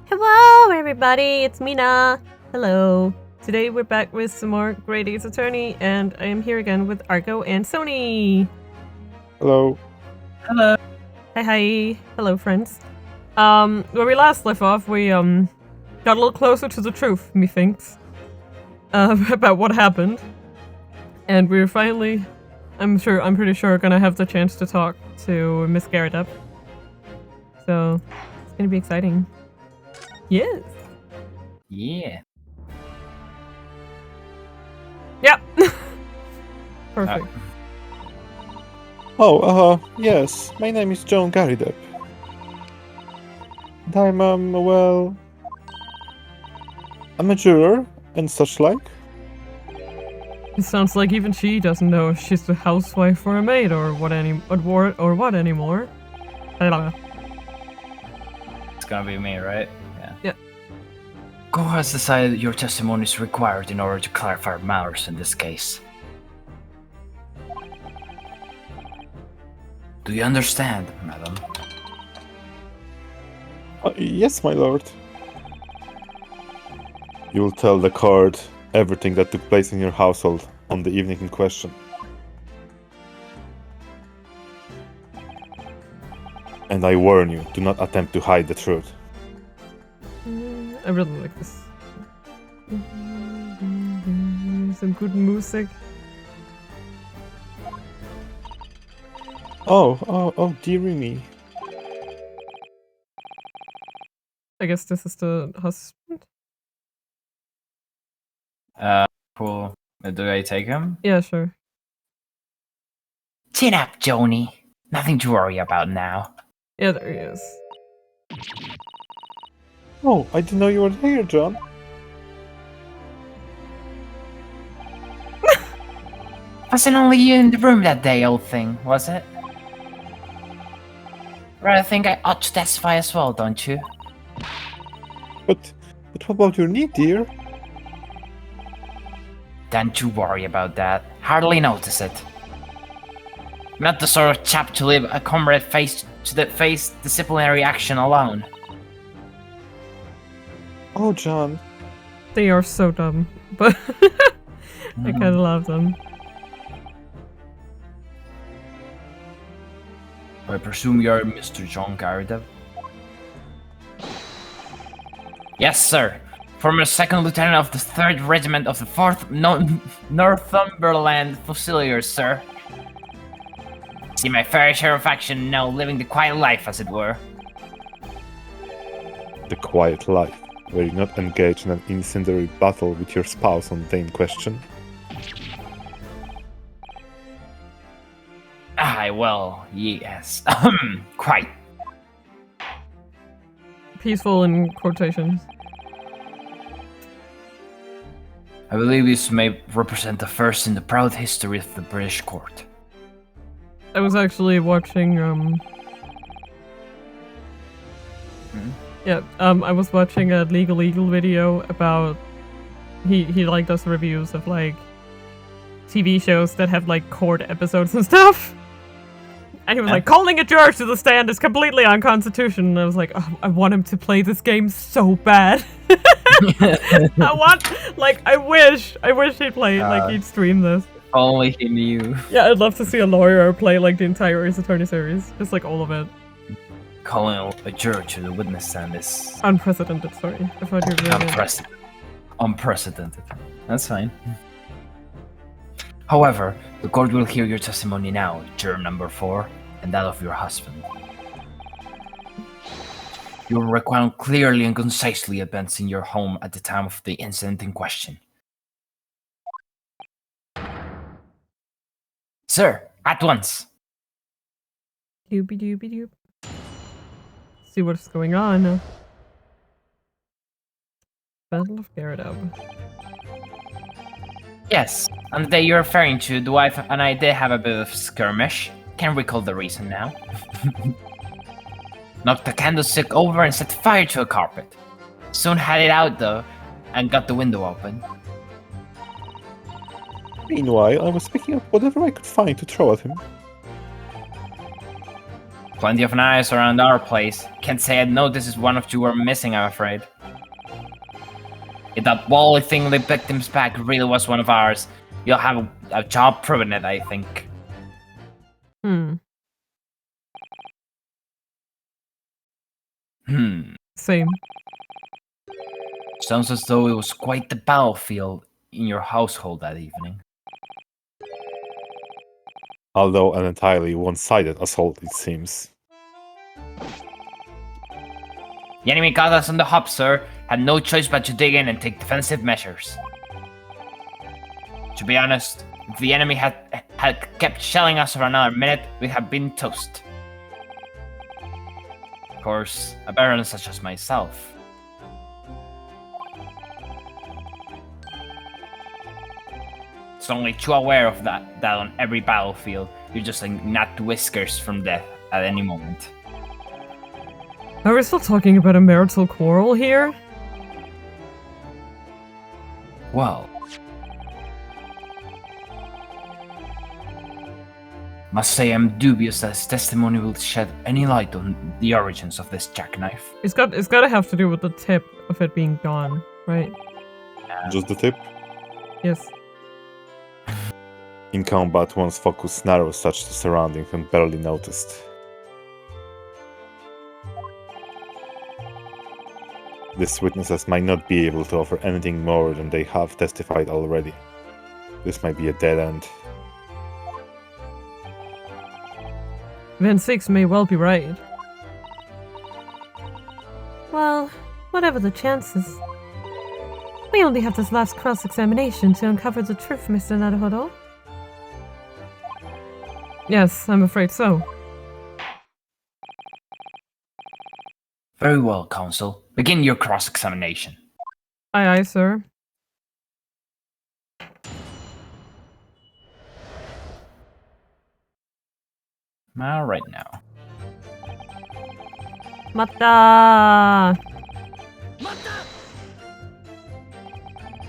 Hello everybody, it's Mina. Hello. Today we're back with some more Great Ace Attorney, and I am here again with Argo and Sony. Hello. Hello. Hi. Hello friends. Where we last left off, we got a little closer to the truth, methinks. About what happened. And we're finally, I'm pretty sure gonna have the chance to talk to Miss Garrett. So it's gonna be exciting. Yes. Yeah. Yep. Perfect. Yes. My name is John Garridep. And I'm, I'm a juror and such like. It sounds like even she doesn't know if she's a housewife or a maid or what anymore. I don't know. It's gonna be me, right? Yeah. Court has decided your testimony is required in order to clarify matters in this case. Do you understand, madam? Yes, my lord. You will tell the court everything that took place in your household on the evening in question. And I warn you, do not attempt to hide the truth. I really like this. Some good music. Oh, dearie me. I guess this is the husband? Cool. Do I take him? Yeah, sure. Chin up, Joni. Nothing to worry about now. Yeah, there he is. Oh, I didn't know you were here, John. Wasn't only you in the room that day, old thing, was it? Right, I think I ought to testify as well, don't you? But what about your knee, dear? Don't you worry about that. Hardly notice it. I'm not the sort of chap to leave a comrade face disciplinary action alone. Oh, John. They are so dumb, but I kind of love them. I presume you're Mr. John Garridep? Yes, sir. Former second lieutenant of the 3rd Regiment of the 4th Northumberland Fusiliers, sir. See my fair share of action now, living the quiet life, as it were. The quiet life, where you not engage in an incendiary battle with your spouse on the day in question. Aye, well, yes. Quite. Peaceful in quotations. I believe this may represent the first in the proud history of the British court. I was actually watching, I was watching a Legal Eagle video about... He like does reviews of, like, TV shows that have, like, court episodes and stuff. And he was like, calling a judge to the stand is completely unconstitutional. And I was like, oh, I want him to play this game so bad. I wish he'd play, like, he'd stream this. If only he knew. Yeah, I'd love to see a lawyer play, like, the entire Ace Attorney series. Just, like, all of it. Calling a juror to the witness stand is... Unprecedented, sorry. I thought you were really... Unprecedented. That's fine. However, the court will hear your testimony now, juror number 4, and that of your husband. You will recount clearly and concisely events in your home at the time of the incident in question. Sir, at once! Doobie-doobie-doop. See what's going on. Battle of Garrideb. Yes, on the day you're referring to, the wife and I did have a bit of skirmish. Can't recall the reason now. Knocked the candlestick over and set fire to a carpet. Soon had it out though, and got the window open. Meanwhile, I was picking up whatever I could find to throw at him. Plenty of knives around our place. Can't say I'd notice one of you were missing, I'm afraid. If that wally thing the victim's back really was one of ours, you'll have a job proving it, I think. Same. Sounds as though it was quite the battlefield in your household that evening. Although an entirely one-sided assault, it seems. The enemy got us on the hop, sir. Had no choice but to dig in and take defensive measures. To be honest, if the enemy had kept shelling us for another minute, we'd have been toast. Of course, a baron such as myself. It's only too aware of that on every battlefield, you're just like gnat whiskers from death at any moment. Are we still talking about a marital quarrel here? Well, must say I'm dubious that his testimony will shed any light on the origins of this jackknife. It's gotta have to do with the tip of it being gone, right? Just the tip? Yes. In combat, one's focus narrows such to surroundings and barely noticed. These witnesses might not be able to offer anything more than they have testified already. This might be a dead end. Van Six may well be right. Well, whatever the chances. We only have this last cross-examination to uncover the truth, Mr. Naruhodo. Yes, I'm afraid so. Very well, Counsel. Begin your cross-examination. Aye, aye, sir. Alright now. Mata!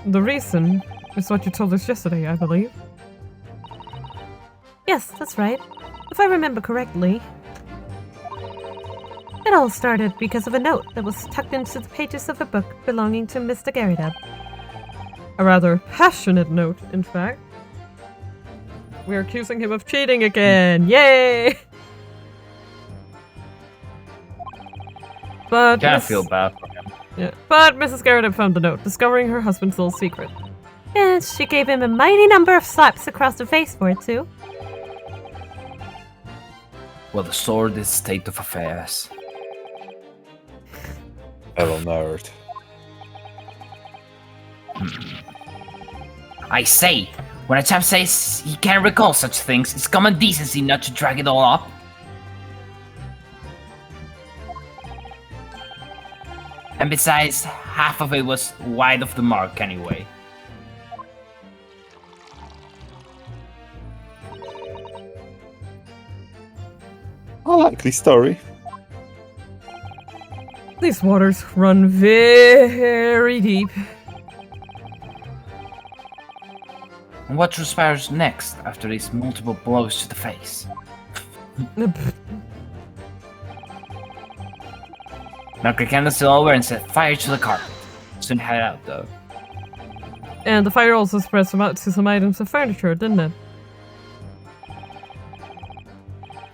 The reason is what you told us yesterday, I believe. Yes, that's right. If I remember correctly. It all started because of a note that was tucked into the pages of a book belonging to Mr. Garridab. A rather passionate note, in fact. We're accusing him of cheating again! Yay! But Can't feel bad for him. Yeah, but Mrs. Garridab found the note, discovering her husband's little secret. And she gave him a mighty number of slaps across the face for it, too. Well, the sordid state of affairs. Hello, nerd. I say, when a chap says he can't recall such things, it's common decency not to drag it all up. And besides, half of it was wide of the mark anyway. A likely story. These waters run very deep. And what transpires next after these multiple blows to the face? Knock your candle still over and set fire to the carpet. Soon head out though. And the fire also spread to some items of furniture, didn't it?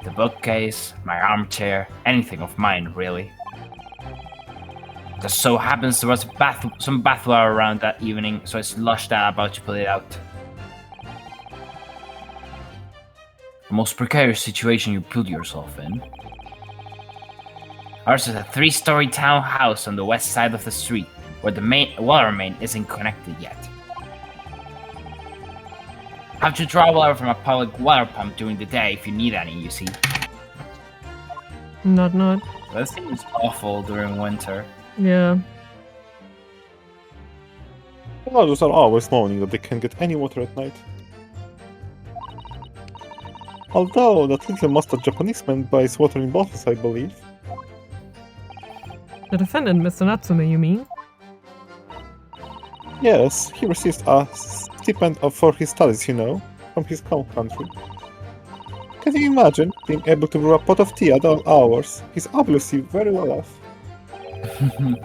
The bookcase, my armchair, anything of mine, really. Just so happens there was some bath water around that evening, so I sloshed that about to put it out. The most precarious situation you put yourself in. Ours is a 3-story townhouse on the west side of the street, where the main water main isn't connected yet. Have to draw water from a public water pump during the day if you need any, you see. Not. That seems awful during winter. Yeah. Villagers are always moaning that they can't get any water at night. Although that little mustard Japanese man buys water in bottles, I believe. The defendant, Mr. Natsume, you mean? Yes, he receives a stipend for his studies, you know, from his home country. Can you imagine? being able to brew a pot of tea at all hours. He's obviously very well off.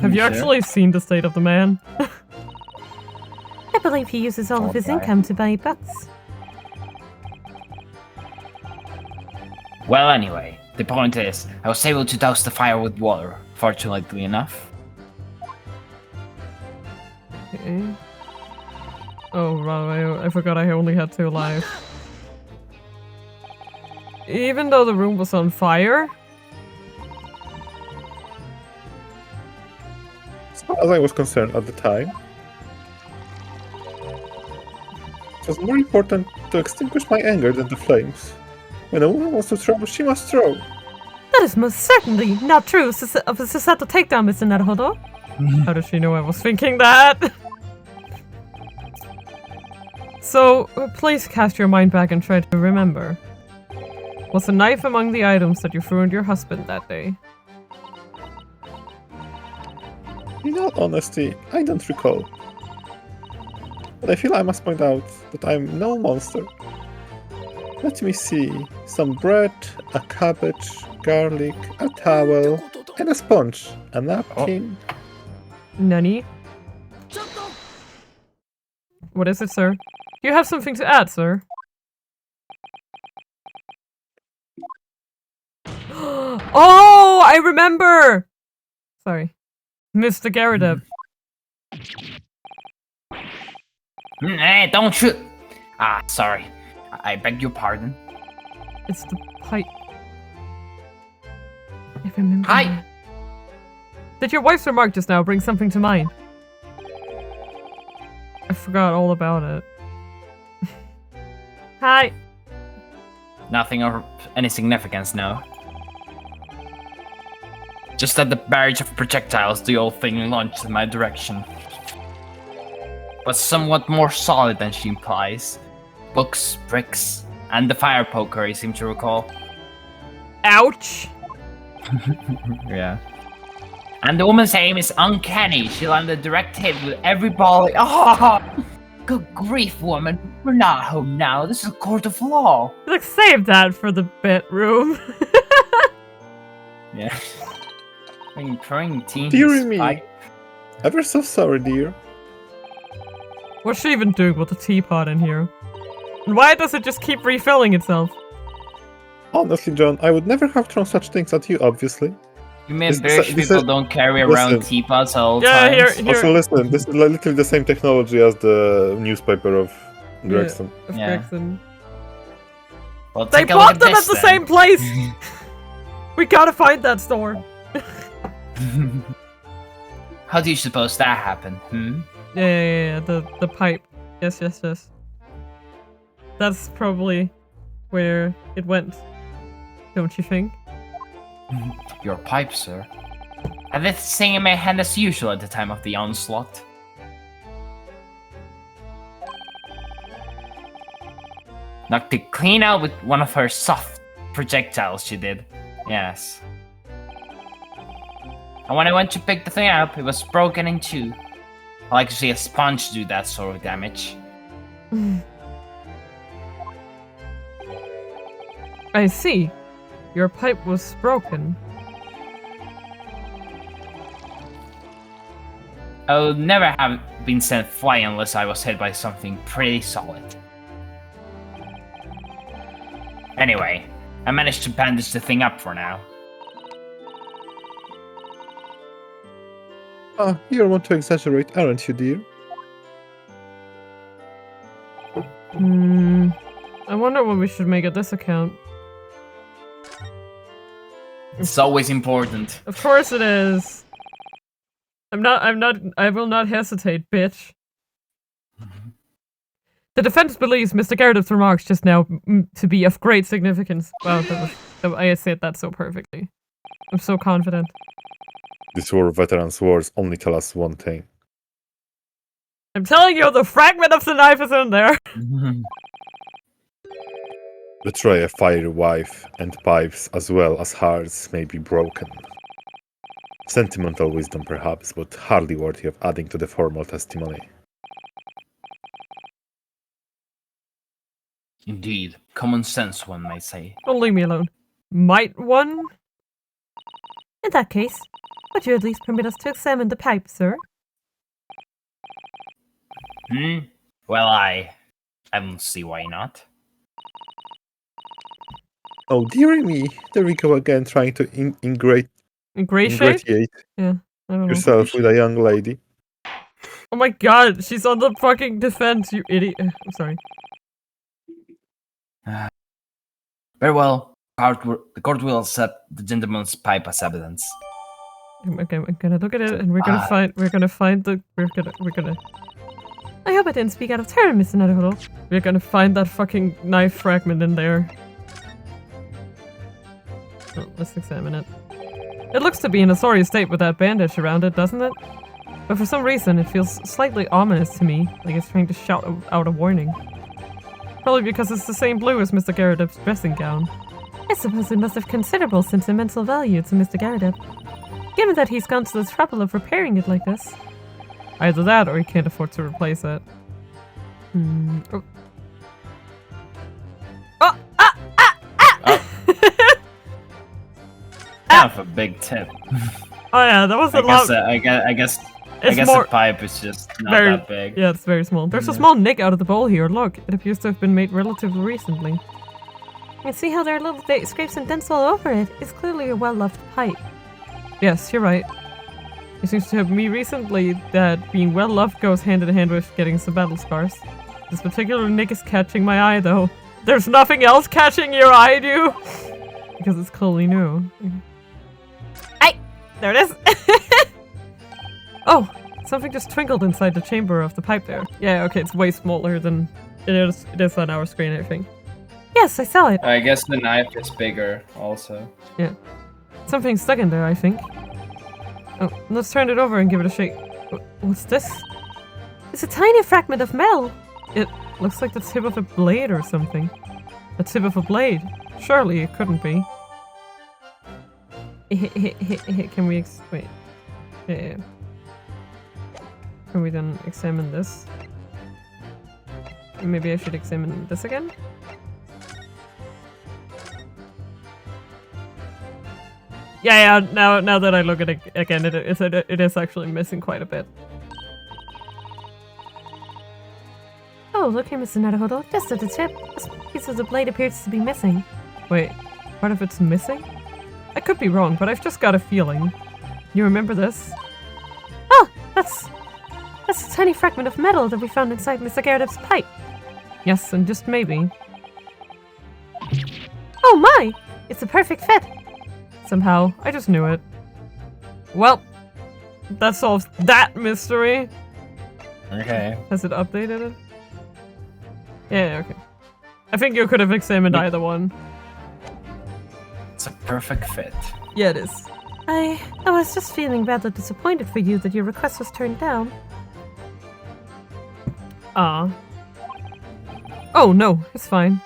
Have you actually seen the state of the man? I believe he uses all of his Okay. income to buy books. Well, anyway, the point is, I was able to douse the fire with water, fortunately enough. Okay. Oh, wow, I forgot I only had 2 lives. Even though the room was on fire? As far as I was concerned at the time, it was more important to extinguish my anger than the flames. When a woman wants to throw, she must throw. That is most certainly not true of a societal takedown, Mr. Naruhodo. How does she know I was thinking that? So, please cast your mind back and try to remember. Was the knife among the items that you threw at your husband that day? In all honesty, I don't recall. But I feel I must point out that I'm no monster. Let me see. Some bread, a cabbage, garlic, a towel, and a sponge, a napkin. Nani? What is it, sir? You have something to add, sir? Oh, I remember! Sorry. Mr. Garrideb. Hey, don't shoot! Ah, sorry. I beg your pardon. It's the pipe. I remember. Hi! now. Did your wife's remark just now bring something to mind? I forgot all about it. Hi! Nothing of any significance, no. Just that the barrage of projectiles the old thing launched in my direction was somewhat more solid than she implies. Books, bricks, and the fire poker, I seem to recall. Ouch! Yeah. And the woman's aim is uncanny. She landed a direct hit with every ball. Oh, good grief, woman. We're not home now. This is a court of law. Like, save that for the bedroom. Yeah. Throwing team. Dear me. Ever so sorry, dear. What's she even doing with the teapot in here? And why does it just keep refilling itself? Honestly, John, I would never have thrown such things at you, obviously. You mean This- British this people is- don't carry around listen. teapots all Yeah, times? here. Also, listen, this is literally the same technology as the newspaper of Gregson. Of Yeah. Gregson. Well, They take a look bought them at this the then. same place! We gotta find that store. How do you suppose that happened? Yeah, the pipe. Yes. That's probably where it went. Don't you think? Your pipe, sir. Had this thing in my hand as usual at the time of the onslaught. Knocked it clean out with one of her soft projectiles, she did. Yes. And when I went to pick the thing up, it was broken in two. I like to see a sponge do that sort of damage. I see. Your pipe was broken. I would never have been sent flying unless I was hit by something pretty solid. Anyway, I managed to bandage the thing up for now. Ah, you don't want to exaggerate, aren't you, dear? I wonder what we should make at this account. It's always important. Of course it is. I will not hesitate, bitch. The defense believes Mr. Garrett's remarks just now to be of great significance. Wow, I said that so perfectly. I'm so confident. These war veterans' wars only tell us one thing. I'm telling you, the fragment of the knife is in there. Betray a fiery wife, and pipes as well as hearts may be broken. Sentimental wisdom perhaps, but hardly worthy of adding to the formal testimony. Indeed, common sense, one might say. Don't leave me alone. might one? In that case, would you at least permit us to examine the pipe, sir? Well, I don't see why not. Oh, dearie me. There we go again, trying to Ingratiate? ingratiate Yeah, I don't know. yourself with a young lady. Oh my god, she's on the fucking defense, you idiot. I'm sorry. Very well. The court will accept the gentleman's pipe as evidence. Okay, I'm gonna look at it and we're gonna find the, we're gonna, I hope I didn't speak out of turn, Mr. Naruto. we're gonna find that fucking knife fragment in there. Oh, let's examine it. It looks to be in a sorry state with that bandage around it, doesn't it? But for some reason, it feels slightly ominous to me, like it's trying to shout out a warning. Probably because it's the same blue as Mr. Garradeb's dressing gown. I suppose it must have considerable sentimental value to Mr. Garradeb, given that he's gone to the trouble of repairing it like this. Either that, or he can't afford to replace it. Oh. Oh! Ah! Ah! Ah! Kind of a big tip. Oh yeah, that was a lot. I guess more, the pipe is just not very, that big. Yeah, it's very small. There's a small nick out of the bowl here. Look, it appears to have been made relatively recently. You see how there are little scrapes and dents all over it? It's clearly a well-loved pipe. Yes, you're right. It seems to have me recently that being well loved goes hand in hand with getting some battle scars. This particular nick is catching my eye, though. There's nothing else catching your eye, do? Because it's clearly new. There it is! Oh, something just twinkled inside the chamber of the pipe there. Yeah, okay, it's way smaller than it is on our screen, I think. Yes, I saw it. I guess the knife is bigger also. Yeah. Something stuck in there, I think. Oh, let's turn it over and give it a shake. What's this? It's a tiny fragment of metal. It looks like the tip of a blade or something. The tip of a blade? Surely it couldn't be. Can we wait. Yeah. Can we then examine this? Maybe I should examine this again? Yeah, now that I look at it again, it is actually missing quite a bit. Oh, look here, Mr. Naruto. Just at the tip, this piece of the blade appears to be missing. Wait, part of it's missing? I could be wrong, but I've just got a feeling. You remember this? Oh, that's a tiny fragment of metal that we found inside Mr. Garradeb's pipe. Yes, and just maybe. Oh my! It's a perfect fit. Somehow, I just knew it. Well, that solves that mystery. Okay. Has it updated it? Yeah, okay. I think you could have examined either one. It's a perfect fit. Yeah, it is. I was just feeling rather disappointed for you that your request was turned down. Ah. Oh, no, it's fine.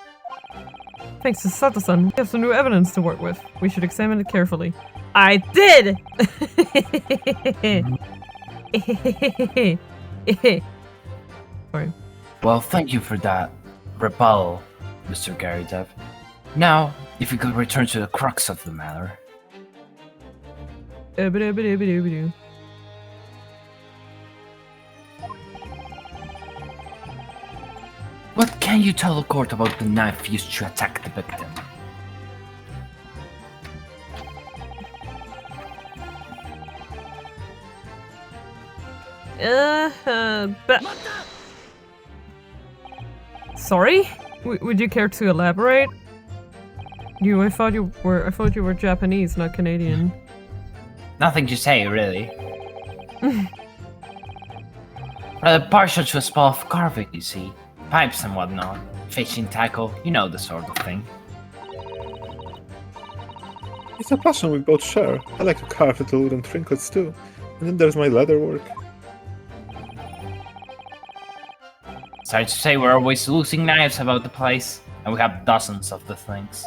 Thanks to Sato-san, we have some new evidence to work with. We should examine it carefully. I did! Sorry. Well, thank you for that rebuttal, Mr. Garradeb. Now, if you could return to the crux of the matter. What can you tell the court about the knife used to attack the victim? Sorry? Would you care to elaborate? I thought you were Japanese, not Canadian. Nothing to say, really. Partial to a spell of carving, you see. Pipes and whatnot. Fishing tackle, you know the sort of thing. It's a passion we both share. I like to carve little wooden trinkets too. And then there's my leather work. Sorry to say, we're always losing knives about the place, and we have dozens of the things.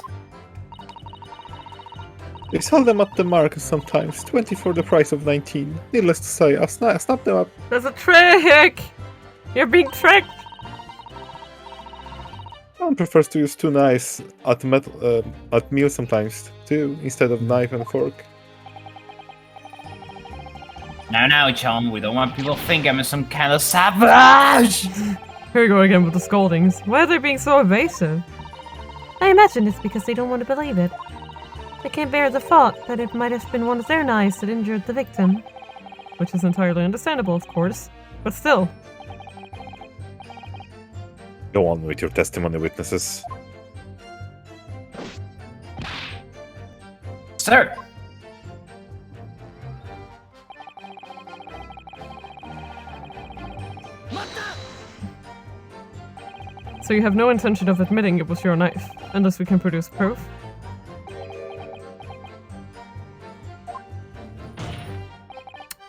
They sell them at the market sometimes, 20 for the price of 19. Needless to say, I'll snap them up. There's a trick! You're being tricked! Someone prefers to use two knives at meals sometimes too, instead of knife and fork. Now, John, we don't want people to think I'm some kind of savage! Here we go again with the scoldings. Why are they being so evasive? I imagine it's because they don't want to believe it. They can't bear the thought that it might have been one of their knives that injured the victim. Which is entirely understandable, of course. But still. Go on with your testimony, witnesses. Sir! So you have no intention of admitting it was your knife, unless we can produce proof?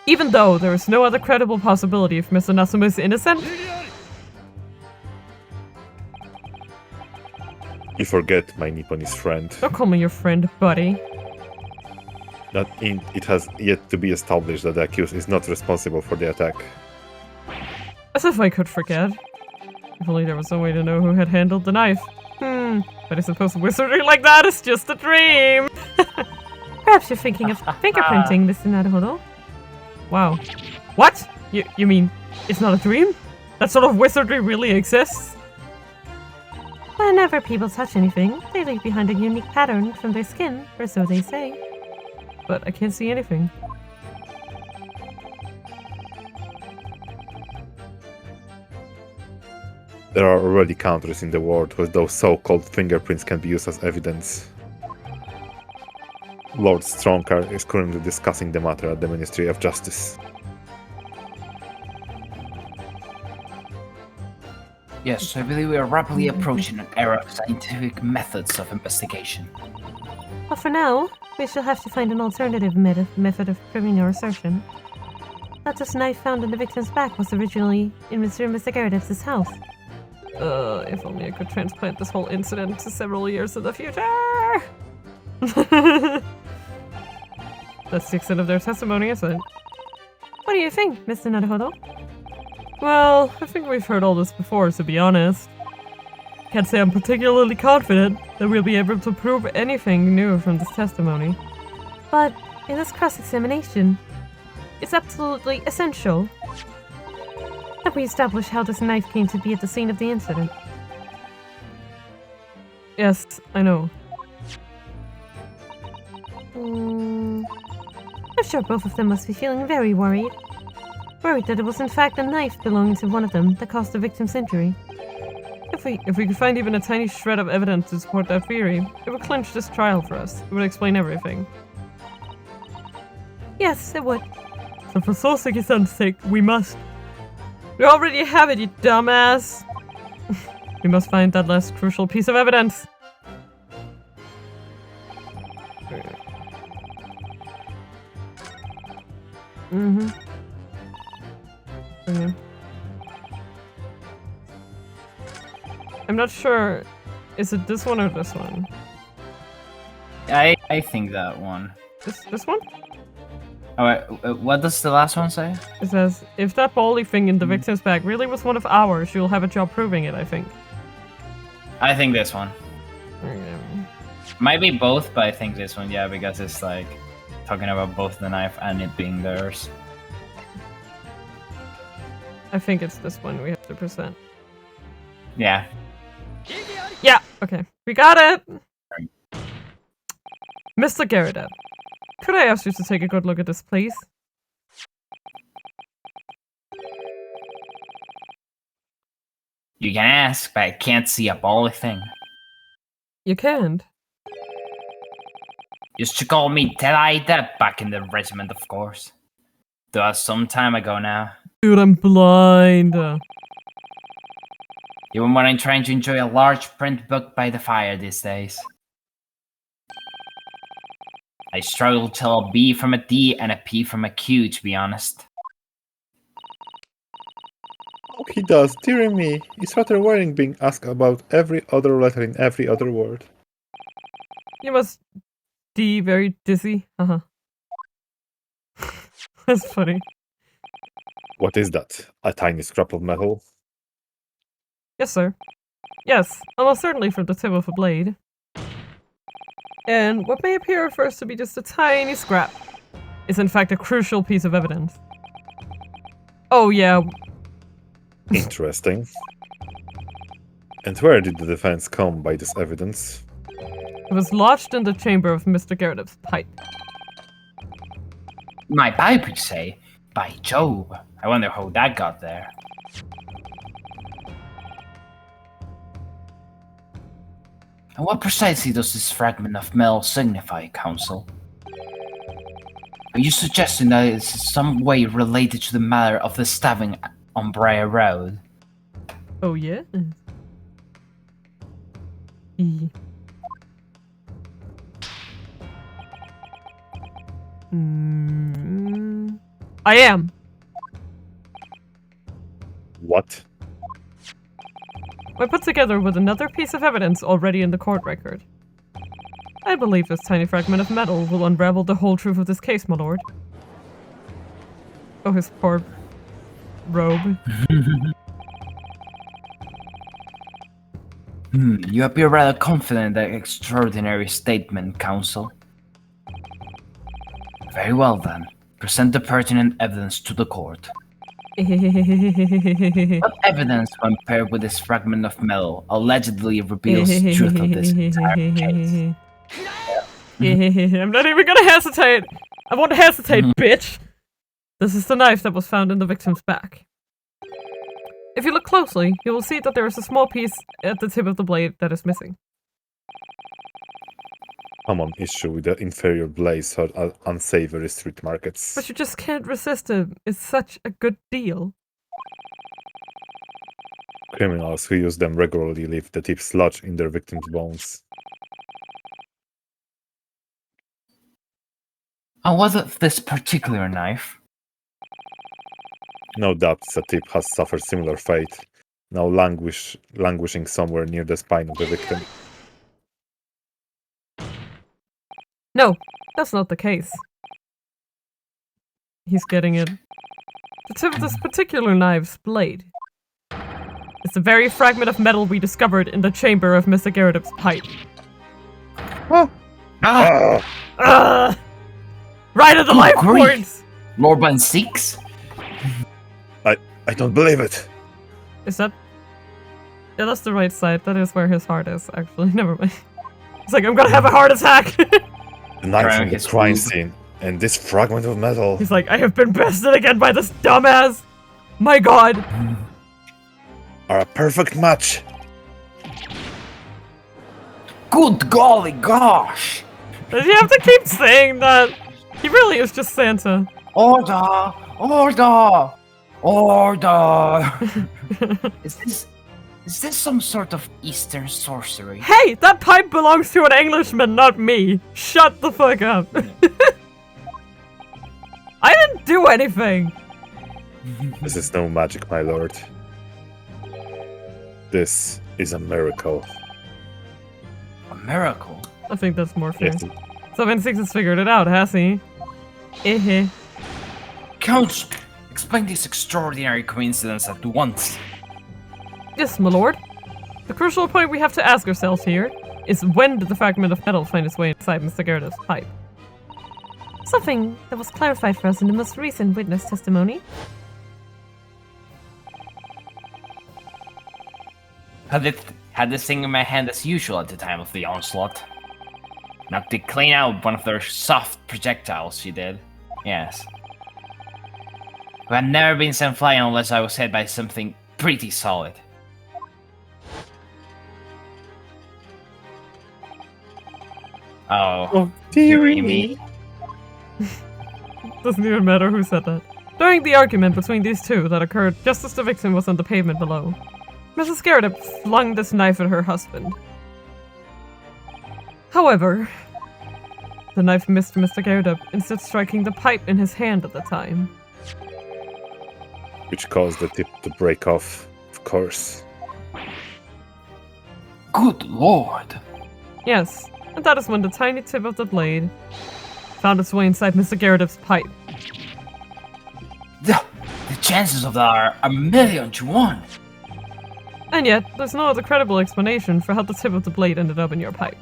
Even though there is no other credible possibility if Mr. Nasuma is innocent? You forget my Nipponese friend. Don't call me your friend, buddy. It has yet to be established that the accused is not responsible for the attack. As if I could forget. If only there was some way to know who had handled the knife. But I suppose wizardry like that is just a dream! Perhaps you're thinking of fingerprinting, Mr. Naruhodo. Wow. What? You mean, it's not a dream? That sort of wizardry really exists? Whenever people touch anything, they leave behind a unique pattern from their skin, or so they say. But I can't see anything. There are already countries in the world where those so-called fingerprints can be used as evidence. Lord Strongcar is currently discussing the matter at the Ministry of Justice. Yes, I believe we are rapidly approaching an era of scientific methods of investigation. But for now, we shall have to find an alternative method of proving our assertion. That this knife found in the victim's back was originally in Mr. Garredev's house. If only I could transplant this whole incident to several years in the future! That's the extent of their testimony, isn't it? What do you think, Mr. Naruhodo? Well, I think we've heard all this before, to be honest. Can't say I'm particularly confident that we'll be able to prove anything new from this testimony. But in this cross-examination, it's absolutely essential that we establish how this knife came to be at the scene of the incident. Yes, I know. I'm sure both of them must be feeling very worried. Worried that it was in fact a knife belonging to one of them that caused the victim's injury. If we could find even a tiny shred of evidence to support that theory, it would clinch this trial for us. It would explain everything. Yes, it would. So for Sosuke-san's sake, we must. We already have it, you dumbass! We must find that last crucial piece of evidence! Okay. I'm not sure. Is it this one or this one? I think that one. This one? Alright, what does the last one say? It says, if that bally thing in the victim's bag really was one of ours, you'll have a job proving it, I think. I think this one. Okay. Might be both, but I think this one, yeah, because it's like talking about both the knife and it being theirs. I think it's this one we have to present. Yeah. Yeah, okay. We got it! Mr. Garredev, could I ask you to take a good look at this, please? You can ask, but I can't see a bally thing. You can't. Used to call me Dead back in the regiment, of course. That was some time ago now. Dude, I'm blind. Even when I'm trying to enjoy a large print book by the fire these days. I struggle to tell a B from a D and a P from a Q, to be honest. Oh, he does. Dear me, it's rather worrying being asked about every other letter in every other word. You must be very dizzy. That's funny. What is that? A tiny scrap of metal? Yes, sir. Yes, almost certainly from the tip of a blade. And what may appear at first to be just a tiny scrap is in fact a crucial piece of evidence. Oh yeah. Interesting. And where did the defense come by this evidence? It was lodged in the chamber of Mr. Garrett's pipe. My pipe, you say? By Jove. I wonder how that got there. And what precisely does this fragment of metal signify, Counsel? Are you suggesting that it's in some way related to the matter of the stabbing on Briar Road? Oh yeah? I am. What? When put together with another piece of evidence already in the court record, I believe this tiny fragment of metal will unravel the whole truth of this case, my lord. Oh, his poor robe. You appear rather confident in that extraordinary statement, Counsel. Very well then. Present the pertinent evidence to the court. What evidence, when paired with this fragment of metal, allegedly reveals the truth of this entire case? I'm not even gonna hesitate. I won't hesitate, bitch. This is the knife that was found in the victim's back. If you look closely, you will see that there is a small piece at the tip of the blade that is missing. Common issue with the inferior blades or unsavory street markets. But you just can't resist it. It's such a good deal. Criminals who use them regularly leave the tips lodged in their victims' bones. And what of this particular knife? No doubt the tip has suffered similar fate, now languishing somewhere near the spine of the victim. No, that's not the case. He's getting it. The tip of this particular knife's blade is the very fragment of metal we discovered in the chamber of Mr. Garrett's pipe. Right at the life points! Lord Van Six? I don't believe it! Is that... Yeah, that's the right side. That is where his heart is, actually. Never mind. It's like, I'm gonna have a heart attack! The knife from the crime scene, and this fragment of metal. He's like, I have been bested again by this dumbass! My god! Are a perfect match! Good golly gosh! Does he have to keep saying that? He really is just Santa. Order! Order! Order! Is this some sort of Eastern sorcery? Hey! That pipe belongs to an Englishman, not me! Shut the fuck up! I didn't do anything! This is no magic, my lord. This is a miracle. A miracle? I think that's more fair. Yes. 7-6 has figured it out, has he? Count, explain this extraordinary coincidence at once. Yes, my lord. The crucial point we have to ask ourselves here is when did the fragment of metal find its way inside Mr. Garrett's pipe? Something that was clarified for us in the most recent witness testimony. Had this thing in my hand as usual at the time of the onslaught. Knocked it clean out one of their soft projectiles, she did. Yes. But I'd never been sent flying unless I was hit by something pretty solid. Oh, dearie me. Doesn't even matter who said that. During the argument between these two that occurred just as the victim was on the pavement below, Mrs. Garrett flung this knife at her husband. However, the knife missed Mr. Garrett, instead striking the pipe in his hand at the time. Which caused the tip to break off, of course. Good lord. Yes, and that is when the tiny tip of the blade found its way inside Mr. Garrett's pipe. The chances of that are 1,000,000 to 1. And yet, there's no other credible explanation for how the tip of the blade ended up in your pipe.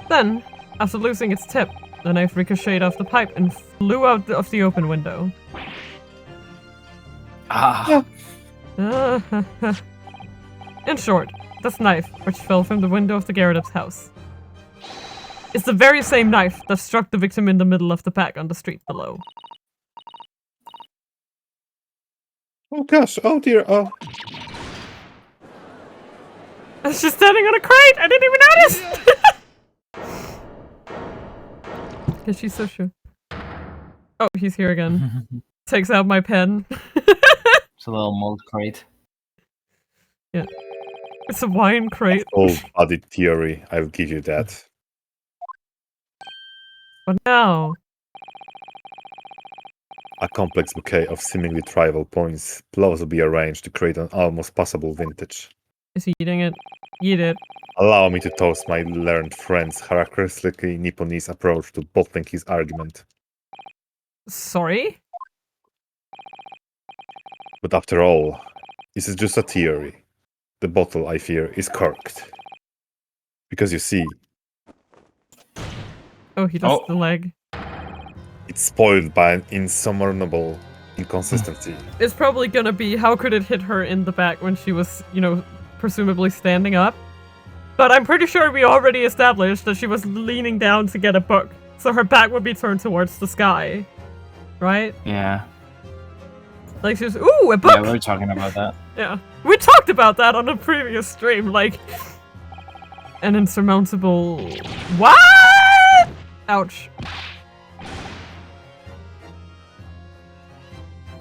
Then, after losing its tip, the knife ricocheted off the pipe and flew out of the open window. Ah. In short, this knife, which fell from the window of the Gyarados house, is the very same knife that struck the victim in the middle of the pack on the street below. Oh gosh, oh dear, oh. She's standing on a crate! I didn't even notice! Because she's so sure. Oh, he's here again. Takes out my pen. It's a little mold crate. Yeah. It's a wine crate. Full-bodied theory, I'll give you that. But now... A complex bouquet of seemingly trivial points plausibly arranged to create an almost passable vintage. Is he eating it? Eat it. Allow me to toast my learned friend's characteristically Nipponese approach to bottling his argument. Sorry? But after all, this is just a theory. The bottle, I fear, is corked. Because you see, Oh, he does the leg. it's spoiled by an insurmountable inconsistency. It's probably gonna be, how could it hit her in the back when she was, you know, presumably standing up? But I'm pretty sure we already established that she was leaning down to get a book. So her back would be turned towards the sky. Right? Yeah. Like she was, ooh, a book! Yeah, we were talking about that. Yeah. We talked about that on a previous stream, like... An insurmountable... What?! Ouch.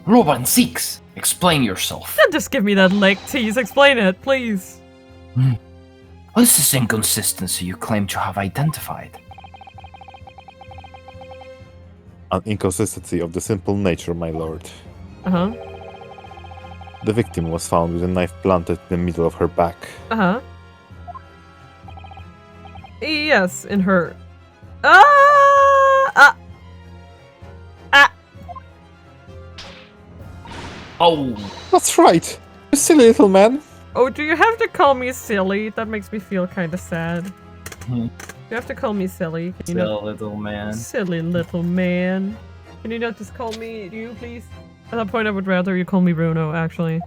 Roban 6, explain yourself. Don't just give me that leg tease, explain it, please. What is this inconsistency you claim to have identified? An inconsistency of the simple nature, my lord. Uh-huh. The victim was found with a knife planted in the middle of her back. Uh-huh. Yes, in her... Oh! That's right! You silly little man! Oh, do you have to call me silly? That makes me feel kind of sad. Hmm. You have to call me silly. Can you Still, little man. Silly little man. Can you not just call me you, please? At that point, I would rather you call me Bruno, actually.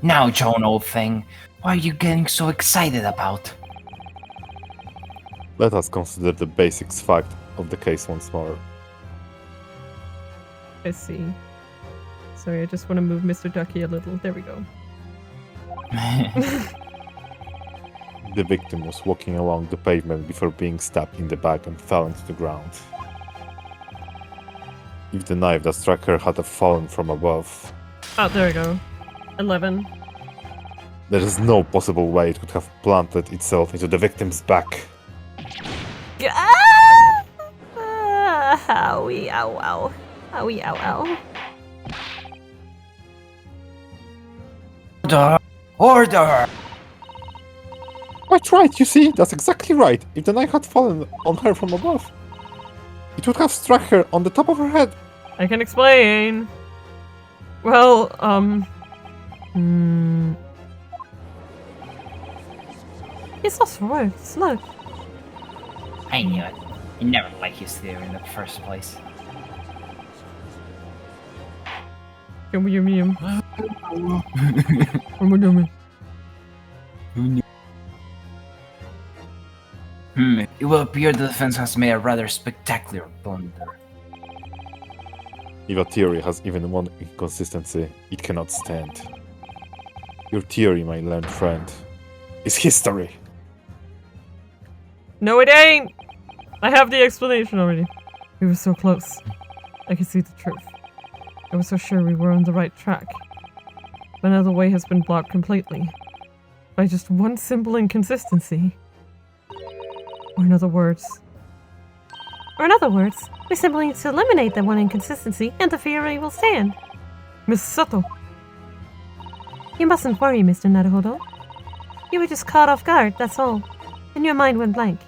Now, Joan, old thing, what are you getting so excited about? Let us consider the basics fact of the case once more. I see. Sorry, I just want to move Mr. Ducky a little. There we go. The victim was walking along the pavement before being stabbed in the back and fell into the ground. If the knife that struck her had fallen from above, Oh, there we go. 11. there is no possible way it could have planted itself into the victim's back. Owie, ow, ow. Owie, ow, ow. Order! Order! Quite right, you see, that's exactly right. If the knife had fallen on her from above, it would have struck her on the top of her head. I can explain. Well, It's also worse, look. I knew it. I never liked his theory in the first place. Yum yum yum. It will appear the defense has made a rather spectacular blunder. If a theory has even one inconsistency, it cannot stand. Your theory, my learned friend, is history. No, it ain't! I have the explanation already. We were so close. I could see the truth. I was so sure we were on the right track. But now the way has been blocked completely. By just one simple inconsistency. Or in other words... We simply need to eliminate that one inconsistency, and the theory will stand. Miss Sato! You mustn't worry, Mr. Naruhodo. You were just caught off guard, that's all. And your mind went blank.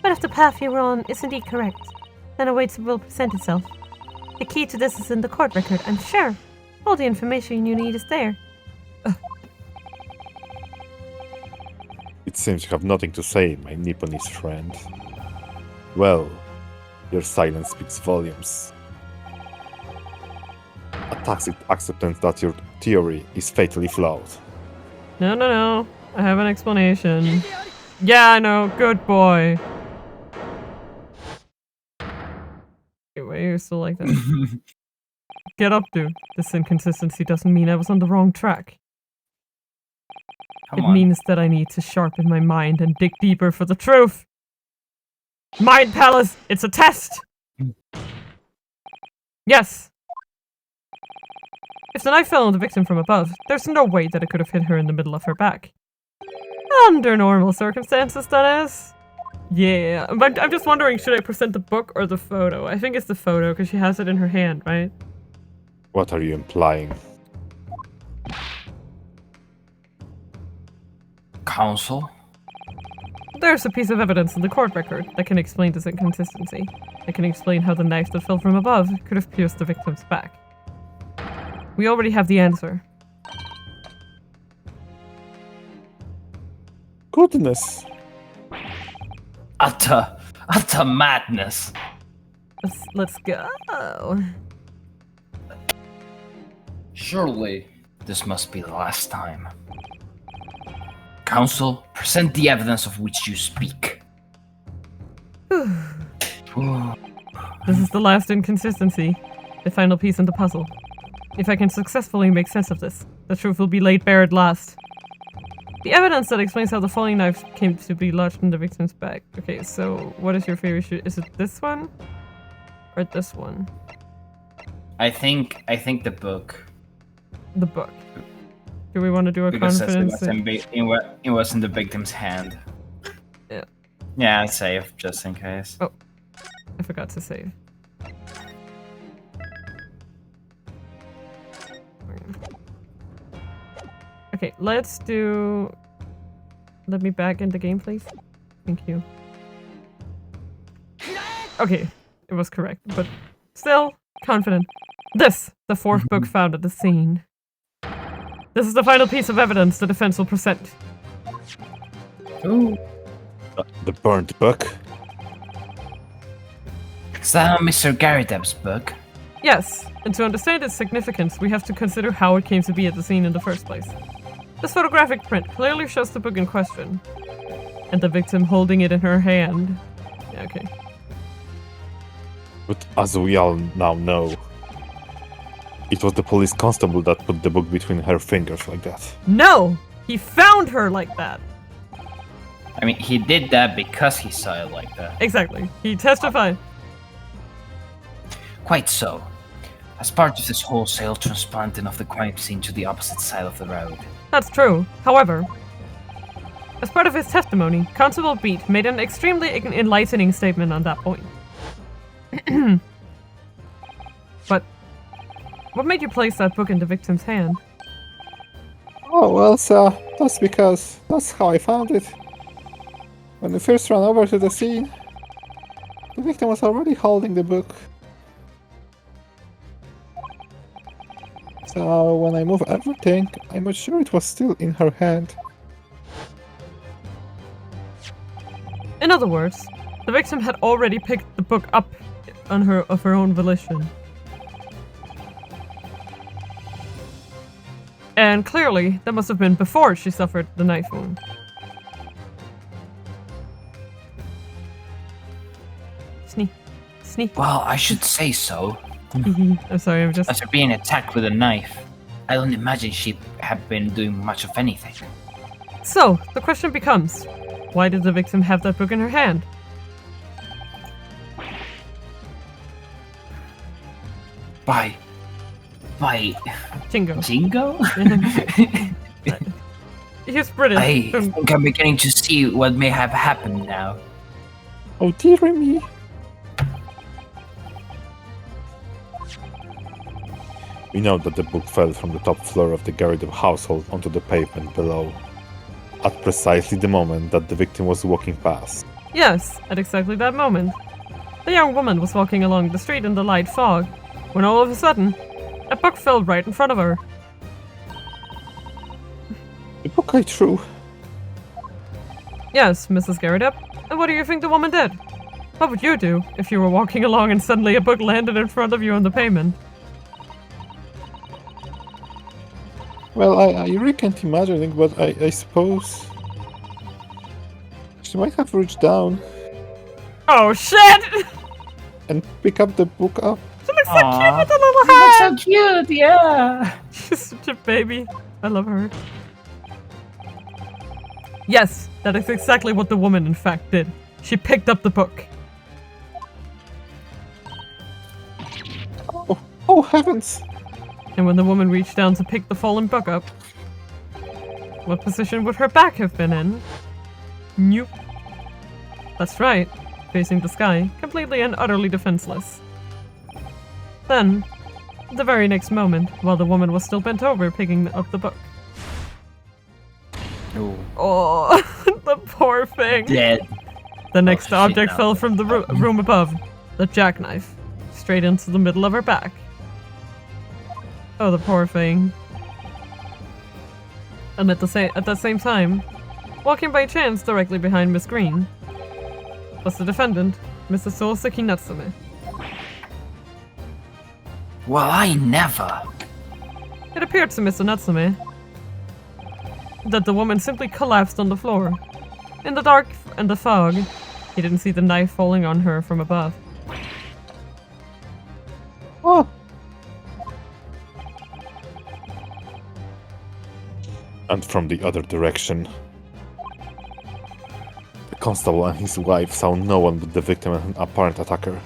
But if the path you were on is indeed correct, then a way will present itself. The key to this is in the court record, I'm sure. All the information you need is there. It seems you have nothing to say, my Nipponese friend. Well, your silence speaks volumes. A tacit acceptance that your theory is fatally flawed. No. I have an explanation. Yeah, I know. Good boy. Wait, you're still like that. Get up, dude. This inconsistency doesn't mean I was on the wrong track. Come It on. means that I need to sharpen my mind and dig deeper for the truth. Mind Palace, it's a test! Yes. If the knife fell on the victim from above, there's no way that it could have hit her in the middle of her back. Under normal circumstances, that is. Yeah, but I'm just wondering, should I present the book or the photo? I think it's the photo, because she has it in her hand, right? What are you implying? Counsel? There's a piece of evidence in the court record that can explain this inconsistency. That can explain how the knife that fell from above could have pierced the victim's back. We already have the answer. Goodness! Utter madness. Let's go. Surely. This must be the last time. Counsel, present the evidence of which you speak. This is the last inconsistency. The final piece in the puzzle. If I can successfully make sense of this, the truth will be laid bare at last. The evidence that explains how the falling knife came to be lodged in the victim's back. Okay, so what is your favorite shoe? Is it this one? Or this one? I think the book. The book. Do we want to do a Because confidence? it was in the victim's hand. Yeah. Yeah, I'd save just in case. Oh, I forgot to save. Okay, let's do... Let me back in the game, please. Thank you. Okay, it was correct, but still confident. This, the fourth book found at the scene. This is the final piece of evidence the defense will present. Ooh. The burnt book? Is that Mr. Garideb's book? Yes, and to understand its significance, we have to consider how it came to be at the scene in the first place. This photographic print clearly shows the book in question, and the victim holding it in her hand. Yeah, okay. But as we all now know, it was the police constable that put the book between her fingers like that. No! He found her like that! I mean, he did that because he saw it like that. Exactly. He testified. Quite so. As part of this wholesale transplanting of the crime scene to the opposite side of the road. That's true. However, as part of his testimony, Constable Beat made an extremely enlightening statement on that point. But what made you place that book in the victim's hand? Oh, well, sir, that's because that's how I found it. When we first ran over to the scene, the victim was already holding the book. So when I moved everything, I made sure it was still in her hand. In other words, the victim had already picked the book up of her own volition. And clearly, that must have been before she suffered the knife wound. Sneak. Well, I should say so. I'm sorry, I'm just... After being attacked with a knife, I don't imagine she had been doing much of anything. So, the question becomes, why did the victim have that book in her hand? By Jingo. Jingo? He's British. I think I'm beginning to see what may have happened now. Oh dear me! We know that the book fell from the top floor of the Garideb household onto the pavement below, at precisely the moment that the victim was walking past. Yes, at exactly that moment. The young woman was walking along the street in the light fog, when all of a sudden, a book fell right in front of her. The book I threw. Yes, Mrs. Garrett. And what do you think the woman did? What would you do if you were walking along and suddenly a book landed in front of you on the pavement? Well, I really can't imagine it, but I suppose she might have reached down Oh shit! and pick up the book up. She looks so cute Aw. with the little She looks hand! so cute, yeah. She's such a baby. I love her. Yes, that is exactly what the woman in fact did. She picked up the book. Oh heavens! And when the woman reached down to pick the fallen book up, what position would her back have been in? Nope. That's right, facing the sky, completely and utterly defenseless. Then, the very next moment, while the woman was still bent over picking up the book. Ooh. Oh, the poor thing. Dead. The next shit, object no. fell from the room above, the jackknife, straight into the middle of her back. Oh, the poor thing. And at that same time, walking by chance directly behind Miss Green, was the defendant, Mrs. Souseki Natsume. Well, I never. It appeared to Mr. Natsume that the woman simply collapsed on the floor. In the dark and the fog, he didn't see the knife falling on her from above. Oh! And from the other direction, the constable and his wife saw no one but the victim and an apparent attacker.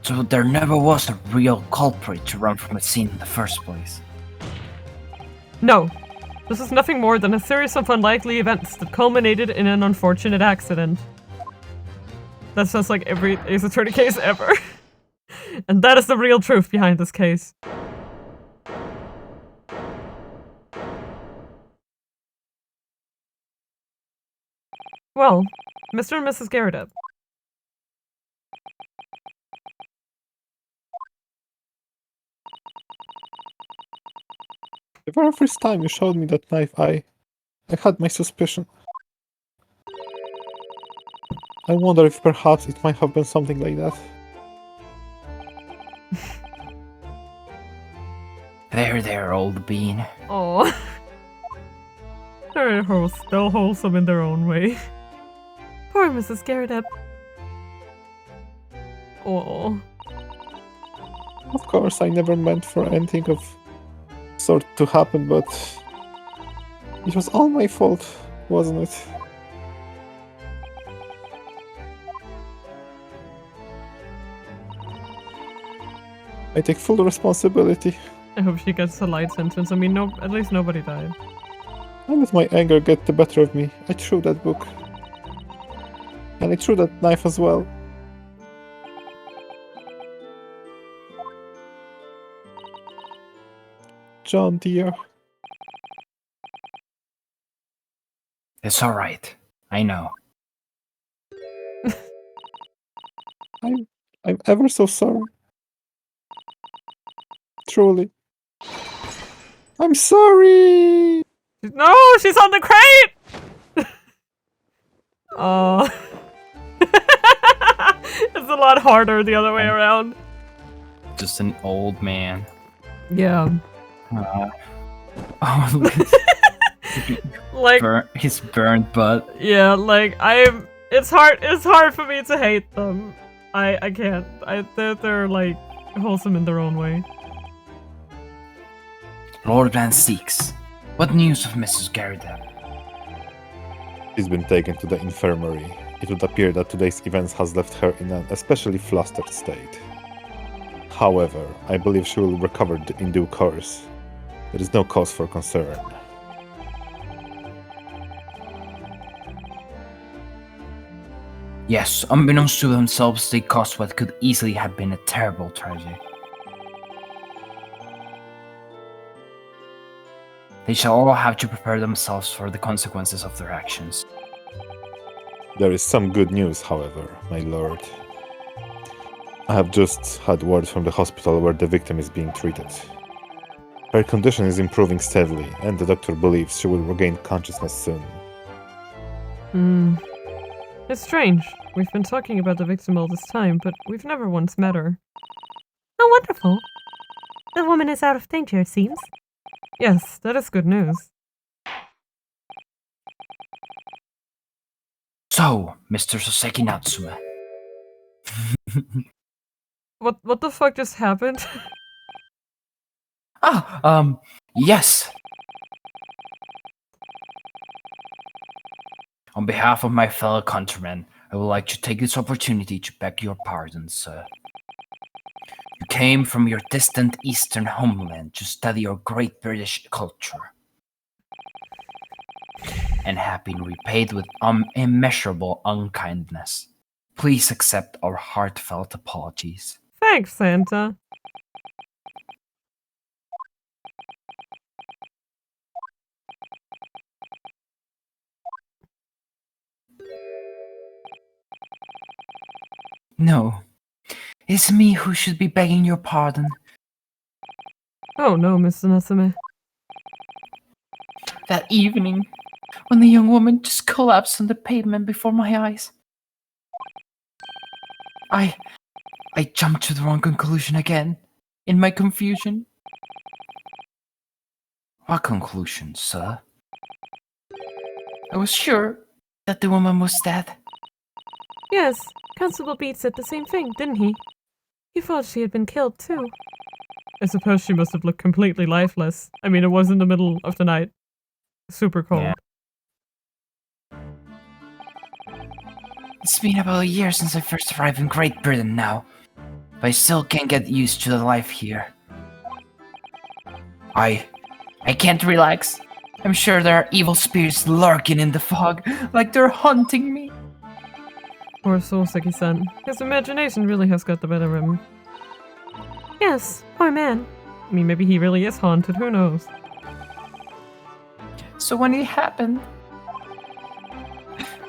So there never was a real culprit to run from a scene in the first place. No, this is nothing more than a series of unlikely events that culminated in an unfortunate accident. That sounds like every Ace Attorney case ever. And that is the real truth behind this case. Well, Mr. and Mrs. Garrett. The very first time you showed me that knife, I had my suspicion. I wonder if perhaps it might have been something like that. There, old bean. Oh, they're still wholesome in their own way. Poor Mrs. Garrett. Oh. Of course, I never meant for anything of sort to happen, but it was all my fault, wasn't it? I take full responsibility. I hope she gets a light sentence. I mean, no, at least nobody died. I let my anger get the better of me. I threw that book. And I threw that knife as well. John, dear. It's alright. I know. I'm ever so sorry. Truly. I'm sorry! No, she's on the crate! Oh. It's a lot harder the other way around. Just an old man. Yeah. Oh, look at Like, his burnt butt. yeah, like, it's hard for me to hate them. I can't. They're like, wholesome in their own way. Lord Van Seeks. What news of Mrs. Garrett? She's been taken to the infirmary. It would appear that today's events has left her in an especially flustered state. However, I believe she will recover in due course. There is no cause for concern. Yes, unbeknownst to themselves, they caused what could easily have been a terrible tragedy. They shall all have to prepare themselves for the consequences of their actions. There is some good news, however, my lord. I have just had word from the hospital where the victim is being treated. Her condition is improving steadily, and the doctor believes she will regain consciousness soon. It's strange. We've been talking about the victim all this time, but we've never once met her. Oh, wonderful. The woman is out of danger, it seems. Yes, that is good news. So, Mr. Soseki Natsume. What the fuck just happened? Yes. On behalf of my fellow countrymen, I would like to take this opportunity to beg your pardon, sir. You came from your distant eastern homeland to study our great British culture, and have been repaid with immeasurable unkindness. Please accept our heartfelt apologies. Thanks, Santa. No, it's me who should be begging your pardon. Oh no, Mr. Natsume. That evening, when the young woman just collapsed on the pavement before my eyes, I jumped to the wrong conclusion again, in my confusion. What conclusion, sir? I was sure that the woman was dead. Yes, Constable Beat said the same thing, didn't he? He thought she had been killed, too. I suppose she must have looked completely lifeless. I mean, it was in the middle of the night. Super cold. Yeah. It's been about a year since I first arrived in Great Britain now, but I still can't get used to the life here. I can't relax. I'm sure there are evil spirits lurking in the fog, like they're hunting me. Poor Soseki-san. His imagination really has got the better of him. Yes, poor man. I mean, maybe he really is haunted, who knows? So when it happened,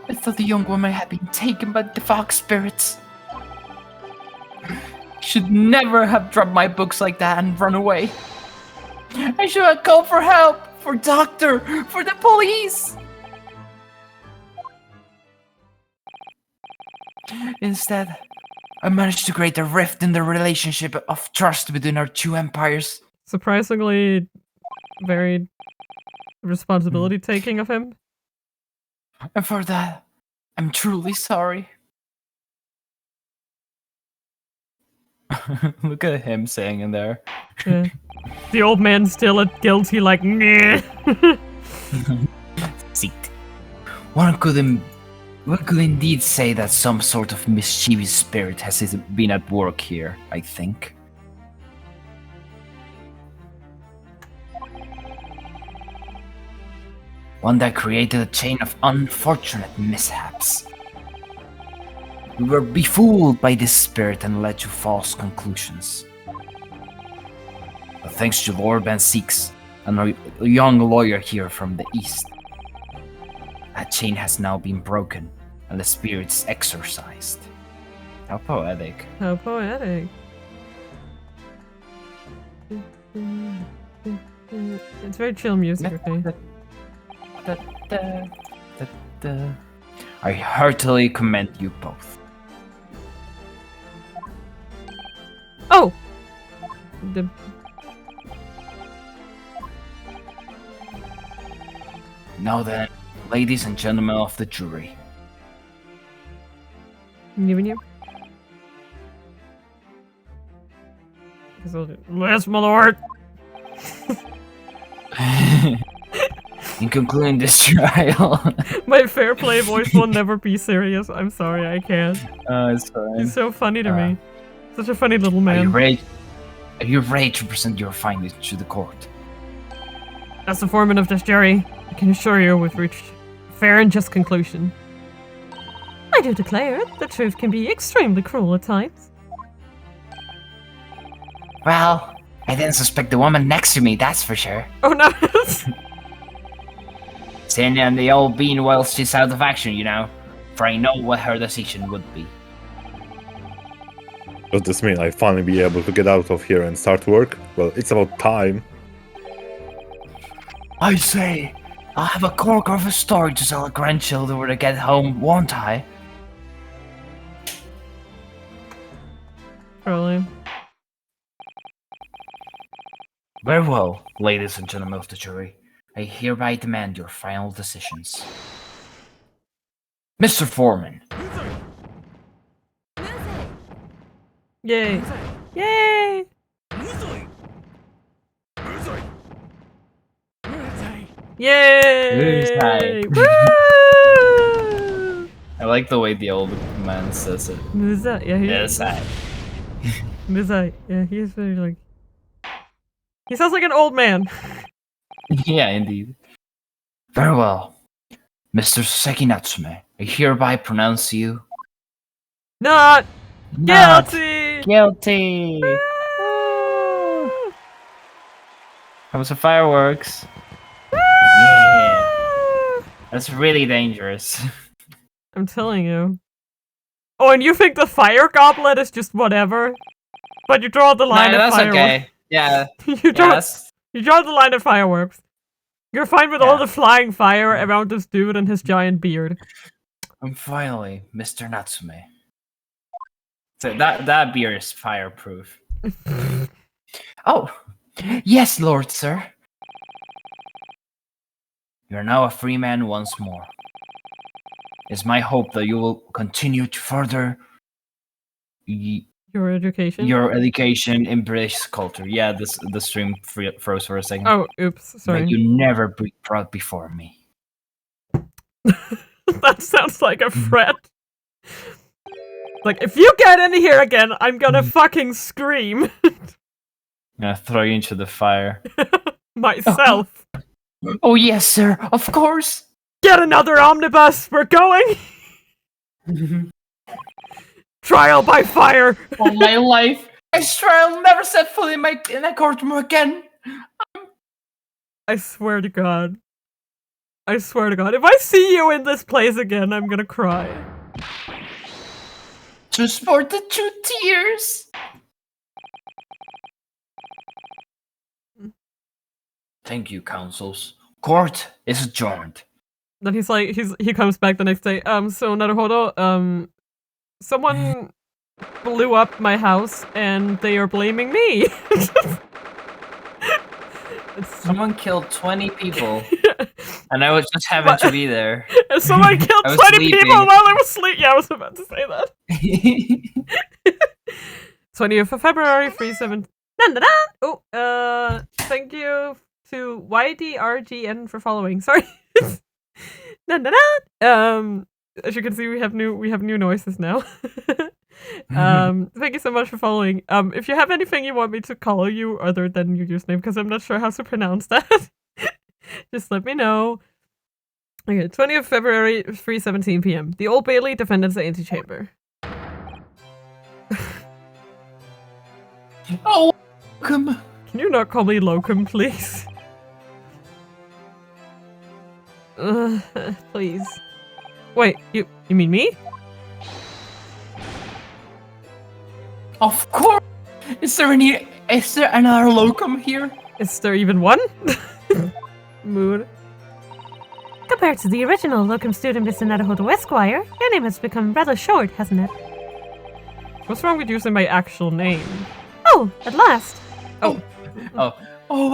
I thought the young woman had been taken by the fog spirits. I should never have dropped my books like that and run away. I should have called for help, for doctor, for the police. Instead, I managed to create a rift in the relationship of trust between our two empires. Surprisingly, very responsibility-taking of him. And for that, I'm truly sorry. Look at him saying in there. Yeah. The old man's still guilty, like, meh. Seat. One could indeed say that some sort of mischievous spirit has been at work here, I think. One that created a chain of unfortunate mishaps. We were befooled by this spirit and led to false conclusions. But thanks to Lord Ben Six and a young lawyer here from the east, that chain has now been broken and the spirits exorcised. How poetic. How poetic. It's very chill music, okay? I heartily commend you both. Oh! Now then, ladies and gentlemen of the jury. You. Yes, my lord! In concluding this trial... My fair play voice will never be serious. I'm sorry, I can't. it's fine. He's so funny to me. Such a funny little man. Are you ready to present your findings to the court? As the foreman of this jury, I can assure you we've reached a fair and just conclusion. I do declare, the truth can be extremely cruel at times. Well, I didn't suspect the woman next to me, that's for sure. Oh no! Sitting on the old bean while she's out of action, you know. for I know what her decision would be. Does this mean I finally be able to get out of here and start work? Well, it's about time. I say, I'll have a corker of a story to tell our grandchildren when they get home, won't I? Probably. Very well, ladies and gentlemen of the jury. I hereby demand your final decisions. Mr. Foreman, Yay. Yay! Yay! Woo! I like the way the old man says it. Musa, yeah, yes, I. Musa, yeah, he's very like. He sounds like an old man. Yeah, indeed. Very well. Mr. Seki Natsume, I hereby pronounce you Not not guilty! guilty. That was the fireworks. Yeah. That's really dangerous. I'm telling you. Oh, and you think the fire goblet is just whatever? But you draw the line Nah, at that's fireworks. okay. Yeah. you draw Yes. you draw the line at fireworks. You're fine with all the flying fire around this dude and his giant beard. And finally, Mr. Natsume. So that beer is fireproof. Oh, yes, Lord, sir. You're now a free man once more. It's my hope that you will continue to further Your education? your education in British culture. Yeah, the stream froze for a second. Oh, oops, sorry. May you never be brought before me. That sounds like a threat. Like, if you get in here again, I'm gonna fucking scream. I'm gonna throw you into the fire. Myself. Oh yes, sir. Of course. Get another omnibus. We're going. Trial by fire. All my life, I swear I'll never set foot in a courtroom again. I swear to God. I swear to God. If I see you in this place again, I'm gonna cry. To sport the 2 tears. Thank you, counsels. Court is adjourned. Then he's like, he comes back the next day. So Naruhodo, someone blew up my house and they are blaming me. Someone killed 20 people, and I was just having to be there. And someone killed I was 20 sleeping. people while I was sleeping. Yeah, I was about to say that. 20th of February, 3/7. Oh, thank you to YDRGN for following. Sorry. As you can see, we have new noises now. Thank you so much for following. If you have anything you want me to call you other than your username, because I'm not sure how to pronounce that, just let me know. Okay, 20th February, 3:17 p.m. The Old Bailey defendants the antechamber. Oh, welcome. Can you not call me Locum, please? Please. Wait, you mean me? Of course. Is there another locum here? Is there even one? Mood. Compared to the original locum student, Mr. Naruhodo Esquire, your name has become rather short, hasn't it? What's wrong with using my actual name? Oh, at last. Oh,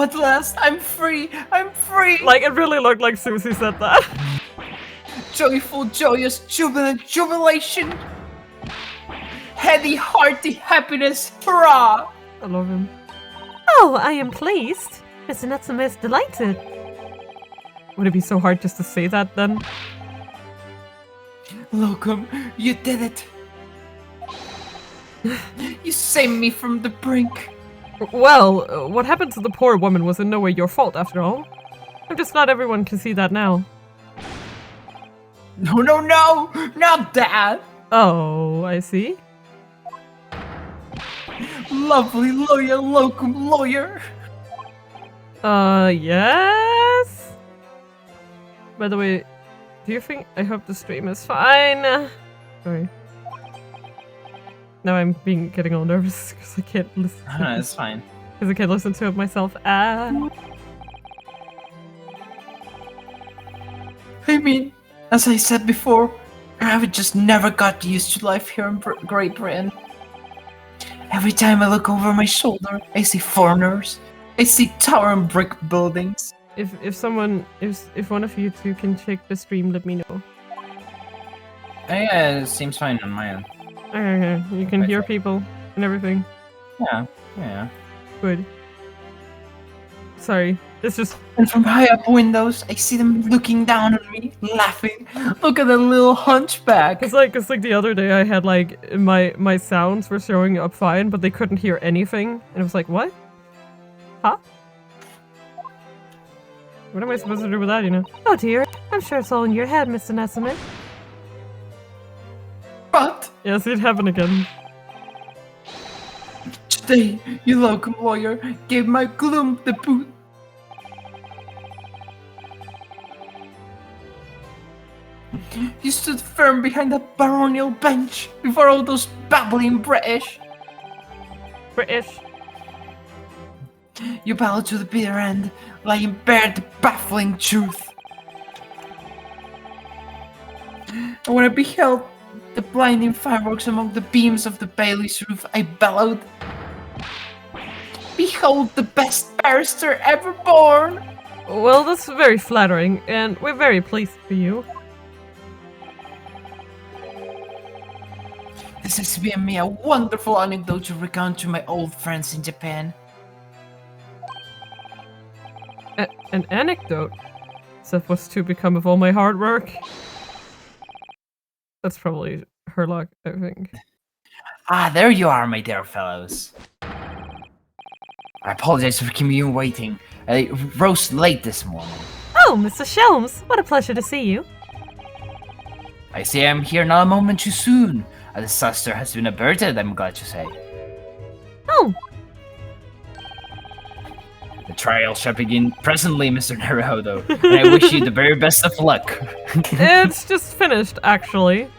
at last, I'm free! I'm free! Like, it really looked like Susie said that. Joyful, joyous, jubilant, jubilation! Heady, hearty happiness, hurrah! I love him. Oh, I am pleased. Mr. Natsume is delighted. Would it be so hard just to say that then? Locum, you did it! You saved me from the brink! Well, what happened to the poor woman was in no way your fault, after all. I'm just glad everyone can see that now. No, not that! Oh, I see. Lovely lawyer, locum lawyer! Yes? By the way, Do you think? I hope the stream is fine. Sorry. Now I'm getting all nervous because I can't listen. It's fine. Because I can't listen to it myself. I mean, as I said before, I just never got used to life here in Great Britain. Every time I look over my shoulder, I see foreigners. I see towering brick buildings. If one of you two can check the stream, let me know. Yeah, it seems fine on my end. Okay, you can hear people and everything. Yeah. Good. Sorry, it's just And from high up windows, I see them looking down at me, laughing. Look at that little hunchback. it's like the other day I had like my sounds were showing up fine, but they couldn't hear anything, and it was like, what? Huh? What am I supposed to do with that, you know? Oh dear, I'm sure it's all in your head, Mr. Nessamit. But Yeah, see it happen again. today, your local lawyer gave my gloom the boot. You stood firm behind that baronial bench before all those babbling British. British. You battled to the bitter end, laying bare the baffling truth. And when I beheld the blinding fireworks among the beams of the Bailey's roof, I bellowed, "Behold the best barrister ever born!" Well, that's very flattering, and we're very pleased for you. This has been me a wonderful anecdote to recount to my old friends in Japan. An anecdote? So what's to become of all my hard work? That's probably her luck, I think. Ah, there you are, my dear fellows. I apologize for keeping you waiting. I rose late this morning. Oh, Mr. Shelms, what a pleasure to see you. I say I'm here not a moment too soon. A disaster has been averted, I'm glad to say. Oh, The trial shall begin presently, Mr. Naruhodo, and I wish you the very best of luck. It's just finished, actually.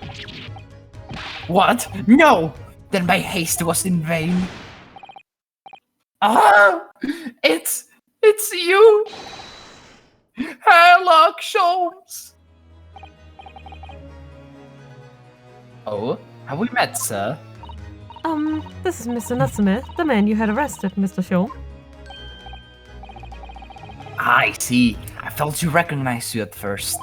What? No! Then my haste was in vain. Ah! It's you! Herlock Sholmes! Oh, have we met, sir? this is Mr. Nessamit, the man you had arrested, Mr. Sholm. I see. I failed to recognize you at first.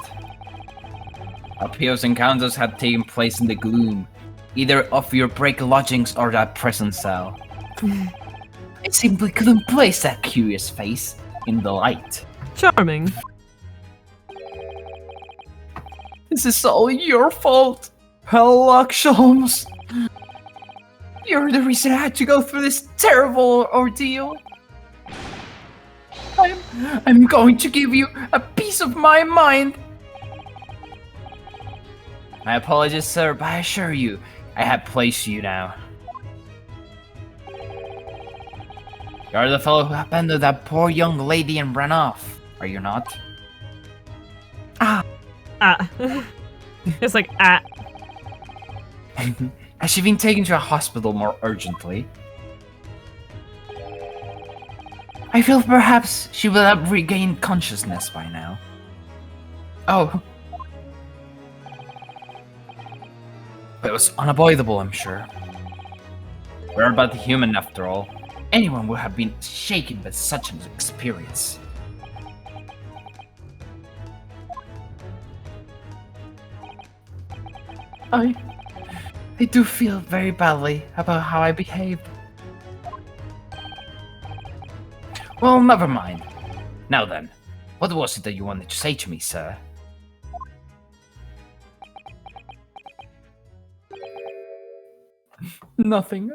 Appeals encounters had taken place in the gloom, either of your break lodgings or that prison cell. I simply couldn't place that curious face in the light. Charming. This is all your fault, Herlock Sholmes. You're the reason I had to go through this terrible ordeal. I'm going to give you a piece of my mind. My apologies, sir, but I assure you, I have placed you now. You're the fellow who abandoned that poor young lady and ran off, are you not? Ah. It's like, ah. Has she been taken to a hospital more urgently? I feel perhaps she will have regained consciousness by now. Oh, But it was unavoidable, I'm sure. we're but human after all. Anyone would have been shaken by such an experience. I do feel very badly about how I behaved. Well, never mind. Now then, what was it that you wanted to say to me, sir? Nothing.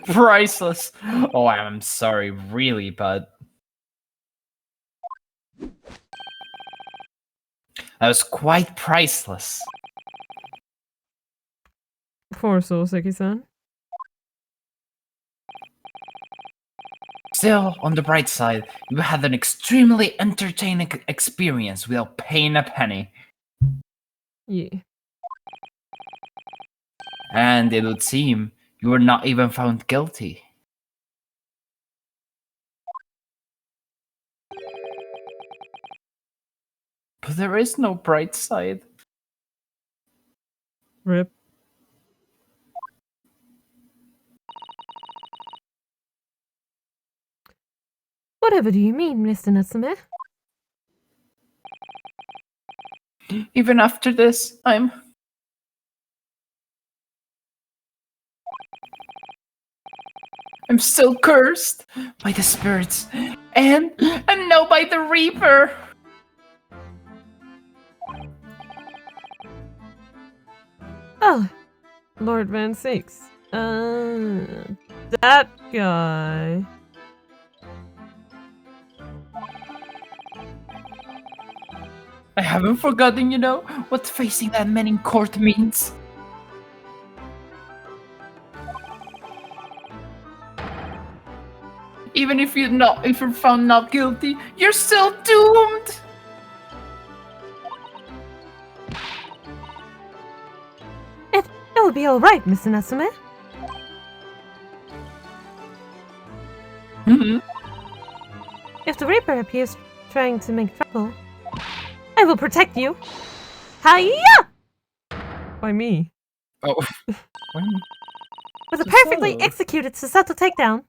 Priceless. Oh, I'm sorry, really, but that was quite priceless. Poor Souseki-san. Still, on the bright side, you had an extremely entertaining experience without paying a penny. Yeah. And it would seem you were not even found guilty. But there is no bright side. Rip. Whatever do you mean, Mr. Natsume? Even after this, I'm still cursed by the spirits and now by the Reaper. Oh, Lord Van Sakes. That guy. I haven't forgotten, what facing that man in court means. Even if you're found not guilty, you're still doomed. it will be all right, Mr. Natsume. Mm-hmm. If the Reaper appears trying to make trouble, I will protect you. Hiya! By me. Oh. With a perfectly Susato. executed Susato takedown.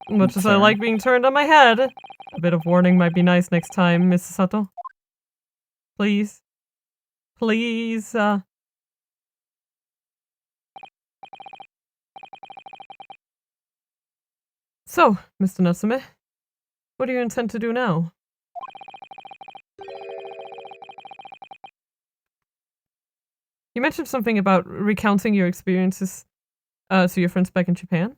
Much as I like being turned on my head, a bit of warning might be nice next time, Mrs. Sato. Please. Please, So, Mr. Natsume, what do you intend to do now? You mentioned something about recounting your experiences to your friends back in Japan.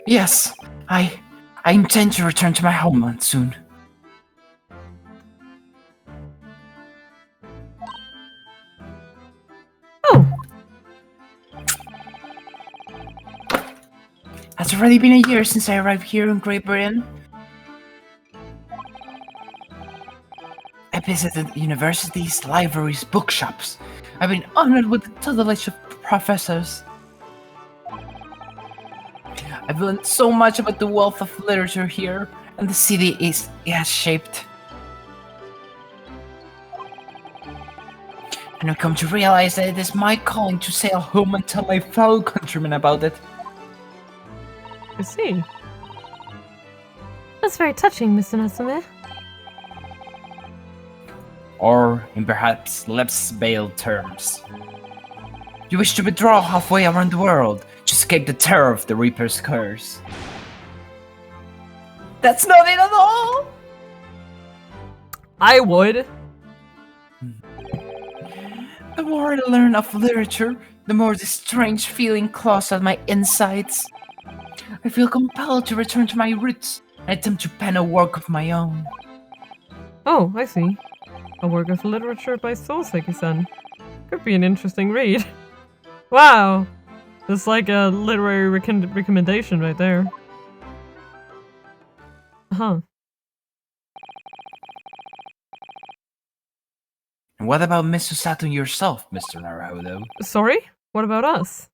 Yes, I intend to return to my homeland soon. Oh, It's already been a year since I arrived here in Great Britain. I visited universities, libraries, bookshops. I've been honored with the tutelage of professors. I've learned so much about the wealth of literature here, and the city it has shaped. And I've come to realize that it is my calling to sail home and tell my fellow countrymen about it. I see. that's very touching, Mr. Natsume. Or, in perhaps less veiled terms, you wish to withdraw halfway around the world to escape the terror of the Reaper's curse. That's not it at all! I would. The more I learn of literature, the more this strange feeling claws at my insides. I feel compelled to return to my roots and attempt to pen a work of my own. Oh, I see. A work of literature by Souseki-san. Could be an interesting read. Wow! That's like a literary recommendation right there. Huh. And what about Miss Susato yourself, Mr. Naruhodo? Sorry? What about us?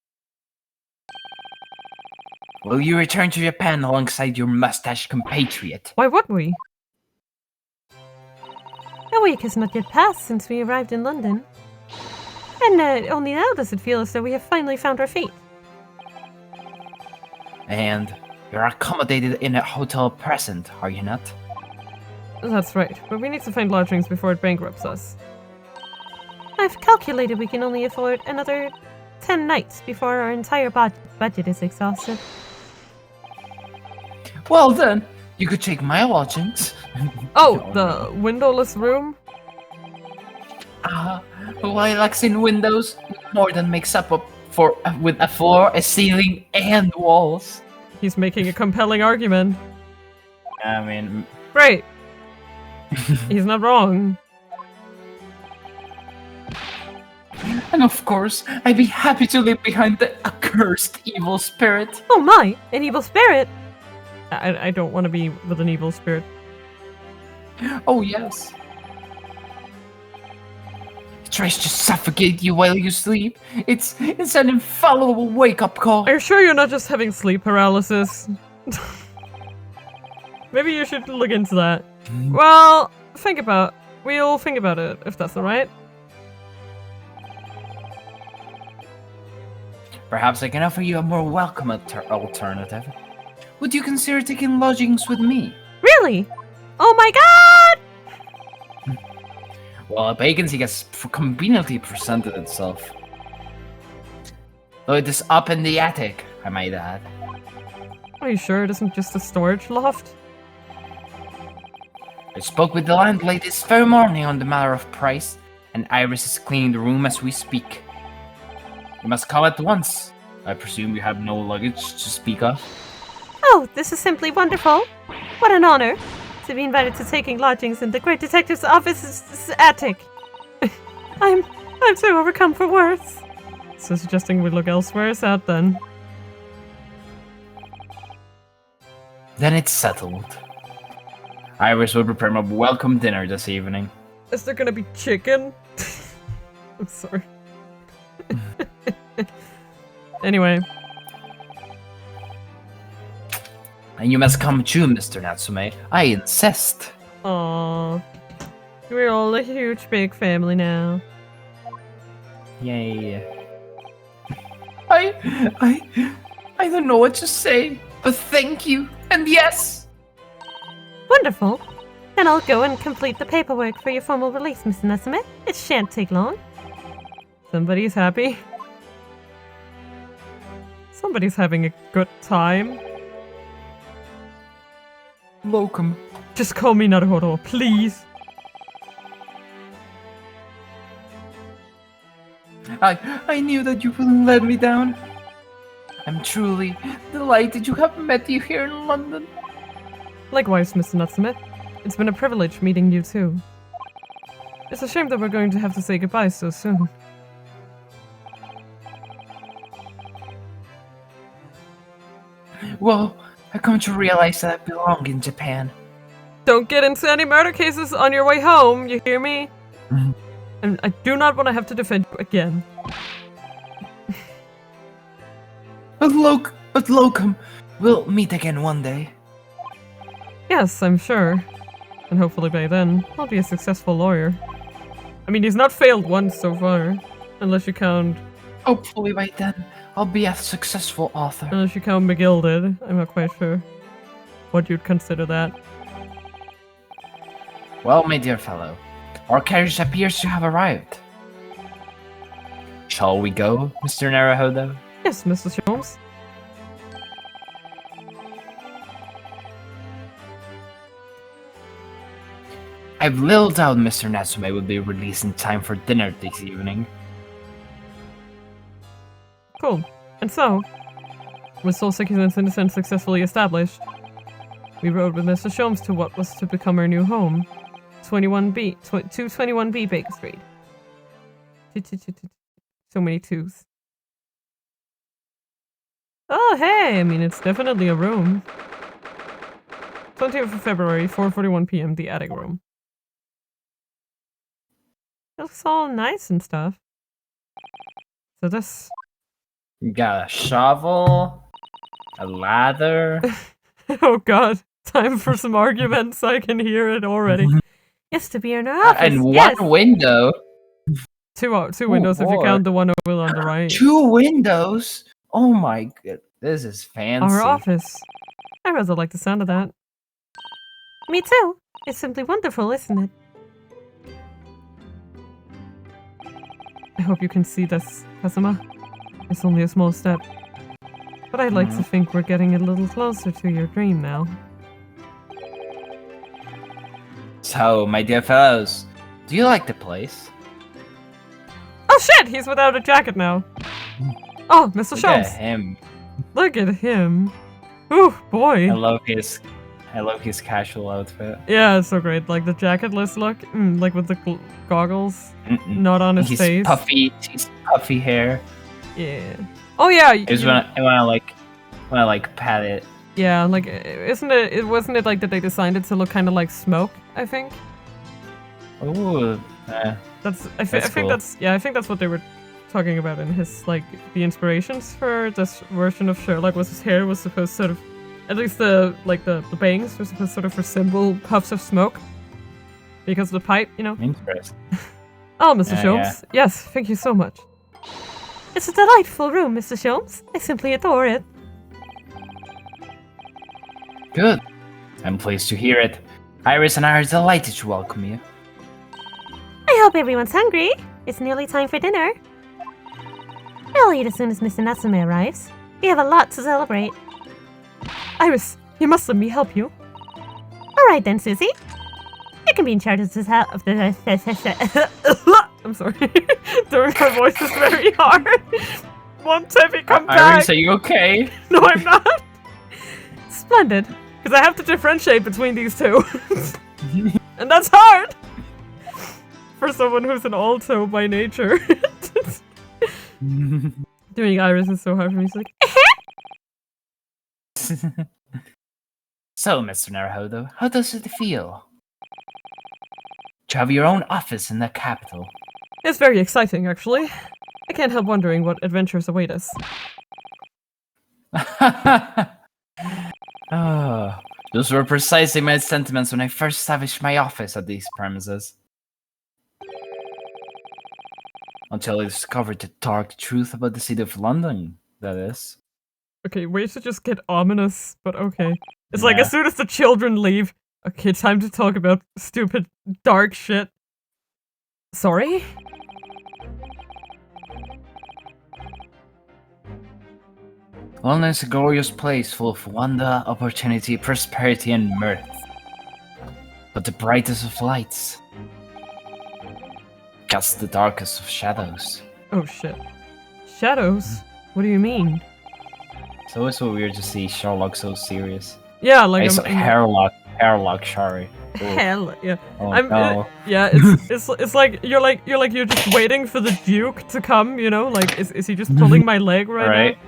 Will you return to Japan alongside your mustached compatriot? Why would we? A week has not yet passed since we arrived in London. And only now does it feel as though we have finally found our feet. And you're accommodated in a hotel at present, are you not? That's right, but we need to find lodgings before it bankrupts us. I've calculated we can only afford another 10 nights before our entire budget is exhausted. Well then, you could take my lodgings. Oh, the windowless room? Lilacs in windows more than makes up for with a floor, a ceiling, and walls. He's making a compelling argument. I mean, Great. He's not wrong. And of course, I'd be happy to leave behind the accursed evil spirit. Oh my, an evil spirit! I don't want to be with an evil spirit. Oh yes. It tries to suffocate you while you sleep. It's an infallible wake-up call. Are you sure you're not just having sleep paralysis? Maybe you should look into that. Well, we'll think about it, if that's alright. Perhaps I can offer you a more welcome alternative. Would you consider taking lodgings with me? Really? Oh my god! Well, a vacancy has conveniently presented itself. Though it is up in the attic, I might add. Are you sure it isn't just a storage loft? I spoke with the landlady this very morning on the matter of price, and Iris is cleaning the room as we speak. You must come at once. I presume you have no luggage to speak of. Oh, this is simply wonderful. What an honor to be invited to taking lodgings in the great detective's office's attic. I'm too overcome for words. So suggesting we look elsewhere is that then? Then it's settled. Iris will prepare my welcome dinner this evening. Is there gonna be chicken? I'm sorry. Anyway. And you must come too, Mr. Natsume. I insist. Aww. We're all a huge big family now. Yay. I don't know what to say, but thank you, and yes! Wonderful. Then I'll go and complete the paperwork for your formal release, Mr. Natsume. It shan't take long. Somebody's happy. Somebody's having a good time. Locum. Just call me Naruhodo, please. I knew that you wouldn't let me down. I'm truly delighted you have met you here in London. Likewise, Mr. Natsume. It's been a privilege meeting you too. It's a shame that we're going to have to say goodbye so soon. Well, I come to realize that I belong in Japan. Don't get into any murder cases on your way home, you hear me? And I do not want to have to defend you again. But Locum, we'll meet again one day. Yes, I'm sure. And hopefully by then, I'll be a successful lawyer. I mean, he's not failed once so far. Unless you count... Hopefully by then, I'll be a successful author. Unless you count McGilded. I'm not quite sure what you'd consider that. Well, my dear fellow, our carriage appears to have arrived. Shall we go, Mr. Naruhodo? Yes, Mr. Holmes. I've little doubt Mr. Natsume will be released in time for dinner this evening. Cool. And so, with Soul Seekers Innocence successfully established, we rode with Mr. Sholmes to what was to become our new home, 221B Baker Street. So many twos. Oh, hey! I mean, it's definitely a room. 20th of February, 4:41 p.m., the attic room. It looks all nice and stuff. So this... You got a shovel, a ladder. Oh god, time for some arguments, I can hear it already. Yes, to be in our office. And yes. one window. Two windows if you count the one over on the right. 2 windows? Oh my god, this is fancy. Our office. I rather like the sound of that. Me too. It's simply wonderful, isn't it? I hope you can see this, Kazuma. It's only a small step. But I'd like to think we're getting a little closer to your dream now. So, my dear fellows, do you like the place? Oh shit, he's without a jacket now. Oh, Mr. Look at Sholmes. him. Look at him. Ooh, boy. I love his I love his casual outfit. Yeah, it's so great. Like the jacketless look, like with the goggles, not on his face. His puffy hair. Yeah. Oh yeah. It's when I like pat it. Yeah, like wasn't it like that they designed it to look kind of like smoke? I think. Ooh. I think cool. I think that's what they were talking about in his like the inspirations for this version of Sherlock. Was his hair was supposed to sort of, at least the bangs were supposed to sort of resemble puffs of smoke because of the pipe, you know. Interesting. Oh, Mr. Sholmes. Yeah. Yes, thank you so much. It's a delightful room, Mr. Sholmes. I simply adore it. Good. I'm pleased to hear it. Iris and I are delighted to welcome you. I hope everyone's hungry. It's nearly time for dinner. I'll eat as soon as Mr. Natsume arrives. We have a lot to celebrate. Iris, you must let me help you. Alright then, Susie. You can be in charge of this I'm sorry. Doing her voice is very hard. Won't Tevi come back? Iris, are you okay? No, I'm not. Splendid. Because I have to differentiate between these two. And that's hard! For someone who's an alto by nature. Doing Iris is so hard for me. She's like, So, Mr. Naruhodo, how does it feel to have your own office in the capital? it's very exciting, actually. I can't help wondering what adventures await us. Oh, those were precisely my sentiments when I first established my office at these premises. Until I discovered the dark truth about the city of London, that is. Okay, ways to just get ominous, but okay. It's like as soon as the children leave, okay, time to talk about stupid, dark shit. Sorry? London is a glorious place full of wonder, opportunity, prosperity, and mirth. But the brightest of lights casts the darkest of shadows. Oh shit. Shadows? What do you mean? It's always so weird to see Sherlock so serious. Yeah, like Hairlock, sorry. Ooh. Hell, yeah. Oh, no. Yeah, it's like you're just waiting for the Duke to come, you know? Like, is he just pulling my leg right now?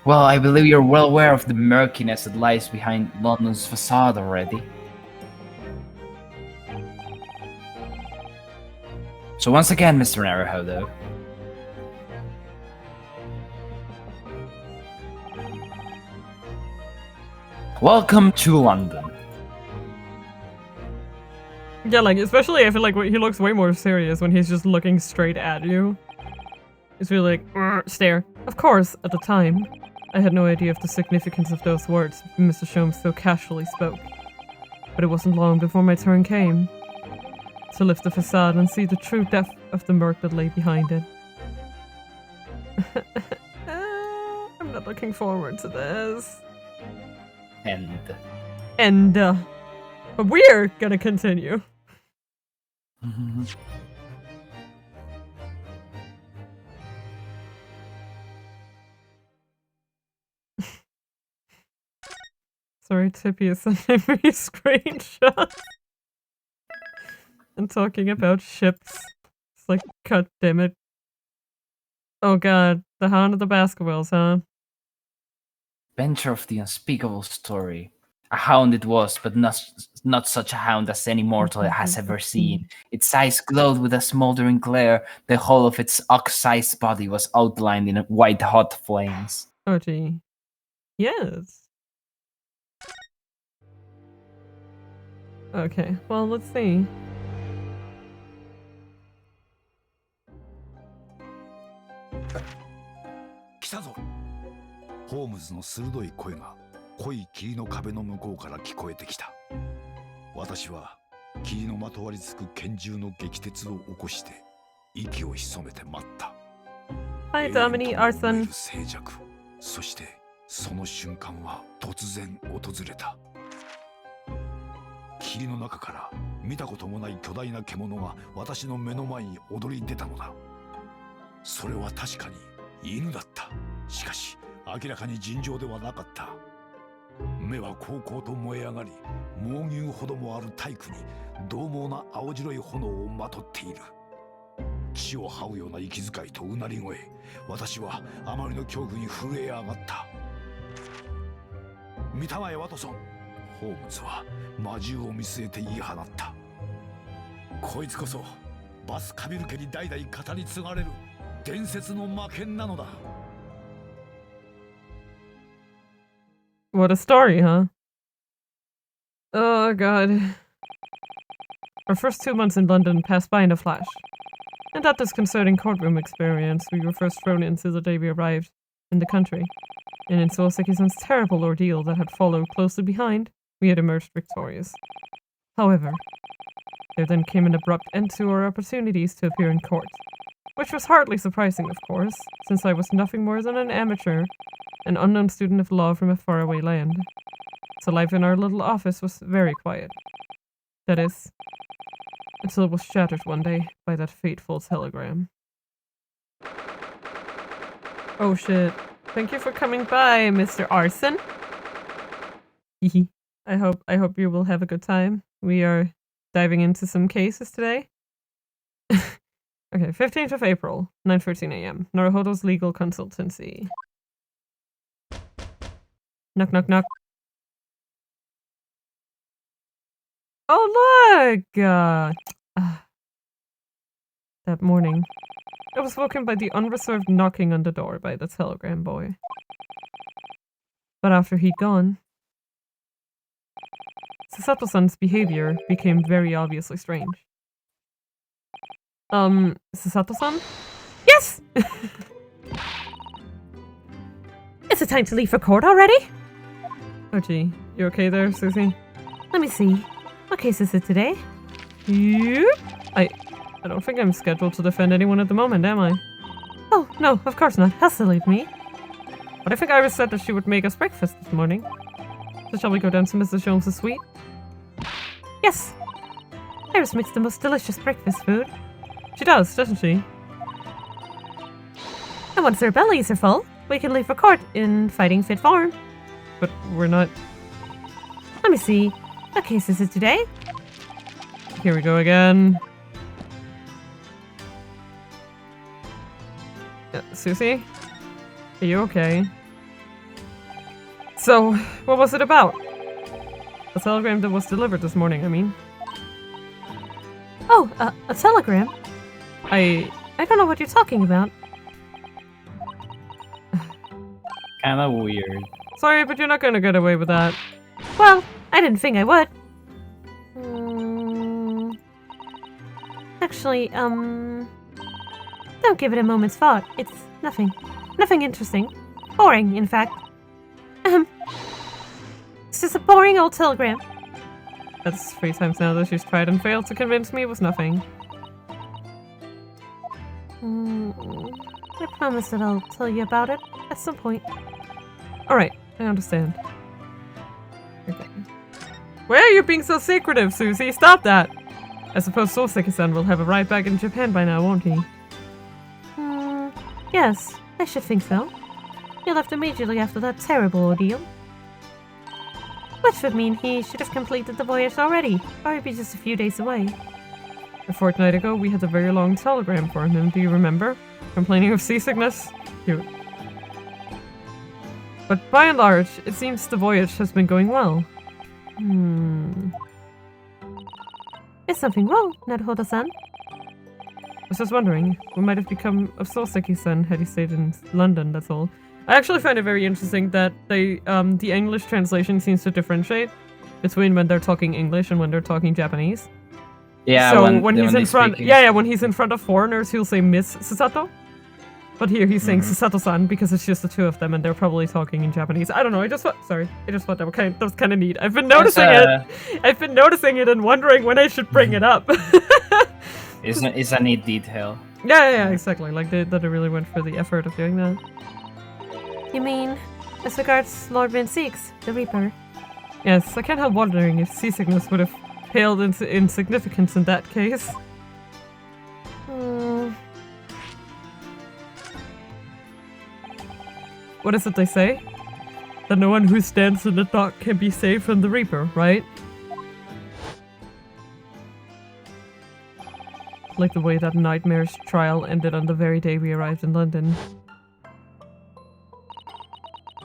Well, I believe you're well aware of the murkiness that lies behind London's facade already. So once again, Mr. Naruhodo. Welcome to London. Yeah, like, especially I feel like he looks way more serious when he's just looking straight at you. It's really like, stare. Of course, at the time, I had no idea of the significance of those words Mr. Sholmes so casually spoke. But it wasn't long before my turn came to lift the facade and see the true depth of the murk that lay behind it. I'm not looking forward to this. But we're gonna continue. Sorry, Tippy is sending me screenshots. And talking about ships. It's like, god damn it. Oh god, the Hound of the Baskervilles, huh? Venture of the unspeakable story. A hound it was, but not such a hound as any mortal has ever seen. Its eyes glowed with a smoldering glare. The whole of its ox-sized body was outlined in white-hot flames. Oh gee. Yes. Okay, well, let's see.ホームズの鋭い声が濃い霧の壁の向こうから聞こえてきた。私は霧のまとわりつく拳銃の撃鉄を起こして息を潜めて待った。Hi, Dominique Arson. 静寂。そしてその瞬間は突然訪れた。霧の中から見たこともない巨大な獣が私の目の前に躍り出たのだ。それは確かに犬だった。しかし明らかに尋常ではなかった。目はこうこうと燃え上がり、猛牛ほどもある体躯に獰猛な青白い炎をまとっている。地を這うような息遣いとうなり声、私はあまりの恐怖に震え上がった。見たまえワトソン。ホームズは魔獣を見据えて言い放った。こいつこそバスカビル家に代々語り継がれる伝説の魔剣なのだ。What a story, huh? Oh god. Our first 2 months in London passed by in a flash. And that disconcerting courtroom experience we were first thrown into the day we arrived in the country. And in Sosekisan's terrible ordeal that had followed closely behind, we had emerged victorious. However, there then came an abrupt end to our opportunities to appear in court. Which was hardly surprising, of course, since I was nothing more than an amateur, an unknown student of law from a faraway land. So life in our little office was very quiet. That is, until it was shattered one day by that fateful telegram. Oh shit. Thank you for coming by, Mr. Arson. Hehe. I hope you will have a good time. We are diving into some cases today. Okay, 15th of April, 9:13 a.m. Naruhodo's Legal Consultancy. Knock, knock, knock. Oh, look! That morning, I was woken by the unreserved knocking on the door by the telegram boy. But after he'd gone, Sasato-san's behavior became very obviously strange. Sasato-san? Yes! Is it time to leave for court already? Oh gee, you okay there, Susie? Let me see. What case is it today? Yep. I don't think I'm scheduled to defend anyone at the moment, am I? Oh, no, of course not. How silly of me. But I think Iris said that she would make us breakfast this morning. So shall we go down to Mrs. Jones's suite? Yes. Iris makes the most delicious breakfast food. She does, doesn't she? And once our bellies are full, we can leave for court in fighting fit form. But we're not... Let me see. What case is it today? Here we go again. Susie? Are you okay? So, what was it about? The telegram that was delivered this morning, I mean. Oh, a telegram? I don't know what you're talking about. Kinda weird. Sorry, but you're not gonna get away with that. Well, I didn't think I would. Actually, don't give it a moment's thought. It's nothing. Nothing interesting. Boring, in fact. It's just a boring old telegram. That's 3 times now that she's tried and failed to convince me it was nothing. I promise that I'll tell you about it at some point. Alright, I understand. Okay. Why are you being so secretive, Susie? Stop that! I suppose Soseki-san will have a ride back in Japan by now, won't he? Yes, I should think so. He left immediately after that terrible ordeal. Which would mean he should have completed the voyage already, or he'd be just a few days away. A fortnight ago, we had a very long telegram from him, do you remember? Complaining of seasickness? Cute. But by and large, it seems the voyage has been going well. Is something wrong, Naruhodo-san? I was just wondering, what might have become of Soseki-san had he stayed in London, that's all. I actually find it very interesting that they, the English translation seems to differentiate between when they're talking English and when they're talking Japanese. Yeah, so when he's in front, when he's in front of foreigners, he'll say Miss Sasato. But here he's saying Sasato-san because it's just the two of them and they're probably talking in Japanese. I don't know. I just thought that was kind of neat. I've been noticing it. I've been noticing it and wondering when I should bring it up. It's a neat detail. Yeah, exactly. Like that they really went for the effort of doing that. You mean, as regards Lord Vinceeks, the Reaper? Yes, I can't help wondering if seasickness would have paled into insignificance in that case. What is it they say? that no one who stands in the dock can be saved from the Reaper, right? Like the way that nightmare's trial ended on the very day we arrived in London.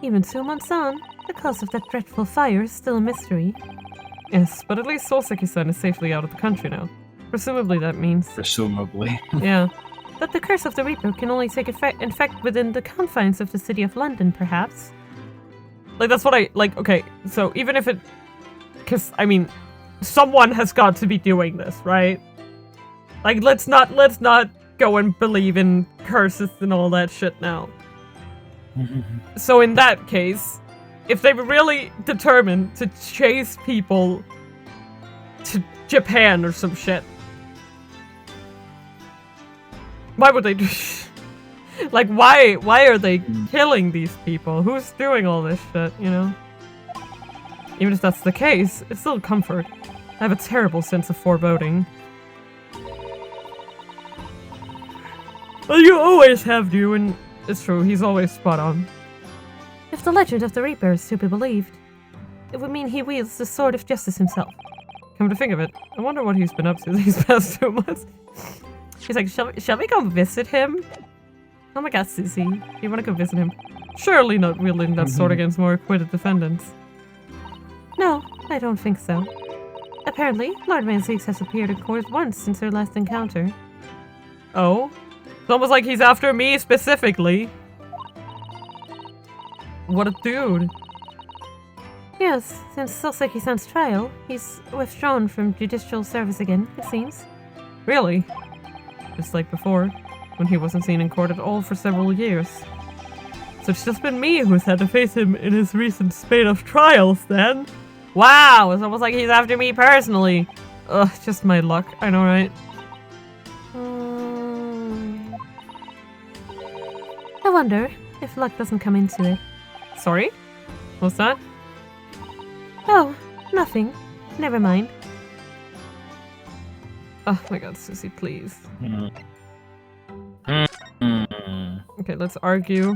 Even 2 months on, the cause of that dreadful fire is still a mystery. Yes, but at least Soseki-san is safely out of the country now. Presumably that means... Presumably. Yeah. That the curse of the Reaper can only take effect within the confines of the city of London, perhaps. Like, that's what I... Like, okay, so even if it... Because, I mean, someone has got to be doing this, right? Like, let's not go and believe in curses and all that shit now. So in that case, if they were really determined to chase people to Japan or some shit, why would they do like, why are they killing these people? Who's doing all this shit, you know? Even if that's the case, it's still a comfort. I have a terrible sense of foreboding. Well, you always have, you, and it's true, he's always spot on. If the legend of the Reaper is to be believed, it would mean he wields the sword of justice himself. Come to think of it, I wonder what he's been up to these past 2 months. He's like, shall we go visit him? Oh my god, Sissy, you wanna go visit him? Surely not wielding that sword against more acquitted defendants. No, I don't think so. Apparently, Lord Manseeks has appeared in court once since our last encounter. Oh? It's almost like he's after me specifically. What a dude. Yes, since Soseki-san's trial, he's withdrawn from judicial service again, it seems. Really? Just like before, when he wasn't seen in court at all for several years. So it's just been me who's had to face him in his recent spate of trials, then? Wow, it's almost like he's after me personally. Ugh, just my luck, I know, right? I wonder if luck doesn't come into it. Sorry? What's that? Oh, nothing. Never mind. Oh my god, Susie, please. Okay, let's argue.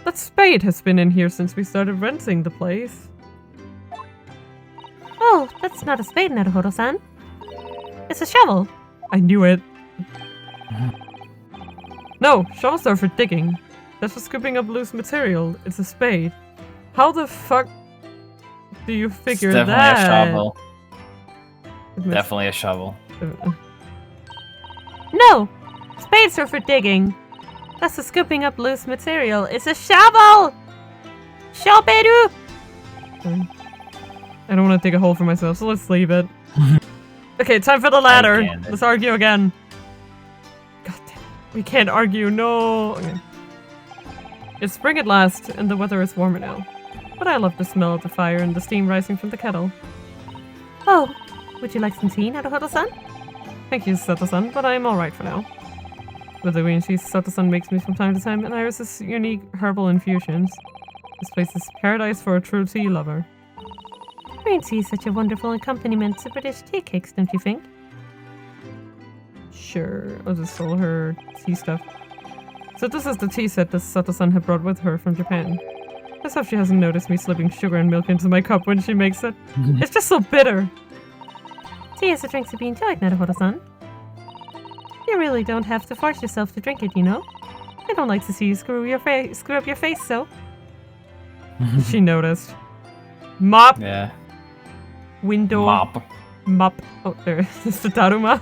That spade has been in here since we started renting the place. Oh, that's not a spade, Naruhodo-san. It's a shovel. I knew it. No, shovels are for digging. That's for scooping up loose material. It's a spade. How the fuck do you figure It's definitely that? a shovel. Definitely a shovel. No! Spades are for digging. That's for scooping up loose material. It's a shovel! Shoberu! I don't want to dig a hole for myself, so let's leave it. Okay, time for the ladder. Let's argue again. God damn it. We can't argue, no. Okay. It's spring at last, and the weather is warmer now. But I love the smell of the fire and the steam rising from the kettle. Oh, would you like some tea, Naruhodo-san? Thank you, Sato-san, but I am alright for now. With the green cheese Sato-san makes me from time to time, and Iris' unique herbal infusions. This place is paradise for a true tea lover. Green tea is such a wonderful accompaniment to British tea cakes, don't you think? Sure, I'll just sell her tea stuff. So this is the tea set that Sato-san had brought with her from Japan. Let's hope she hasn't noticed me slipping sugar and milk into my cup when she makes it. It's just so bitter. Tea is a drink to be enjoyed, Naruhodo-san. You really don't have to force yourself to drink it, you know? I don't like to see you screw up your face so. She noticed. Mop! Yeah. Window. Mop. Oh, there is the Daruma.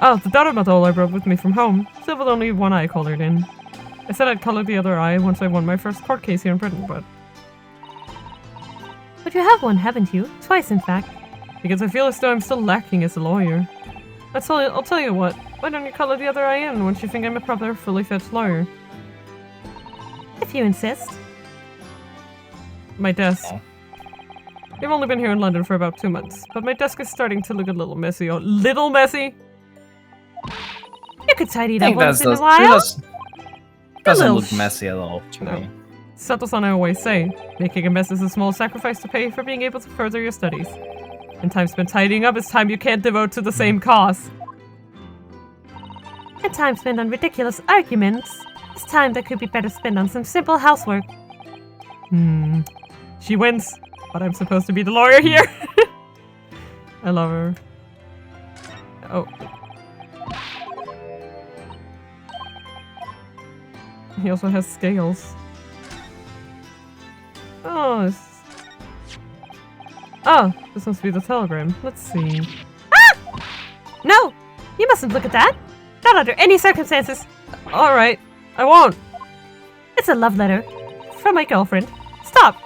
Oh, the Daruma doll I brought with me from home. Still with only one eye colored in. I said I'd color the other eye once I won my first court case here in Britain, but... But you have one, haven't you? Twice, in fact. Because I feel as though I'm still lacking as a lawyer. I'll tell you what. Why don't you color the other eye in once you think I'm a proper, fully fledged lawyer? If you insist. My desk. We've only been here in London for about 2 months, but my desk is starting to look a little messy. Oh, little messy? You could tidy it up once in a while. Doesn't look messy at all to me. Sato-san, I always say, making a mess is a small sacrifice to pay for being able to further your studies. And time spent tidying up is time you can't devote to the same cause. And time spent on ridiculous arguments It's time that could be better spent on some simple housework. She wins, but I'm supposed to be the lawyer here. I love her. Oh. He also has scales. Oh, this must be the telegram. Let's see. Ah! No! You mustn't look at that! Not under any circumstances! Alright, I won't. It's a love letter. From my girlfriend. Stop!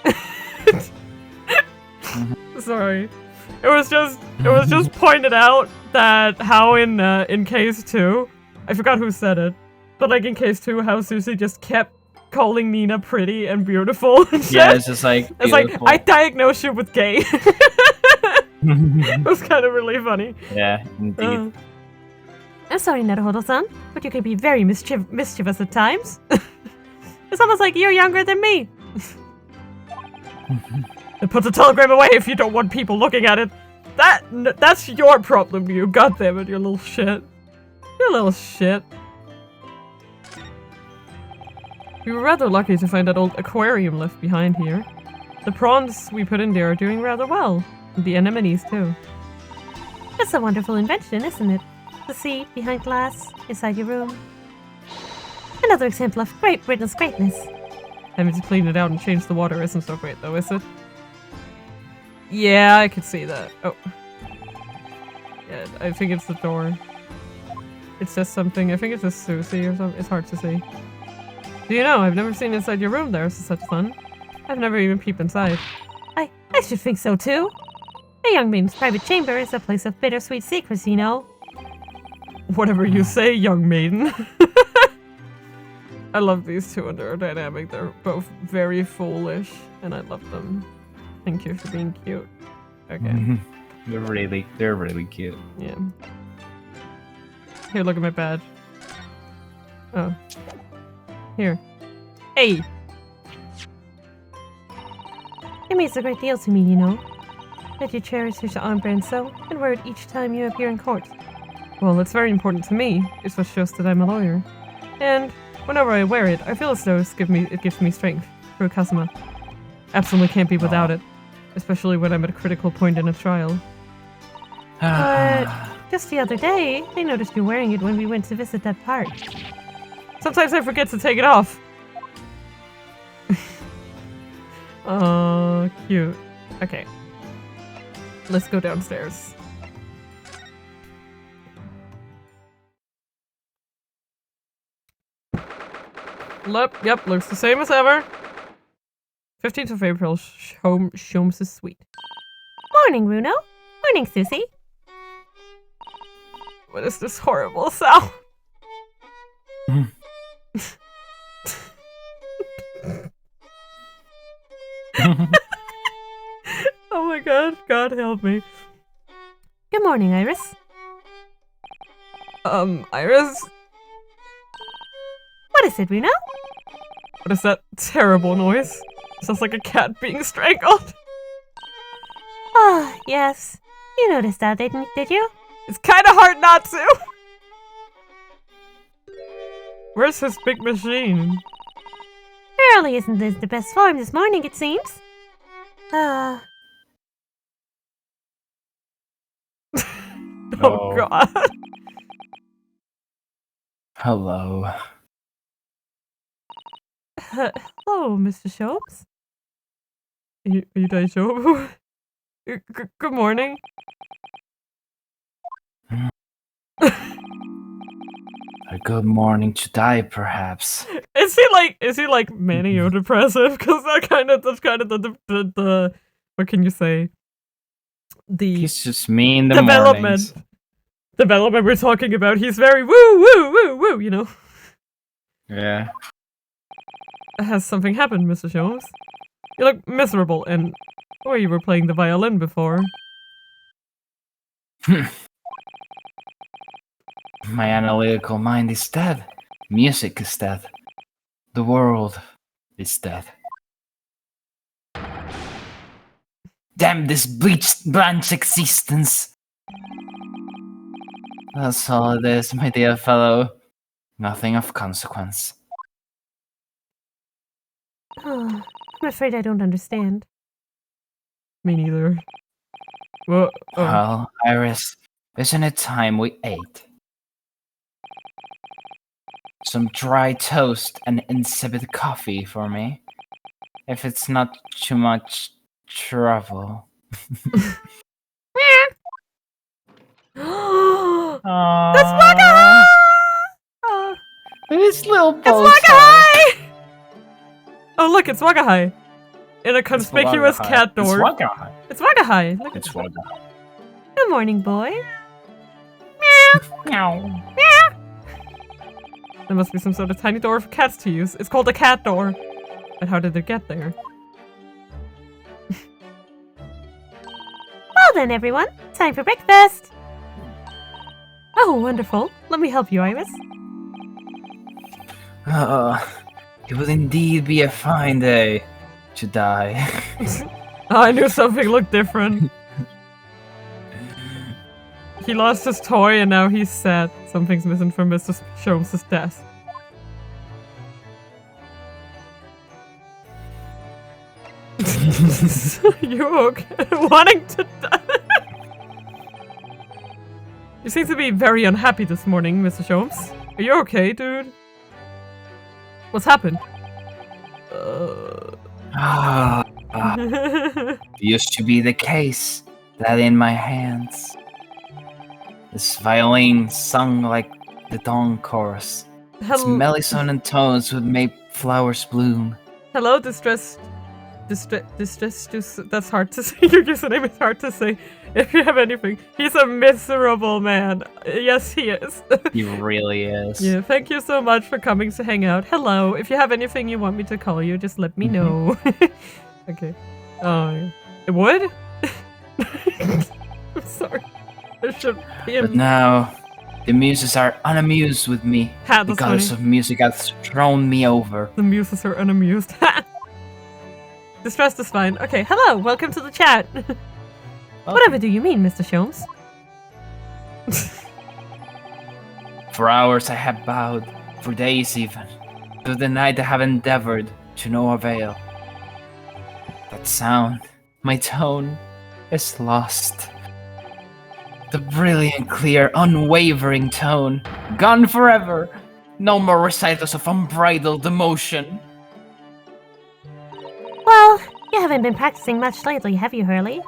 Sorry. It was just pointed out that how in case 2, I forgot who said it, but like in case 2, how Susie just kept calling Mina pretty and beautiful and shit. Yeah, it's just like It's like, beautiful. I diagnosed you with gay. It was kind of really funny. Yeah, indeed. I'm sorry, Naruhodo-san, but you can be very mischievous at times. It's almost like you're younger than me. And put the telegram away if you don't want people looking at it. That's your problem, you goddammit, you little shit. You little shit. We were rather lucky to find that old aquarium left behind here. The prawns we put in there are doing rather well. And the anemones too. It's a wonderful invention, isn't it? The sea, behind glass, inside your room. Another example of Great Britain's greatness. Having to clean it out and change the water isn't so great though, is it? Yeah, I could see that. Oh. Yeah, I think it's the door. It says something. I think it says Susie or something. It's hard to see. Do you know, I've never seen inside your room there. This is such fun. I've never even peeped inside. I should think so too. A young maiden's private chamber is a place of bittersweet secrets, you know. Whatever you say, young maiden. I love these two and their dynamic. They're both very foolish, and I love them. Thank you for being cute. Okay. They're really cute. Yeah. Here, look at my badge. Oh. Here. Hey! It means a great deal to me, you know. That you cherish your armband so, and wear it each time you appear in court. Well, it's very important to me. It's what shows that I'm a lawyer. And whenever I wear it, I feel as though it gives me strength through Kazuma. Absolutely can't be without it. Especially when I'm at a critical point in a trial. But just the other day, I noticed you wearing it when we went to visit that park. Sometimes I forget to take it off. Oh, cute. Okay. Let's go downstairs. Yep, looks the same as ever. 15th of April, Sholmes' suite. Morning, Runo. Morning, Susie. What is this horrible sound? Oh my god, God help me. Good morning, Iris. Iris? What is it, Runo? What is that terrible noise? Sounds like a cat being strangled. Ah, yes. You noticed that, did you? It's kinda hard not to! Where's his big machine? Early isn't this the best form this morning, it seems. Oh Oh. god. Hello. Hello, Mr. Sholmes. Are you daijoubu? Good morning. A good morning to die, perhaps. Is he like manio depressive? Because that's kind of the what can you say? The He's just me in the development we're talking about. He's very woo, you know. Yeah. Has something happened, Mr. Sholmes? You look miserable, and you were playing the violin before. My analytical mind is dead. Music is dead. The world is dead. Damn this bleached, blanched existence! That's all it is, my dear fellow. Nothing of consequence. Oh, I'm afraid I don't understand. Me neither. Well, oh. Well, Iris, isn't it time we ate? Some dry toast and insipid coffee for me. If it's not too much trouble. That's Waka! Oh, This little it's bow Waka! tie. Oh, look, it's Waka! In a conspicuous It's cat door. It's Waka. It's Waka! Look. It's Waka. Good morning, boy. Meow. There must be some sort of tiny door for cats to use. It's called a cat door. But how did it get there? Well then, everyone. Time for breakfast. Oh, wonderful. Let me help you, Iris. It will indeed be a fine day to die. Oh, I knew something looked different. He lost his toy and now he's sad. Something's missing from Mr. Sholmes' desk. You okay? Wanting to die? You seem to be very unhappy this morning, Mr. Sholmes. Are you okay, dude? What's happened? Used to be the case that in my hands. This violin sung like the dawn chorus. Its melody tones would make flowers bloom. Hello, distress. That's hard to say. Your username is hard to say. If you have anything, he's a miserable man. Yes, he is. He really is. Yeah, thank you so much for coming to hang out. Hello. If you have anything you want me to call you, just let me know. Okay. It would? I'm sorry. There should be But now, the muses are unamused with me. Ha, The that's goddess funny. of music has thrown me over. The muses are unamused. Distressed is fine. Okay, hello. Welcome to the chat. Whatever do you mean, Mr. Sholmes? For hours I have bowed, for days even. Through the night I have endeavored to no avail. That sound, my tone, is lost. The brilliant, clear, unwavering tone, gone forever. No more recitals of unbridled emotion. Well, you haven't been practicing much lately, have you, Hurley?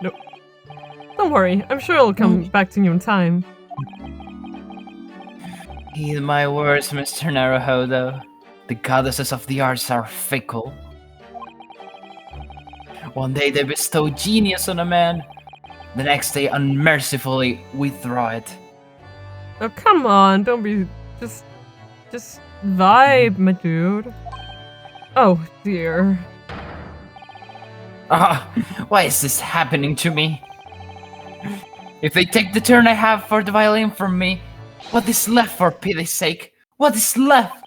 Nope. Don't worry. I'm sure it'll come back to you in time. Heed my words, Mr. Naruhodo. The goddesses of the arts are fickle. One day they bestow genius on a man, the next day unmercifully withdraw it. Oh, come on. Don't be... Just vibe, my dude. Oh, dear. Why is this happening to me? If they take the turn I have for the violin from me, what is left for pity's sake? What is left?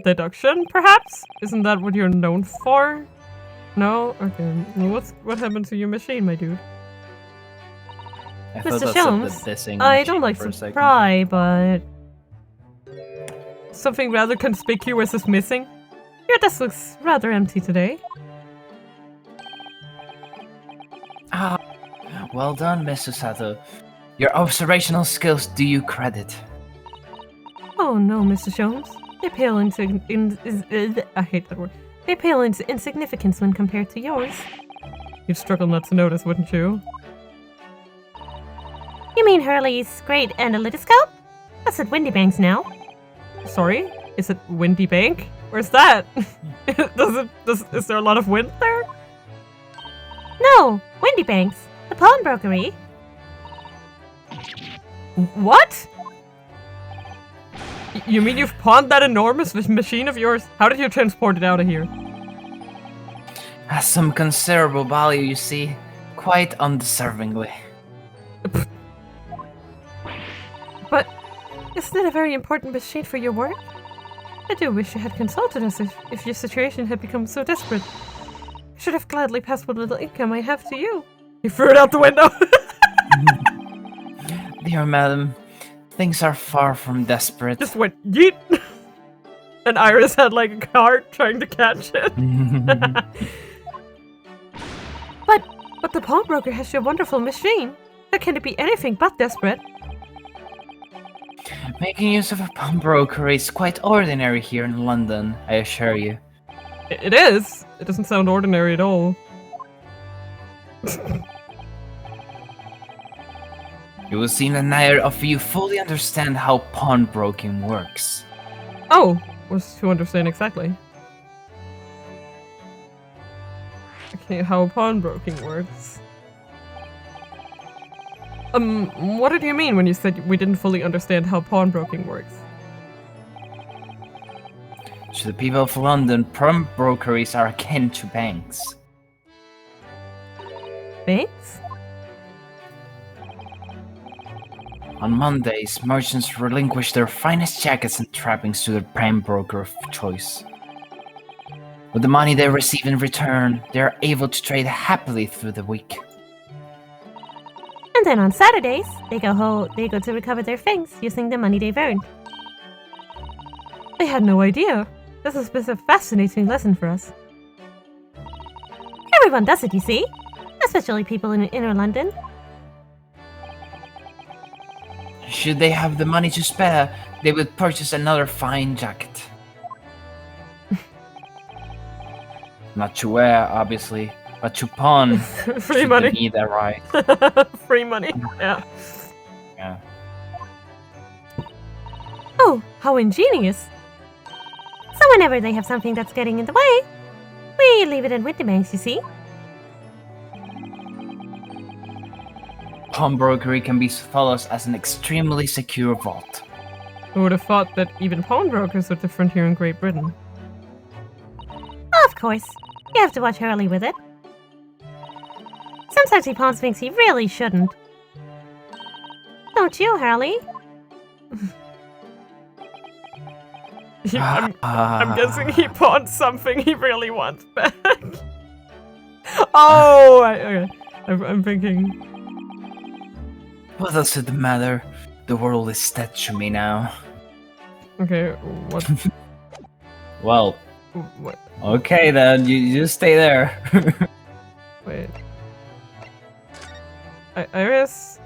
Deduction, perhaps? Isn't that what you're known for? No? Okay. Well, what happened to your machine, my dude? I Mr. Sholmes, I don't like to pry, but Something rather conspicuous is missing. Your desk looks rather empty today. Well done, Mr. Sato. Your observational skills do you credit. oh no, Mr. Sholmes. They pale I hate that word. They pale into insignificance when compared to yours. You'd struggle not to notice, wouldn't you? You mean Hurley's great analytoscope? That's at Windy Banks now. Sorry? Is it Windy Bank? Where's that? Is there a lot of wind there? No, Windy Banks, the pawnbrokery. What? You mean you've pawned that enormous machine of yours? How did you transport it out of here? Has some considerable value, you see. Quite undeservingly. But Isn't it a very important machine for your work? I do wish you had consulted us if your situation had become so desperate. I should have gladly passed what little income I have to you. you threw it out the window. Dear madam, Things are far from desperate. Just went yeet. And Iris had like a cart trying to catch it. But the pawnbroker has your wonderful machine. How can it be anything but desperate? Making use of a pawnbroker is quite ordinary here in London, I assure you. It is. It doesn't sound ordinary at all. It will seem that neither of you fully understand how pawnbroking works. Oh, was to understand exactly. Okay, how pawnbroking works. What did you mean when you said we didn't fully understand how pawnbroking works? To the people of London, pawnbrokeries are akin to banks. Banks? On Mondays, merchants relinquish their finest jackets and trappings to their pawnbroker of choice. With the money they receive in return, they are able to trade happily through the week. And then on Saturdays, they go to recover their things using the money they've earned. I had no idea. This has been a fascinating lesson for us. Everyone does it, you see? Especially people in inner London. Should they have the money to spare, they would purchase another fine jacket. Not to wear, obviously, but to pawn. Free should money. they need that right. Free money. Yeah. Yeah. Oh, how ingenious! So whenever they have something that's getting in the way, we leave it in with the banks, you see? Pawnbrokery can be followed as an extremely secure vault. Who would have thought that even pawnbrokers are different here in Great Britain? Of course. You have to watch Hurley with it. Sometimes he pawns things he really shouldn't. Don't you, Hurley? I'm guessing he pawned something he really wants back. Oh, okay. I'm thinking. What does it matter? The world is dead to me now. Okay, what? Well, What? okay then, you just stay there. Wait. Iris?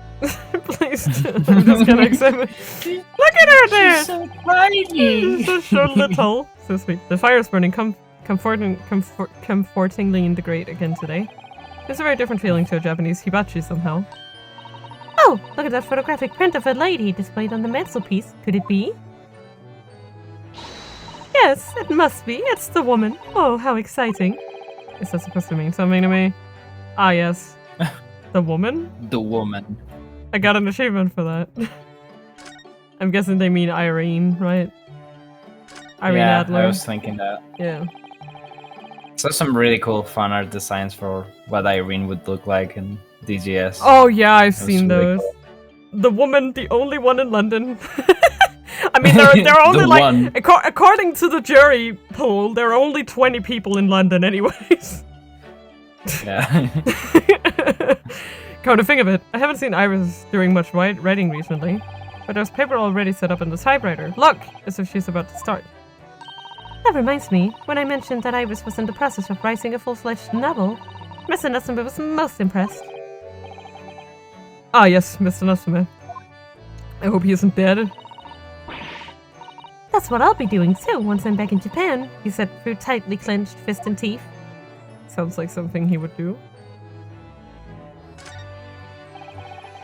Please, I'm just gonna examine. Look at her there! She's so tiny. So little. So sweet. The fire is burning comfortingly in the grate again today. There's a very different feeling to a Japanese hibachi somehow. Oh, look at that photographic print of a lady displayed on the mantelpiece. Could it be? Yes, it must be. It's the woman. Oh, how exciting. Is that supposed to mean something to me? Ah, yes. The woman? The woman. I got an achievement for that. I'm guessing they mean Irene, right? Irene Yeah, Adler. I was thinking that. Yeah. So some really cool fan art designs for what Irene would look like in DGS. Oh yeah, I've That was seen really those. cool. The woman, the only one in London. I mean, there are only The like, one. according to the jury poll, there are only 20 people in London anyways. Yeah. Come to think of it, I haven't seen Iris doing much writing recently, but there's paper already set up in the typewriter. Look, as if she's about to start. That reminds me, when I mentioned that Iris was in the process of writing a full-fledged novel, Mr. Nutsume was most impressed. Ah yes, Mr. Natsume. I hope he isn't dead. That's what I'll be doing too once I'm back in Japan, he said through tightly clenched fist and teeth. Sounds like something he would do.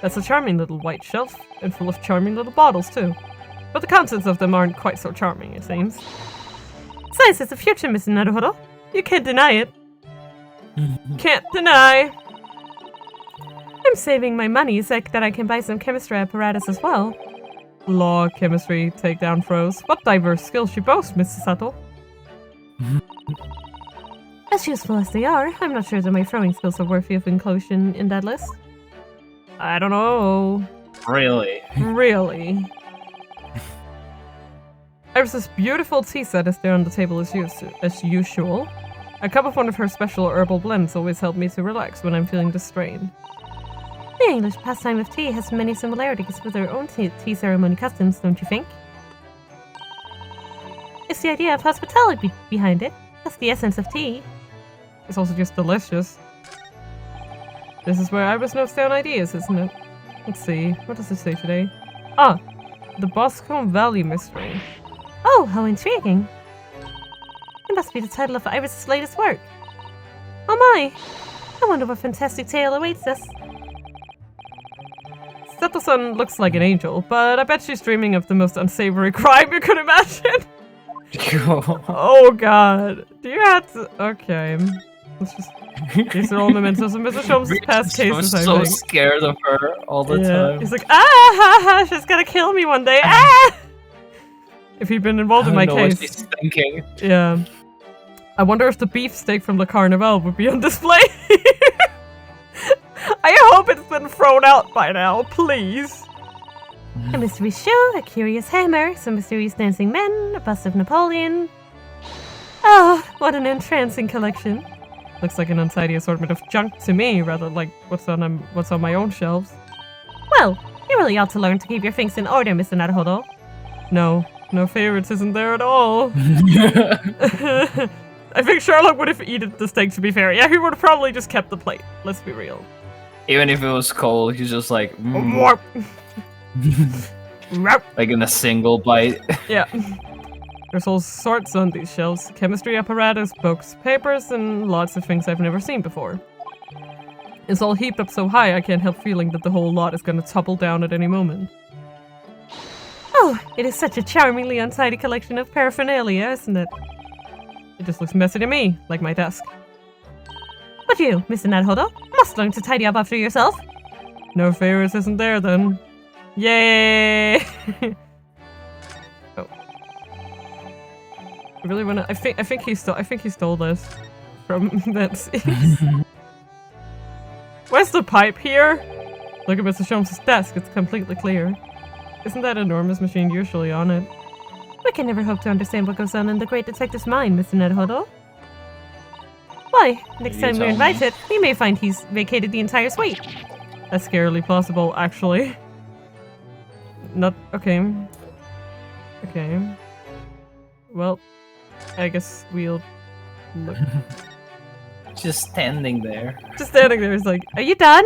That's a charming little white shelf, and full of charming little bottles too. But the contents of them aren't quite so charming, it seems. Science is the future, Mr. Naruhodo. You can't deny it. Can't deny! I'm saving my money so that I can buy some chemistry apparatus as well. Law, chemistry, takedown throws. What diverse skills you boast, Mr. Sato. As useful as they are, I'm not sure that my throwing skills are worthy of inclusion in that list. I don't know. Really? Really? There's this beautiful tea set is there on the table as usual. A cup of one of her special herbal blends always help me to relax when I'm feeling the strain. The English pastime of tea has many similarities with our own tea ceremony customs, don't you think? It's the idea of hospitality behind it. That's the essence of tea. It's also just delicious. This is where Iris notes down ideas, isn't it? Let's see. What does it say today? Ah! The Boscombe Valley Mystery. Oh, how intriguing. It must be the title of Iris' latest work. Oh my! I wonder what fantastic tale awaits us. Seto-san looks like an angel, but I bet she's dreaming of the most unsavory crime you could imagine. Oh god. Do you have to... Okay. Let's just... These are all mementos of Mr. Sholmes' past cases, I so think. scared of her all the time. He's like, ah, she's gonna kill me one day, ah! If he'd been involved in my I don't know case. what she's thinking. Yeah. I wonder if the beefsteak from the Carnival would be on display. I hope it's been thrown out by now, please. A mysterious shoe, a curious hammer, some mysterious dancing men, a bust of Napoleon. Oh, what an entrancing collection. Looks like an untidy assortment of junk to me, rather like what's on my own shelves. Well, you really ought to learn to keep your things in order, Mr. Naruhodo. No favorites isn't there at all. I think Sherlock would have eaten the steak, to be fair. Yeah, he would have probably just kept the plate. Let's be real. Even if it was cold, he's just like, like in a single bite. Yeah. There's all sorts on these shelves. Chemistry apparatus, books, papers, and lots of things I've never seen before. It's all heaped up so high I can't help feeling that the whole lot is gonna topple down at any moment. Oh, it is such a charmingly untidy collection of paraphernalia, isn't it? It just looks messy to me, like my desk. But you, Mr. Naruhodo, must learn to tidy up after yourself. No favorites isn't there then. Yay! Oh. I really wanna. I think he stole this from that scene. Where's the pipe here? Look at Mr. Sholmes' desk. It's completely clear. Isn't that enormous machine usually on it? We can never hope to understand what goes on in the great detective's mind, Mr. Naruhodo. Why, next time we're invited, we may find he's vacated the entire suite. That's scarily plausible, actually. Not okay. Okay. Well, I guess we'll look. Just standing there. Just standing there is like, are you done?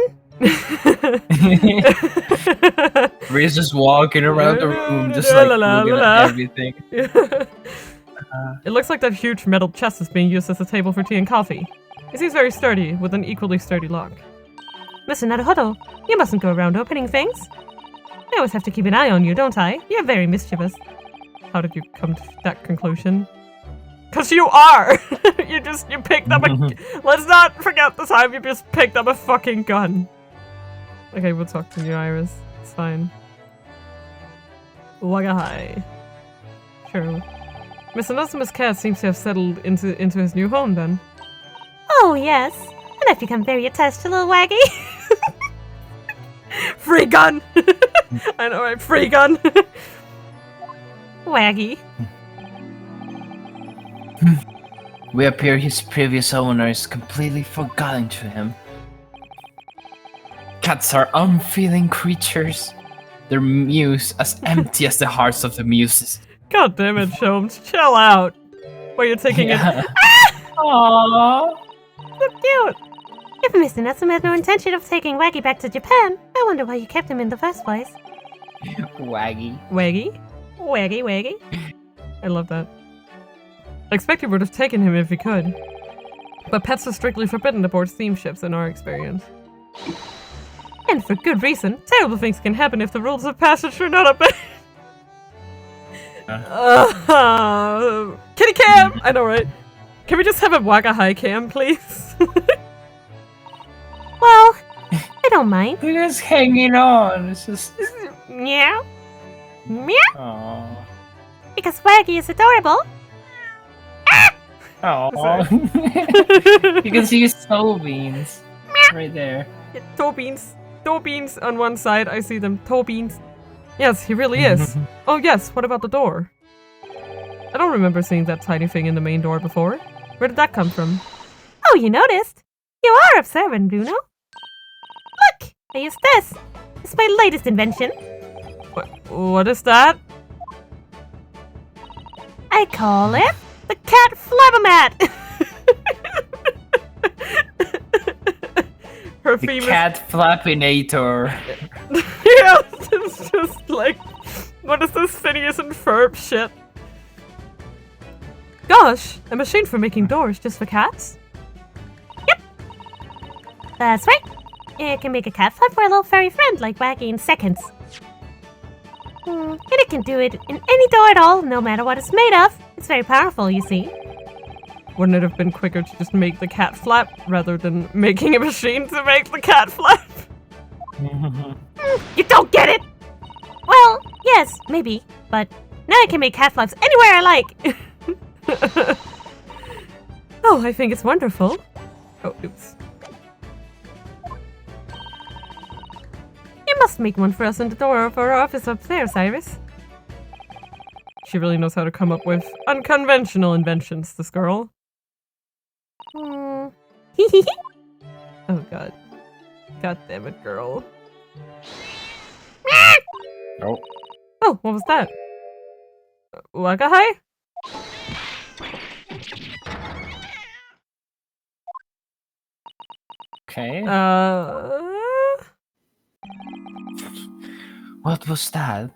Ray's just walking around the room, just like looking at everything. It looks like that huge metal chest is being used as a table for tea and coffee. It seems very sturdy, with an equally sturdy lock. Mr. Naruhodo, you mustn't go around opening things. I always have to keep an eye on you, don't I? You're very mischievous. How did you come to that conclusion? Cause you are! you picked up a... Let's not forget the time you just picked up a fucking gun. Okay, we'll talk to you, Iris. It's fine. Wagahai. Sure. Mr. Nosimus Cat seems to have settled into his new home, then. Oh, yes. And I've become very attached to little Waggy. Free gun! I know, right? Free gun! Waggy. We appear his previous owner is completely forgotten to him. Cats are unfeeling creatures. Their mews as empty as the hearts of the muses. God damn it, Sholmes. Chill out. While you're taking it. Aww. So cute. If Mr. Natsume had no intention of taking Waggy back to Japan, I wonder why you kept him in the first place. Waggy. Waggy? Waggy, Waggy. I love that. I expect he would have taken him if he could. But pets are strictly forbidden aboard steamships in our experience. And for good reason. Terrible things can happen if the rules of passage are not obeyed. Kitty cam! I know, right? Can we just have a Wagahai cam, please? Well, I don't mind. They're just hanging on. It's just... Meow. Meow. Aww. Because Waggy is adorable. Aww. You can see his toe beans. Right there. Yeah, toe beans. Toe beans on one side. I see them. Toe beans. Yes, he really is. Oh yes, what about the door? I don't remember seeing that tiny thing in the main door before. Where did that come from? Oh, you noticed? You are observant, Bruno. Look! I use this. It's my latest invention. What is that? I call it the cat flabbermat. Her The famous cat flappinator. yeah, it's just like, what is this Phineas and Ferb shit? Gosh, a machine for making doors just for cats? Yep. That's right. It can make a cat flap for a little furry friend like Wacky in seconds. And it can do it in any door at all, no matter what it's made of. It's very powerful, you see. Wouldn't it have been quicker to just make the cat flap rather than making a machine to make the cat flap? You don't get it! Well, yes, maybe, but now I can make cat flaps anywhere I like. Oh, I think it's wonderful. Oh, oops. You must make one for us in the door of our office upstairs, Iris. She really knows how to come up with unconventional inventions, this girl. Hmm. Oh god. God damn it, girl. Oh. Oh, what was that? Wakahai? Okay. What was that?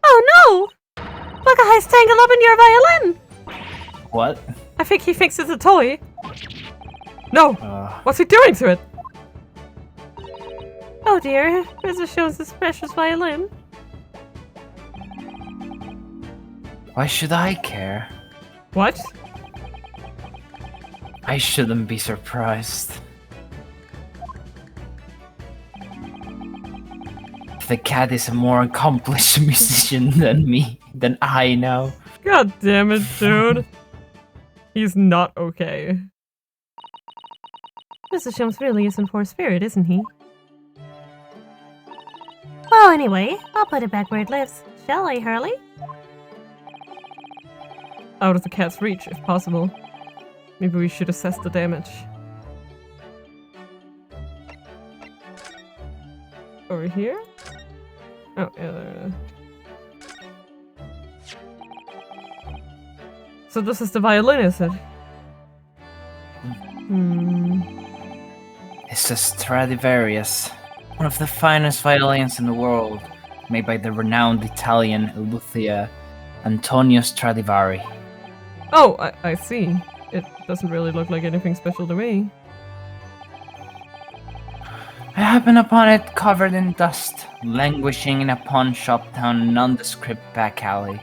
Oh no! Wakahai's tangled up in your violin! What? I think he thinks it's a toy. No! Uh, What's he doing to it? Oh dear, Rizzo shows his precious violin. why should I care? What? I shouldn't be surprised. The cat is a more accomplished musician than I now. God damn it, dude. He's not okay. Mr. Shums really is in poor spirit, isn't he? Well, anyway, I'll put it back where it lives. Shall I, Hurley? Out of the cat's reach, if possible. Maybe we should assess the damage. Over here? Oh, yeah, there it is. So this is the violin, is it? It's a Stradivarius, one of the finest violins in the world, made by the renowned Italian luthier Antonio Stradivari. Oh, I see. It doesn't really look like anything special to me. I happened upon it covered in dust, languishing in a pawn shop down a nondescript back alley.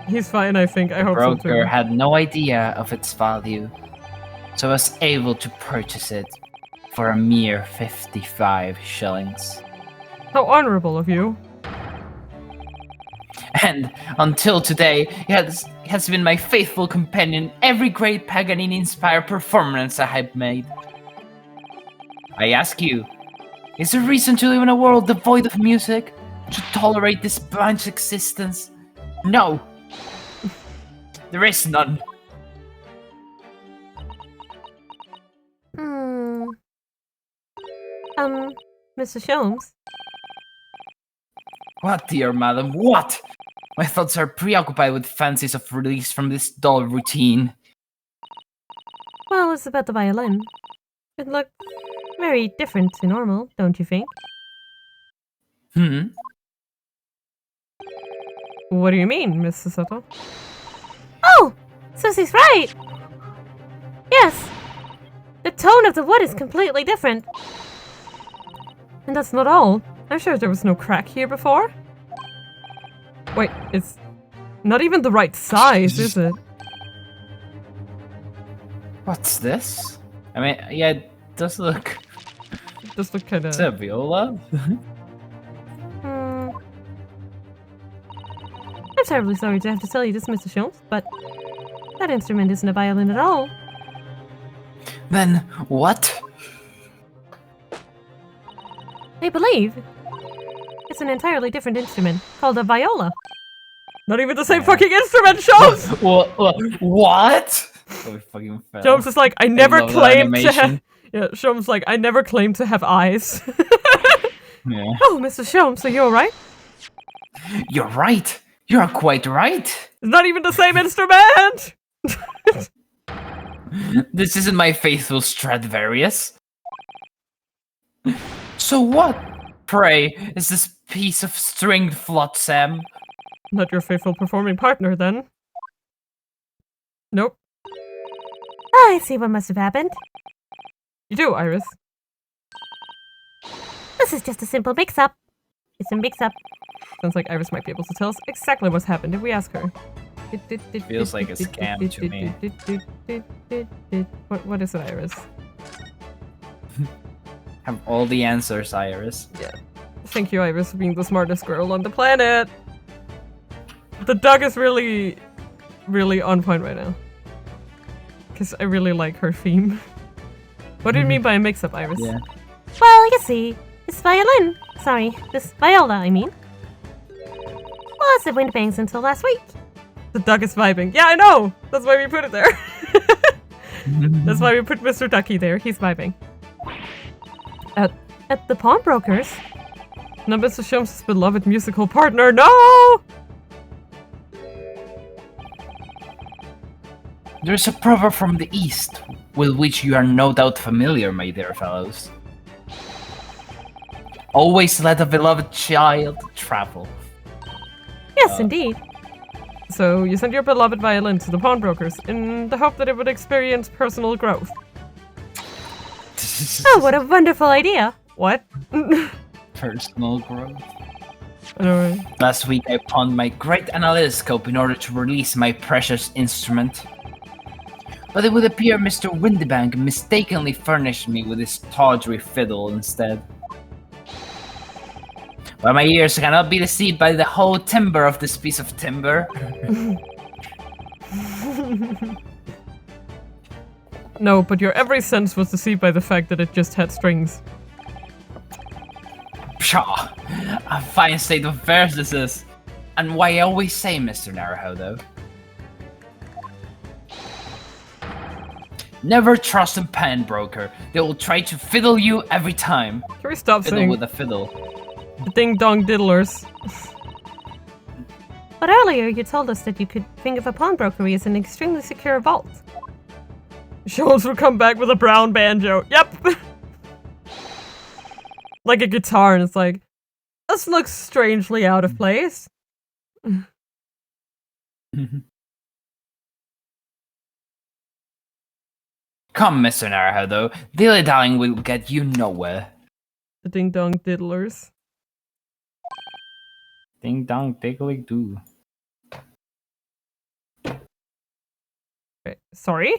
He's fine, I think. I The hope so too. broker had no idea of its value, so I was able to purchase it for a mere 55 shillings. How honorable of you. And until today, it has been my faithful companion in every great Paganini-inspired performance I have made. I ask you, is there reason to live in a world devoid of music? To tolerate this blind existence? No! There is none. Mr. Shums? What, dear madam, what? My thoughts are preoccupied with fancies of release from this dull routine. Well, it's about the violin. It looked very different to normal, don't you think? What do you mean, Miss Sasato? Oh! Susie's right! Yes! The tone of the wood is completely different. And that's not all. I'm sure there was no crack here before. Wait, it's not even the right size, is it? What's this? I mean, yeah, it does look... It does look kind It's of... a viola? I'm terribly sorry to have to tell you this, Mr. Shums, but that instrument isn't a violin at all. Then what? I believe it's an entirely different instrument called a viola. Not even the same fucking instrument, Jones! What? Oh, fucking fell. Jones is like, I never love that claimed to animation. have... Yeah, Sholmes like, I never claimed to have eyes. Yeah. Oh, Mr. Sholmes, are you alright? You're right. You're quite right. It's not even the same instrument! This isn't my faithful Stradivarius. So what, pray, is this piece of stringed flotsam? Not your faithful performing partner, then. Nope. I see what must have happened. You do, Iris. This is just a simple mix-up. It's a mix-up. Sounds like Iris might be able to tell us exactly what's happened if we ask her. Feels like a scam to me. What is it, Iris? Have all the answers, Iris. Thank you, Iris, for being the smartest girl on the planet. The dog is really, really on point right now. Because I really like her theme. What do you mean by a mix-up, Iris? Yeah. Well, you see, this violin. Sorry, this viola, I mean. Was at Windbangs until last week. The duck is vibing. Yeah, I know! That's why we put it there. That's why we put Mr. Ducky there. He's vibing. At the pawnbrokers? Now Mr. Sholmes' beloved musical partner. No! There's a proverb from the East, with which you are no doubt familiar, my dear fellows. Always let a beloved child travel. Yes, indeed. So you sent your beloved violin to the pawnbrokers in the hope that it would experience personal growth. Oh, what a wonderful idea. What? Personal growth. Alright. Last week I pawned my great analytoscope in order to release my precious instrument. But it would appear Mr. Windybank mistakenly furnished me with his tawdry fiddle instead. Well, my ears cannot be deceived by the whole timbre of this piece of timber. No, but your every sense was deceived by the fact that it just had strings. Pshaw! A fine state of affairs this is. And why I always say, Mr. Naruto, though. Never trust a pawnbroker. They will try to fiddle you every time. Can we stop Fiddle saying with a fiddle. ding-dong diddlers? But earlier you told us that you could think of a pawnbrokery as an extremely secure vault. Sholmes will come back with a brown banjo. Yep! Like a guitar, and it's like, this looks strangely out of place. Come, Mr. Naruto, dilly-dallying will get you nowhere. The ding-dong diddlers. Ding dong diggly doo. Wait, sorry?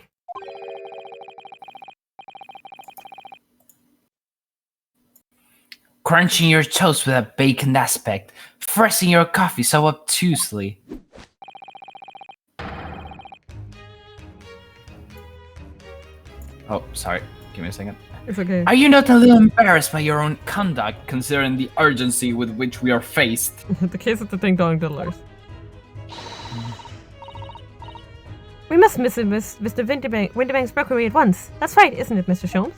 Crunching your toast with a bacon aspect, pressing your coffee so obtusely. Oh, sorry. Give me a second. It's okay. Are you not a little embarrassed by your own conduct, considering the urgency with which we are faced? The case of the ding-dong diddlers. We must miss Mr. Winterbank's brokery at once. That's right, isn't it, Mr. Sholmes?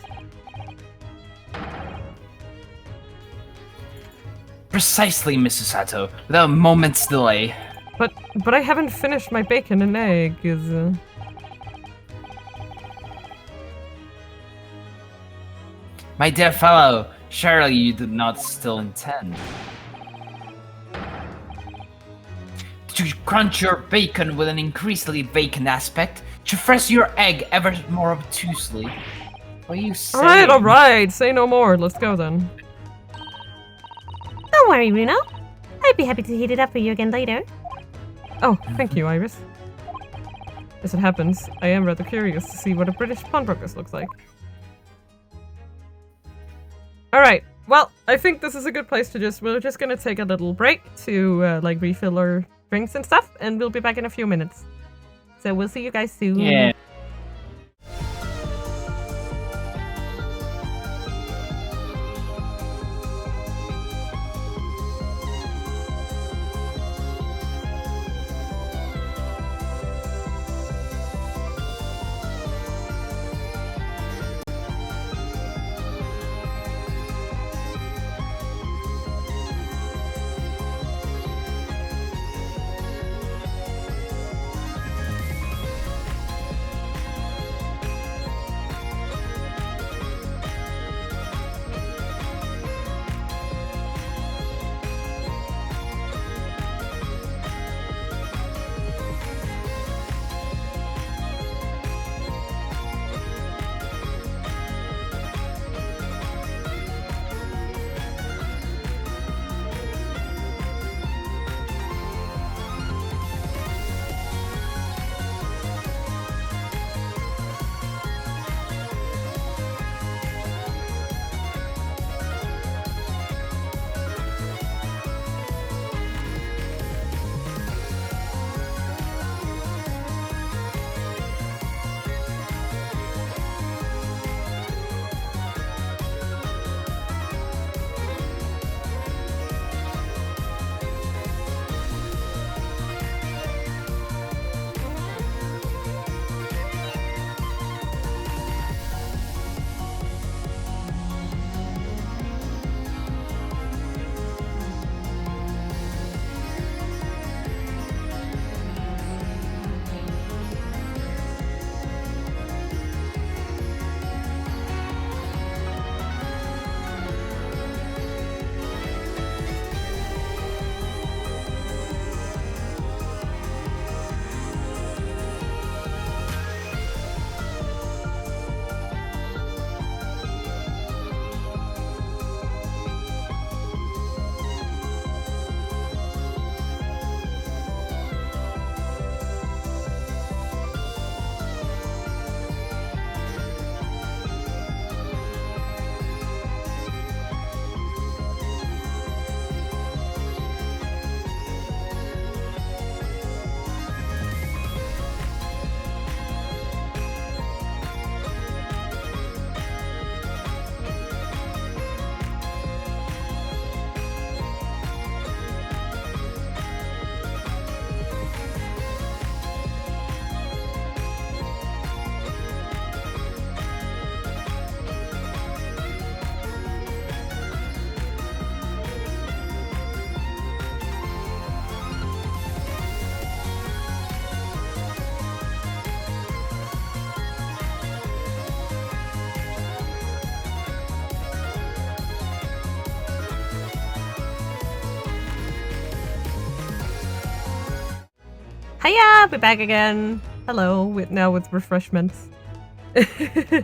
Precisely, Mrs. Sato, without a moment's delay. But I haven't finished my bacon and egg, is My dear fellow, surely you do not still intend to crunch your bacon with an increasingly vacant aspect, to press your egg ever more obtusely. What are you saying? alright, say no more. Let's go then. Don't worry, Bruno. I'd be happy to heat it up for you again later. Oh, thank you, Iris. As it happens, I am rather curious to see what a British pawnbrokers looks like. Alright, well, I think this is a good place to we're just gonna take a little break to, like, refill our drinks and stuff, and we'll be back in a few minutes. So we'll see you guys soon. Yeah. Hiya! We're back again. Hello, now with refreshments. Yeah.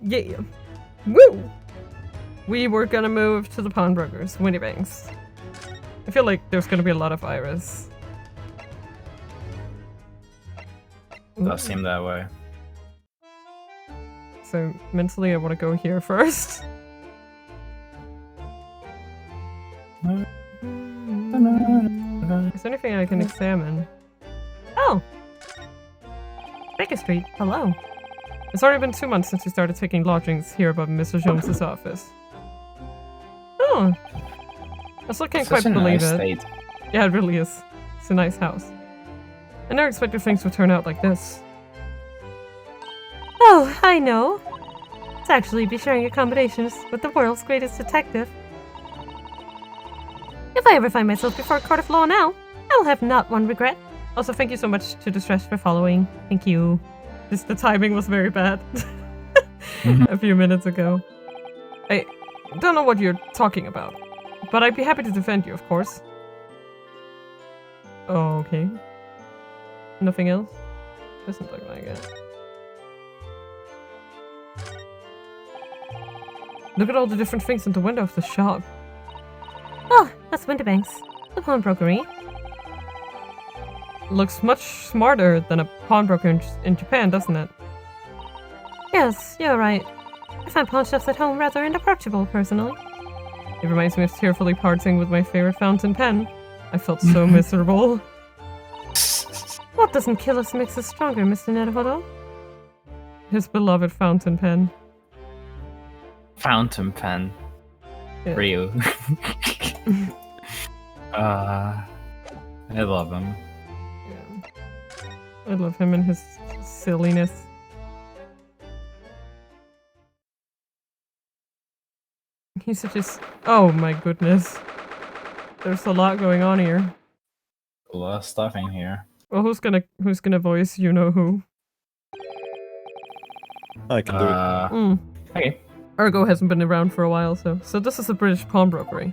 Yeah. Woo! We were gonna move to the pawnbrokers, Winniebanks. I feel like there's gonna be a lot of Iris. Does seem that way. So mentally I want to go here first. Is there anything I can examine? Oh! Baker Street, hello. It's already been 2 months since we started taking lodgings here above Mr. Jones's office. Oh! I still can't quite believe it. Yeah, it really is. It's a nice house. I never expected things would turn out like this. Oh, I know. It's actually be sharing accommodations with the world's greatest detective. If I ever find myself before a court of law now, I'll have not one regret. Also, thank you so much to Distress for following. Thank you. Just the timing was very bad. A few minutes ago. I don't know what you're talking about, but I'd be happy to defend you, of course. Oh, okay. Nothing else? Doesn't look like it. Look at all the different things in the window of the shop. Oh, that's Winterbanks, the pawnbrokery. Looks much smarter than a pawnbroker in Japan, doesn't it? Yes, you're right. I find pawn shops at home rather inapproachable, personally. It reminds me of tearfully parting with my favorite fountain pen. I felt so miserable. What doesn't kill us makes us stronger, Mr. Neruhodo. His beloved fountain pen. Fountain pen. Yeah. Ryu. I love him. Yeah. I love him and his silliness. He's such a oh my goodness. There's a lot going on here. A lot of stuff in here. Well, who's gonna voice you know who? I can do it. Okay. Ergo hasn't been around for a while, so this is a British pawnbrokery.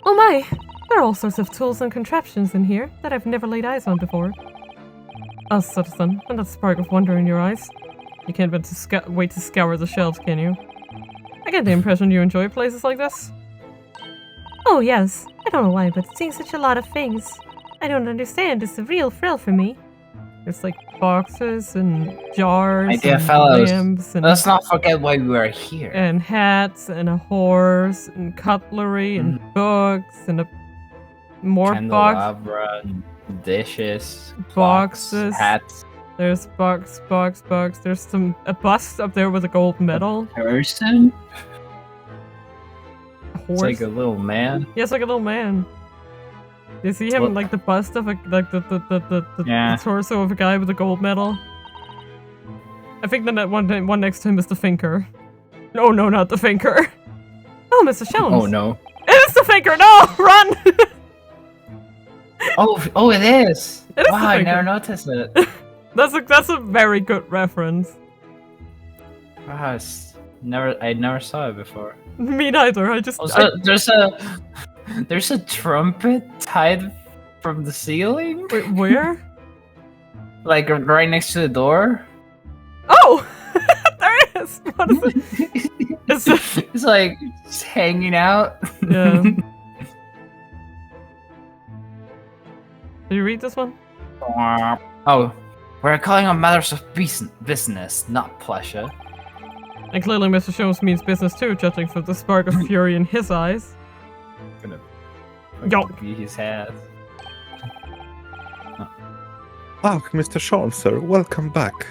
Oh my! There are all sorts of tools and contraptions in here that I've never laid eyes on before. Oh, citizen, and that spark of wonder in your eyes. You can't wait to scour the shelves, can you? I get the impression you enjoy places like this. Oh yes, I don't know why, but seeing such a lot of things I don't understand is a real thrill for me. There's like boxes and jars My dear and fellows, lamps and let's not forget why we are here. and hats and a horse and cutlery and books and a more box Candelabra, dishes, boxes. hats, There's box. There's a bust up there with a gold medal. person. A It's horse. like a little man. Yeah, it's like a little man. You see him Well- like the bust of the Yeah. torso of a guy with a gold medal. I think the one next to him is the Thinker. No, not the Thinker. Oh, Mr. Jones! Oh no. It is the Thinker. No, run! Oh, it is. It is Wow, the I Thinker. never noticed it. That's a very good reference. Wow, I never saw it before. Me neither. I just Also, there's a trumpet tied from the ceiling, wait, where? like right next to the door. Oh, there it is. What is it? It's like just hanging out. Yeah. Did you read this one? Oh, we're calling on matters of business, not pleasure. And clearly Mr. Jones means business too, judging from the spark of fury in his eyes. Gonna Yo. be his head. Ah, Mr. Sean, sir, welcome back.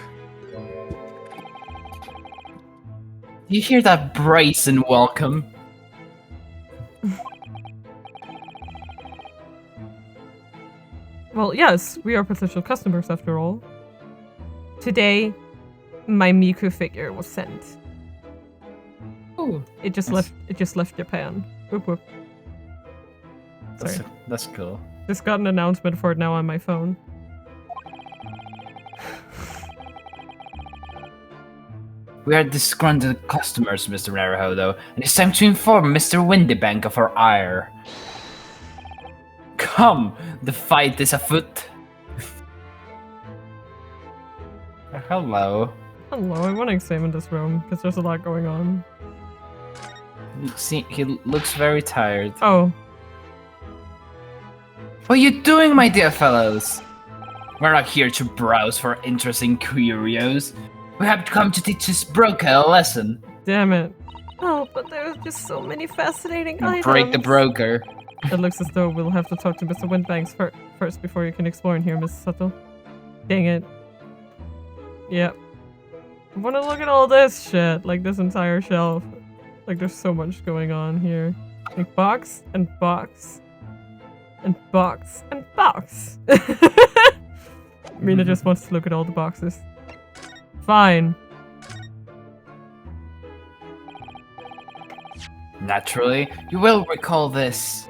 Do you hear that brazen welcome? Well, yes, we are potential customers after all. Today, my Miku figure was sent. Ooh, It just Nice. left Japan. Whoop whoop. Sorry. that's cool. Just got an announcement for it now on my phone. We are disgruntled customers, Mr. Naruhodo, and it's time to inform Mr. Windybank of our ire. Come, the fight is afoot. Hello. Hello, I want to examine this room, because there's a lot going on. See, he looks very tired. Oh. What are you doing, my dear fellows? We're not here to browse for interesting curios. We have come to teach this broker a lesson. Damn it. Oh, but there's just so many fascinating items. Break the broker. It looks as though we'll have to talk to Mr. Windbanks first before you can explore in here, Miss Subtle. Dang it. Yep. I want to look at all this shit, like this entire shelf. Like there's so much going on here. Like box and box. And box and box. Mina just wants to look at all the boxes. Fine. Naturally, you will recall this,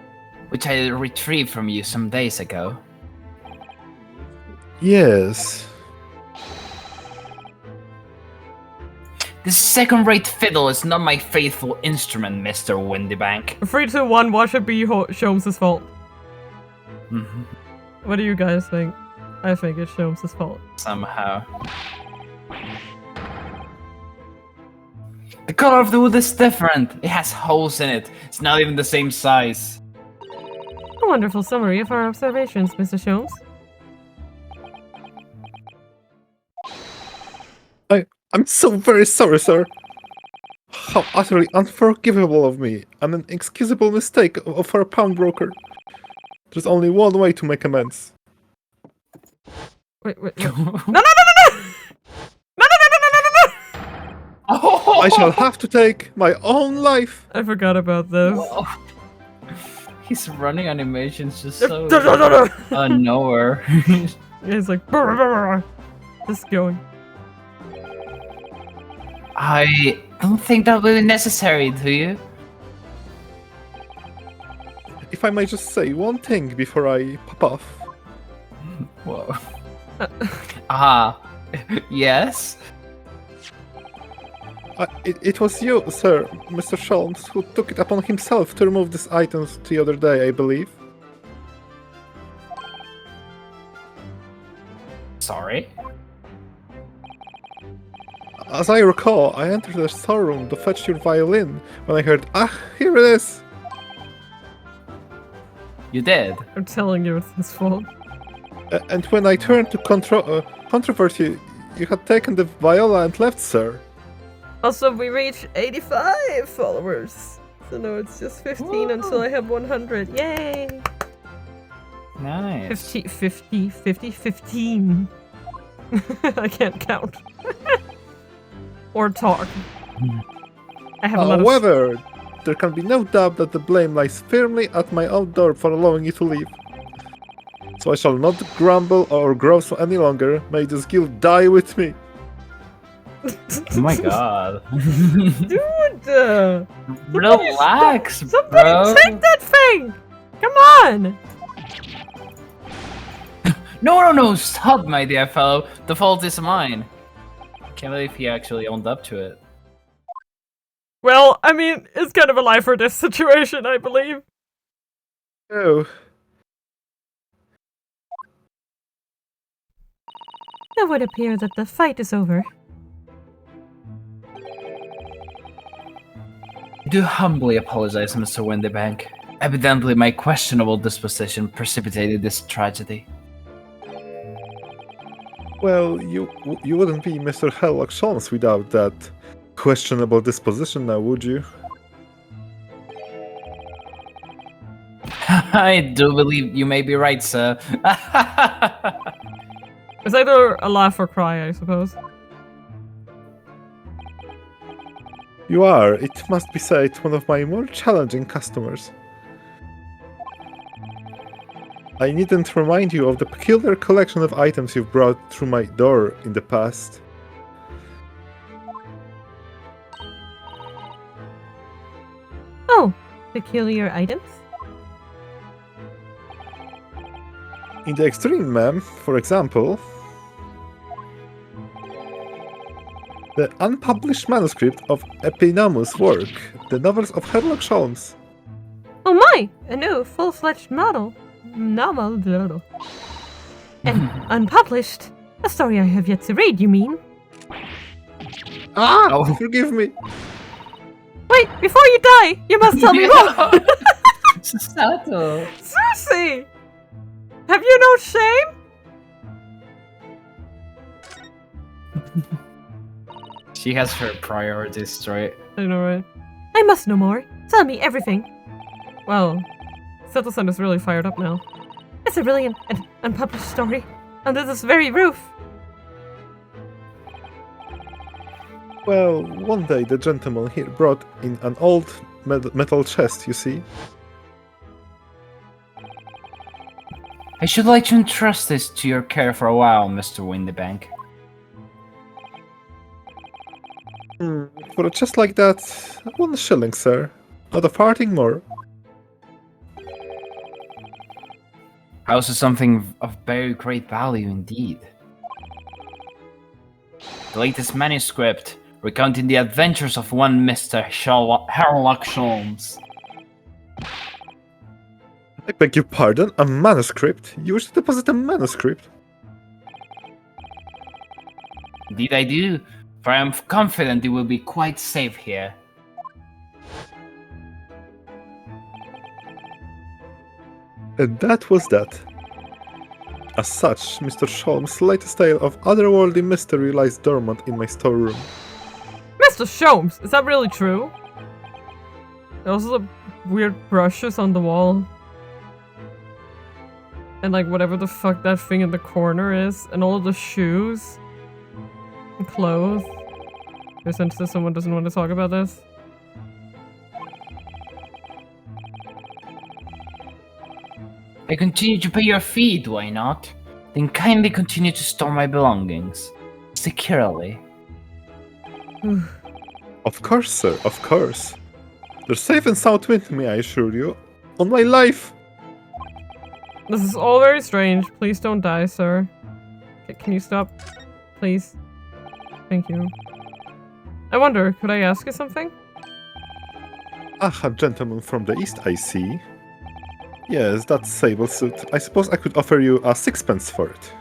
which I retrieved from you some days ago. Yes. This second-rate fiddle is not my faithful instrument, Mr. Windybank. 3, 2, 1, watch it be Sholmes' fault. Mhm. What do you guys think? I think it's Sholmes' fault. Somehow. The color of the wood is different. It has holes in it. It's not even the same size. A wonderful summary of our observations, Mr. Sholmes. I'm so very sorry, sir. How utterly unforgivable of me, and an inexcusable mistake for a pawnbroker. There's only one way to make amends. Wait. No! No! I shall have to take my own life. I forgot about this. Whoa. His running animation's just so No! nowhere. It's like brr, brr, brr. Just going. I don't think that will be necessary, do you? If I may just say one thing before I pop off. Whoa. Yes? It was you, sir, Mr. Sholmes, who took it upon himself to remove these items the other day, I believe. Sorry? As I recall, I entered the storeroom to fetch your violin when I heard, here it is! You did? I'm telling you, it's his fault. And when I turned to controversy, you had taken the viola and left, sir. Also, we reached 85 followers. So no, it's just 15 until I have 100. Yay! Nice. 15. I can't count. Or talk. I have a lot of... However, there can be no doubt that the blame lies firmly at my own door for allowing you to leave. So I shall not grumble or grouse any longer. May this guilt die with me. Oh my god. Dude! Relax, Somebody bro. take that thing! Come on! No, stop, my dear fellow. The fault is mine. Can't believe he actually owned up to it. Well, I mean, it's kind of a life or death situation, I believe. Oh. It would appear that the fight is over. I do humbly apologize, Mr. Windybank. Evidently, my questionable disposition precipitated this tragedy. Well, you wouldn't be Mr. Sherlock Holmes without that questionable disposition now, would you? I do believe you may be right, sir. It's either a laugh or cry, I suppose. You are, it must be said, one of my more challenging customers. I needn't remind you of the peculiar collection of items you've brought through my door in the past. Oh, peculiar items? In the extreme, ma'am, for example, the unpublished manuscript of Epinamus' work, the novels of Sherlock Holmes. Oh my! A new, full-fledged model. novel. And unpublished? A story I have yet to read, you mean? Ah! Oh. Forgive me! Wait, before you die, you must tell me more! Susato. Seriously! Have you no shame? She has her priorities straight. I know, right? I must know more. Tell me everything. Well, Settleson is really fired up now. It's a really an unpublished story. Under this very roof. Well, one day the gentleman here brought in an old metal chest, you see. I should like to entrust this to your care for a while, Mr. Windybank. For a chest like that, 1 shilling, sir. Not a farthing more. Also something of very great value indeed. The latest manuscript recounting the adventures of one Mr. Sherlock Holmes. I beg your pardon, a manuscript? You wish to deposit a manuscript? Indeed I do, for I am confident it will be quite safe here. And that was that. As such, Mr. Sholmes' latest tale of otherworldly mystery lies dormant in my storeroom. Mr. Sholmes, is that really true? Those are the weird brushes on the wall. And like whatever the fuck that thing in the corner is. And all the shoes. And clothes. Since someone doesn't want to talk about this. I continue to pay your fee, do I not? Then kindly continue to store my belongings. Securely. Of course, sir, of course. They're safe and sound with me, I assure you. On my life! This is all very strange. Please don't die, sir. Can you stop? Please. Thank you. I wonder, could I ask you something? Ah, a gentleman from the east, I see. Yes, that sable suit. I suppose I could offer you a 6pence for it.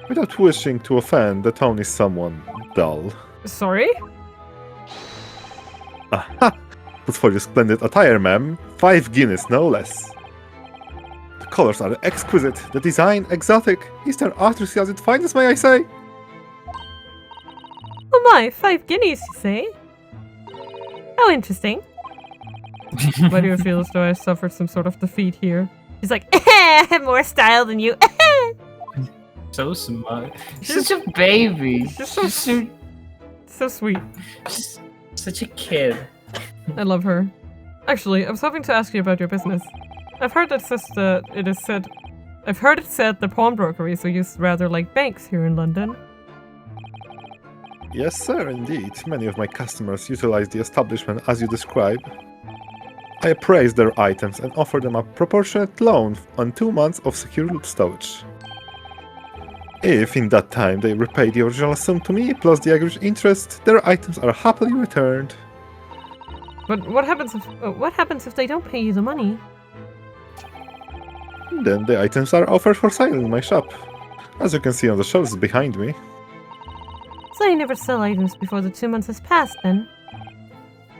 Without wishing to offend, the tone is someone dull. Sorry? Aha! But for your splendid attire, ma'am, 5 guineas, no less. The colors are exquisite, the design exotic. Eastern artistry at its finest, may I say? Oh my, 5 guineas, you say? How interesting. Why do I feel as though I suffered some sort of defeat here? He's like, I have more style than you. So smart. She's such a baby. She's so sweet. She's such a kid. I love her. Actually, I was hoping to ask you about your business. I've heard it said that pawnbrokeries are used rather like banks here in London. Yes, sir, indeed. Many of my customers utilize the establishment as you describe. I appraise their items and offer them a proportionate loan on 2 months of secure stowage. If in that time they repay the original sum to me plus the aggregate interest, their items are happily returned. But what happens if they don't pay you the money? Then the items are offered for sale in my shop, as you can see on the shelves behind me. So you never sell items before the 2 months has passed, then?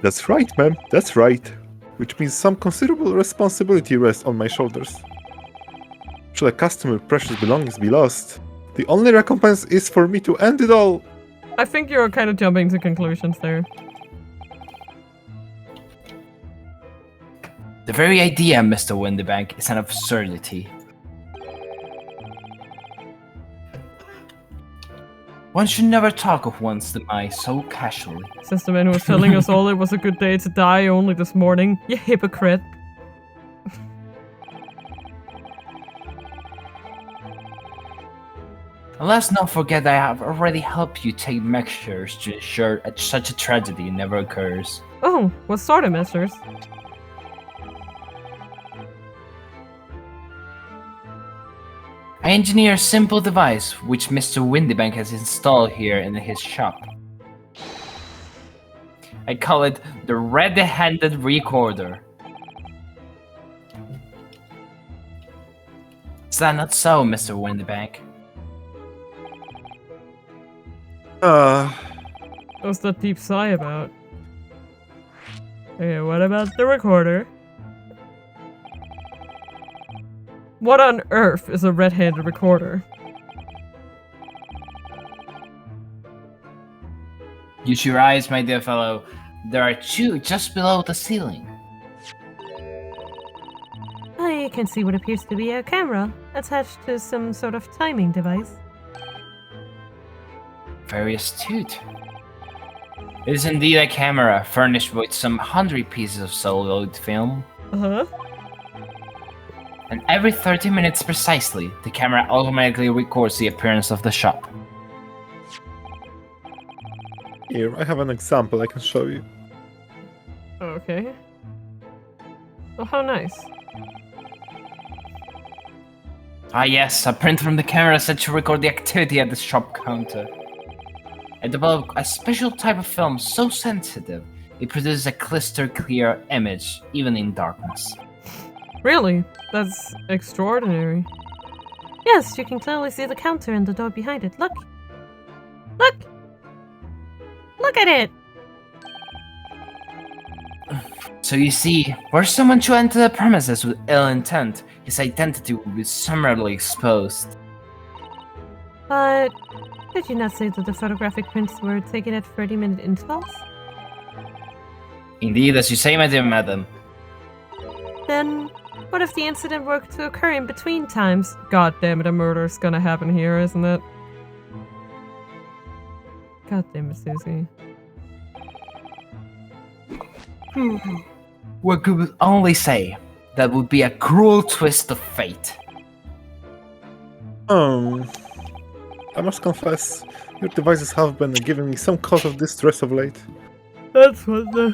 That's right, ma'am, that's right. Which means some considerable responsibility rests on my shoulders. Should a customer's precious belongings be lost, the only recompense is for me to end it all. I think you're kind of jumping to conclusions there. The very idea, Mr. Windybank, is an absurdity. One should never talk of one's demise so casually. Says the man who was telling us all it was a good day to die only this morning. You hypocrite. And let's not forget that I have already helped you take measures to ensure that such a tragedy never occurs. Oh, what sort of measures? I engineer a simple device which Mr. Windybank has installed here in his shop. I call it the red-handed recorder. Is that not so, Mr. Windybank? What's that deep sigh about? Okay, what about the recorder? What on earth is a red-handed recorder? Use your eyes, my dear fellow. There are two just below the ceiling. I can see what appears to be a camera attached to some sort of timing device. Very astute. It is indeed a camera furnished with some 100 pieces of celluloid film. Uh-huh. And every 30 minutes precisely, the camera automatically records the appearance of the shop. Here, I have an example I can show you. Okay. Oh, how nice. Ah yes, a print from the camera set to record the activity at the shop counter. I developed a special type of film so sensitive, it produces a crystal clear image, even in darkness. Really? That's extraordinary. Yes, you can clearly see the counter and the door behind it. Look! Look! Look at it! So you see, were someone to enter the premises with ill intent, his identity would be summarily exposed. But did you not say that the photographic prints were taken at 30-minute intervals? Indeed, as you say, my dear madam. Then, what if the incident were to occur in between times? God damn it, a murder's gonna happen here, isn't it? God damn it, Susie. We could only say that would be a cruel twist of fate. I must confess, your devices have been giving me some cause of distress of late. That's what the...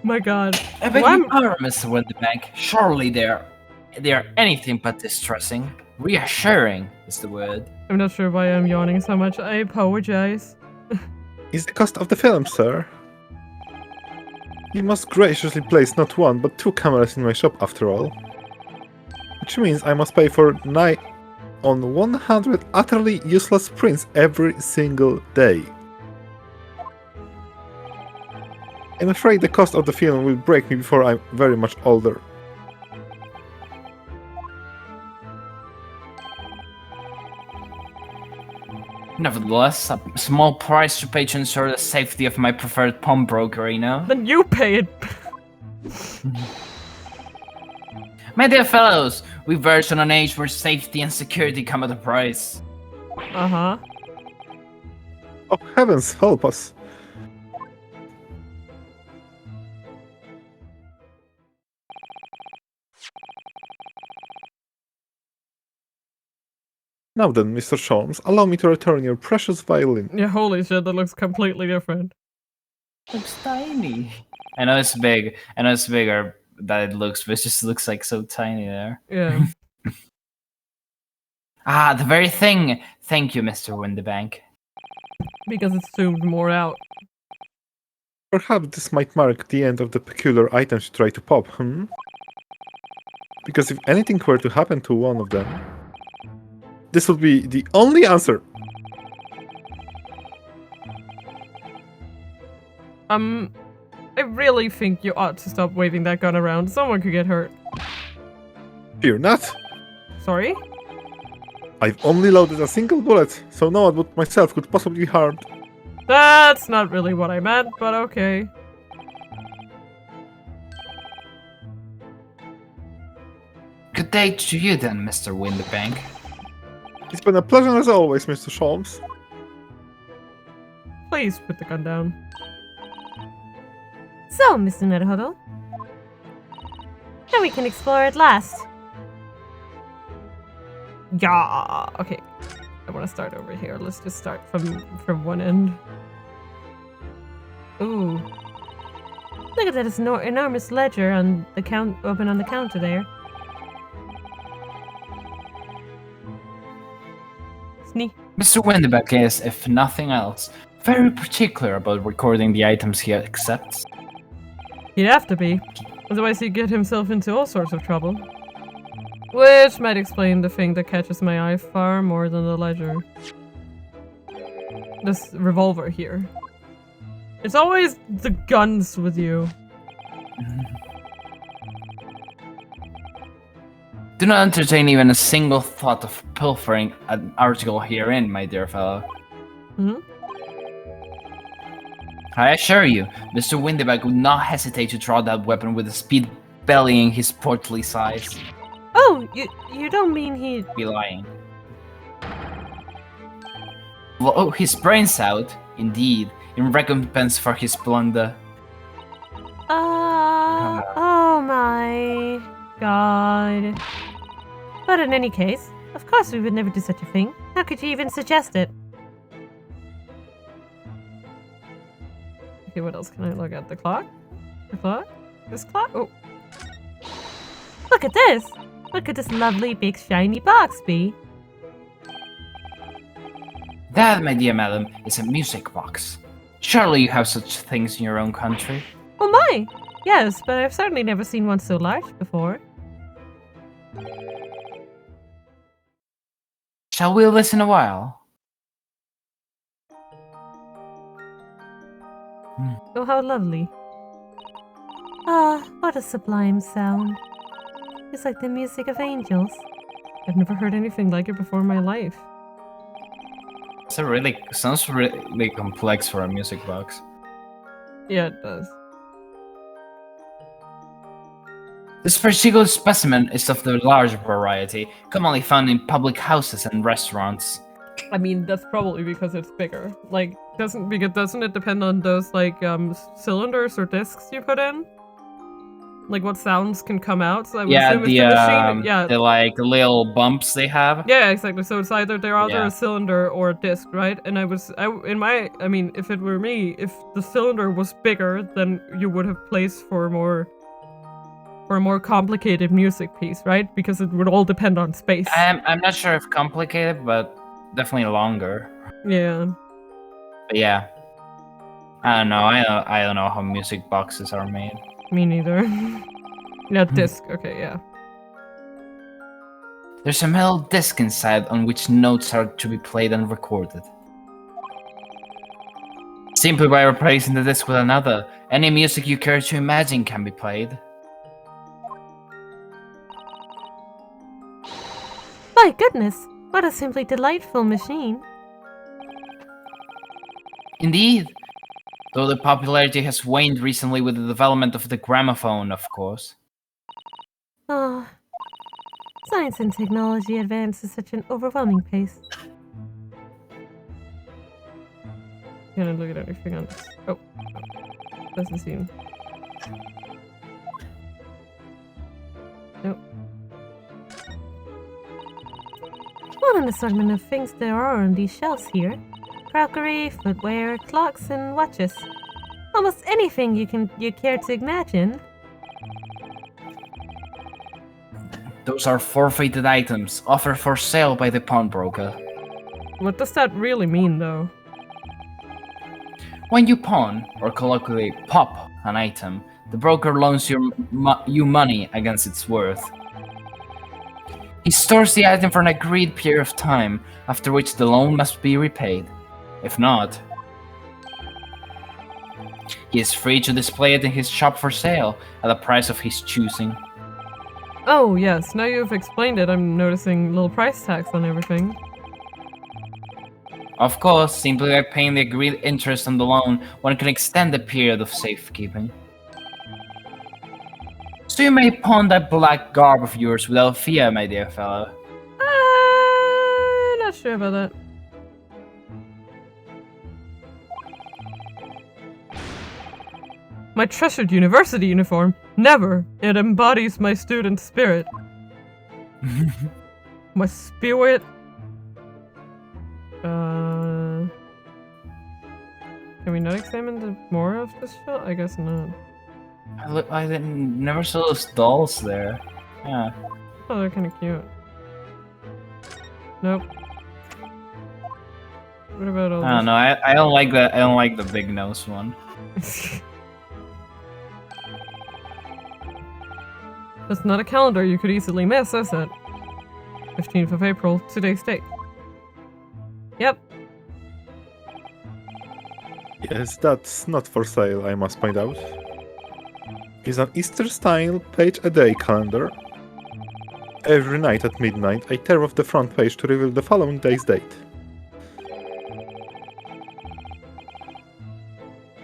My god. I beg Why your am- pardon, Mr. Windybank. Surely they are anything but distressing. Reassuring is the word. I'm not sure why I'm yawning so much. I apologize. Is the cost of the film, sir? You must graciously place not one, but 2 cameras in my shop after all. Which means I must pay for 9 on 100 utterly useless prints every single day. I'm afraid the cost of the film will break me before I'm very much older. Nevertheless, a small price to pay to ensure the safety of my preferred pawnbroker, you know? Then you pay it. My dear fellows, we verge on an age where safety and security come at a price. Uh-huh. Oh heavens, help us! Now then, Mr. Sholmes, allow me to return your precious violin. Yeah, holy shit, that looks completely different. Looks tiny. I know it's big. I know it's bigger than it looks, but it just looks like so tiny there. Yeah. Ah, the very thing. Thank you, Mr. Windybank. Because it's zoomed more out. Perhaps this might mark the end of the peculiar items you try to pop, Because if anything were to happen to one of them, this would be the only answer. I really think you ought to stop waving that gun around. Someone could get hurt. Fear not. Sorry? I've only loaded a single bullet, so no one but myself could possibly be harmed. That's not really what I meant, but okay. Good day to you then, Mr. Windybank. It's been a pleasure as always, Mr. Sholmes. Please put the gun down. So, Mr. Netherhuddle, now we can explore at last. Yeah. Okay. I want to start over here. Let's just start from one end. Ooh. Look at that enormous ledger on the open on the counter there. Sneak. Mr. Windybank is, if nothing else, very particular about recording the items he accepts. He'd have to be. Otherwise he'd get himself into all sorts of trouble. Which might explain the thing that catches my eye far more than the ledger. This revolver here. It's always the guns with you. Do not entertain even a single thought of pilfering an article herein, my dear fellow. Hmm? I assure you, Mr. Windybag would not hesitate to draw that weapon with a speed bellying his portly size. Oh, you don't mean he... Be lying. Blow his brains out, indeed, in recompense for his blunder. Oh my god. But in any case, of course we would never do such a thing. How could you even suggest it? Okay, what else can I look at? The clock? The clock? This clock? Oh. Look at this! Look at this lovely big shiny box, Bee. That, my dear madam, is a music box. Surely you have such things in your own country. Oh my! Yes, but I've certainly never seen one so large before. Shall we listen a while? Oh, how lovely. Ah, what a sublime sound. It's like the music of angels. I've never heard anything like it before in my life. Sounds really complex for a music box. Yeah, it does. This particular specimen is of the large variety, commonly found in public houses and restaurants. I mean, that's probably because it's bigger. Like, doesn't it depend on those, like, cylinders or discs you put in? Like, what sounds can come out? So I would assume it's the machine. Yeah, the, like, little bumps they have. yeah, exactly. So it's either Yeah. a cylinder or a disc, right? And I mean, if it were me, if the cylinder was bigger, then you would have place for a more complicated music piece, right? Because it would all depend on space. I'm not sure if complicated, but definitely longer. Yeah. But yeah. I don't know. I don't know how music boxes are made. Me neither. Yeah, disc. Okay, yeah. There's a metal disc inside on which notes are to be played and recorded. Simply by replacing the disc with another, any music you care to imagine can be played. My goodness, what a simply delightful machine. Indeed. Though the popularity has waned recently with the development of the gramophone, of course. Ah, science and technology advance at such an overwhelming pace. Can I look at anything on this? Oh. Doesn't seem. Nope. What an assortment of things there are on these shelves here. Crockery, footwear, clocks, and watches. Almost anything you care to imagine. Those are forfeited items, offered for sale by the pawnbroker. What does that really mean, though? When you pawn, or colloquially pop, an item, the broker loans you money against its worth. He stores the item for an agreed period of time, after which the loan must be repaid. If not, he is free to display it in his shop for sale at a price of his choosing. Oh, yes. Now you've explained it, I'm noticing little price tags on everything. Of course, simply by paying the agreed interest on the loan, one can extend the period of safekeeping. So you may pawn that black garb of yours without fear, my dear fellow. Not sure about that. My treasured university uniform. Never. It embodies my student spirit. My spirit. Can we not examine more of this shot? I guess not. I never saw those dolls there. Yeah. Oh, they're kind of cute. Nope. What about all I don't know. I don't like the big nose one. That's not a calendar you could easily miss, is it? 15th of April, today's date. Yep. Yes, that's not for sale, I must point out. It's an Easter-style page-a-day calendar. Every night at midnight, I tear off the front page to reveal the following day's date.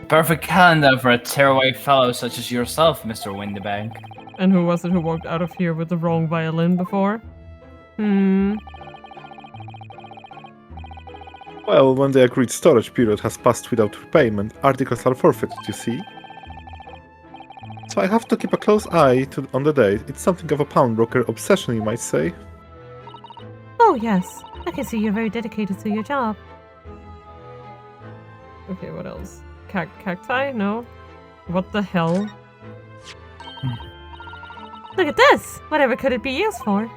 Perfect calendar for a tearaway fellow such as yourself, Mr. Windybank. And who was it who walked out of here with the wrong violin before? Well, when the agreed storage period has passed without repayment, articles are forfeited, you see. So I have to keep a close eye on the date. It's something of a pawnbroker obsession, you might say. Oh, yes. I can see you're very dedicated to your job. Okay, what else? Cacti? No. What the hell? Look at this! Whatever could it be used for?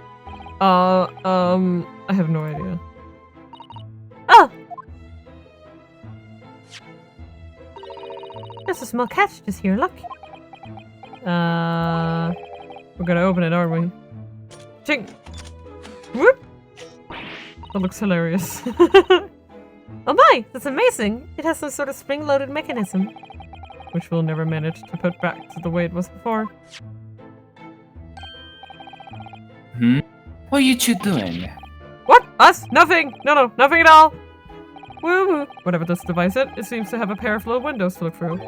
I have no idea. Oh! There's a small catch just here, look. We're gonna open it, aren't we? Ching! Whoop! That looks hilarious. Oh my! That's amazing! It has some sort of spring-loaded mechanism. Which we'll never manage to put back to the way it was before. What are you two doing? What? Us? Nothing! No, nothing at all! Woo-hoo! Whatever this device is, it seems to have a pair of little windows to look through.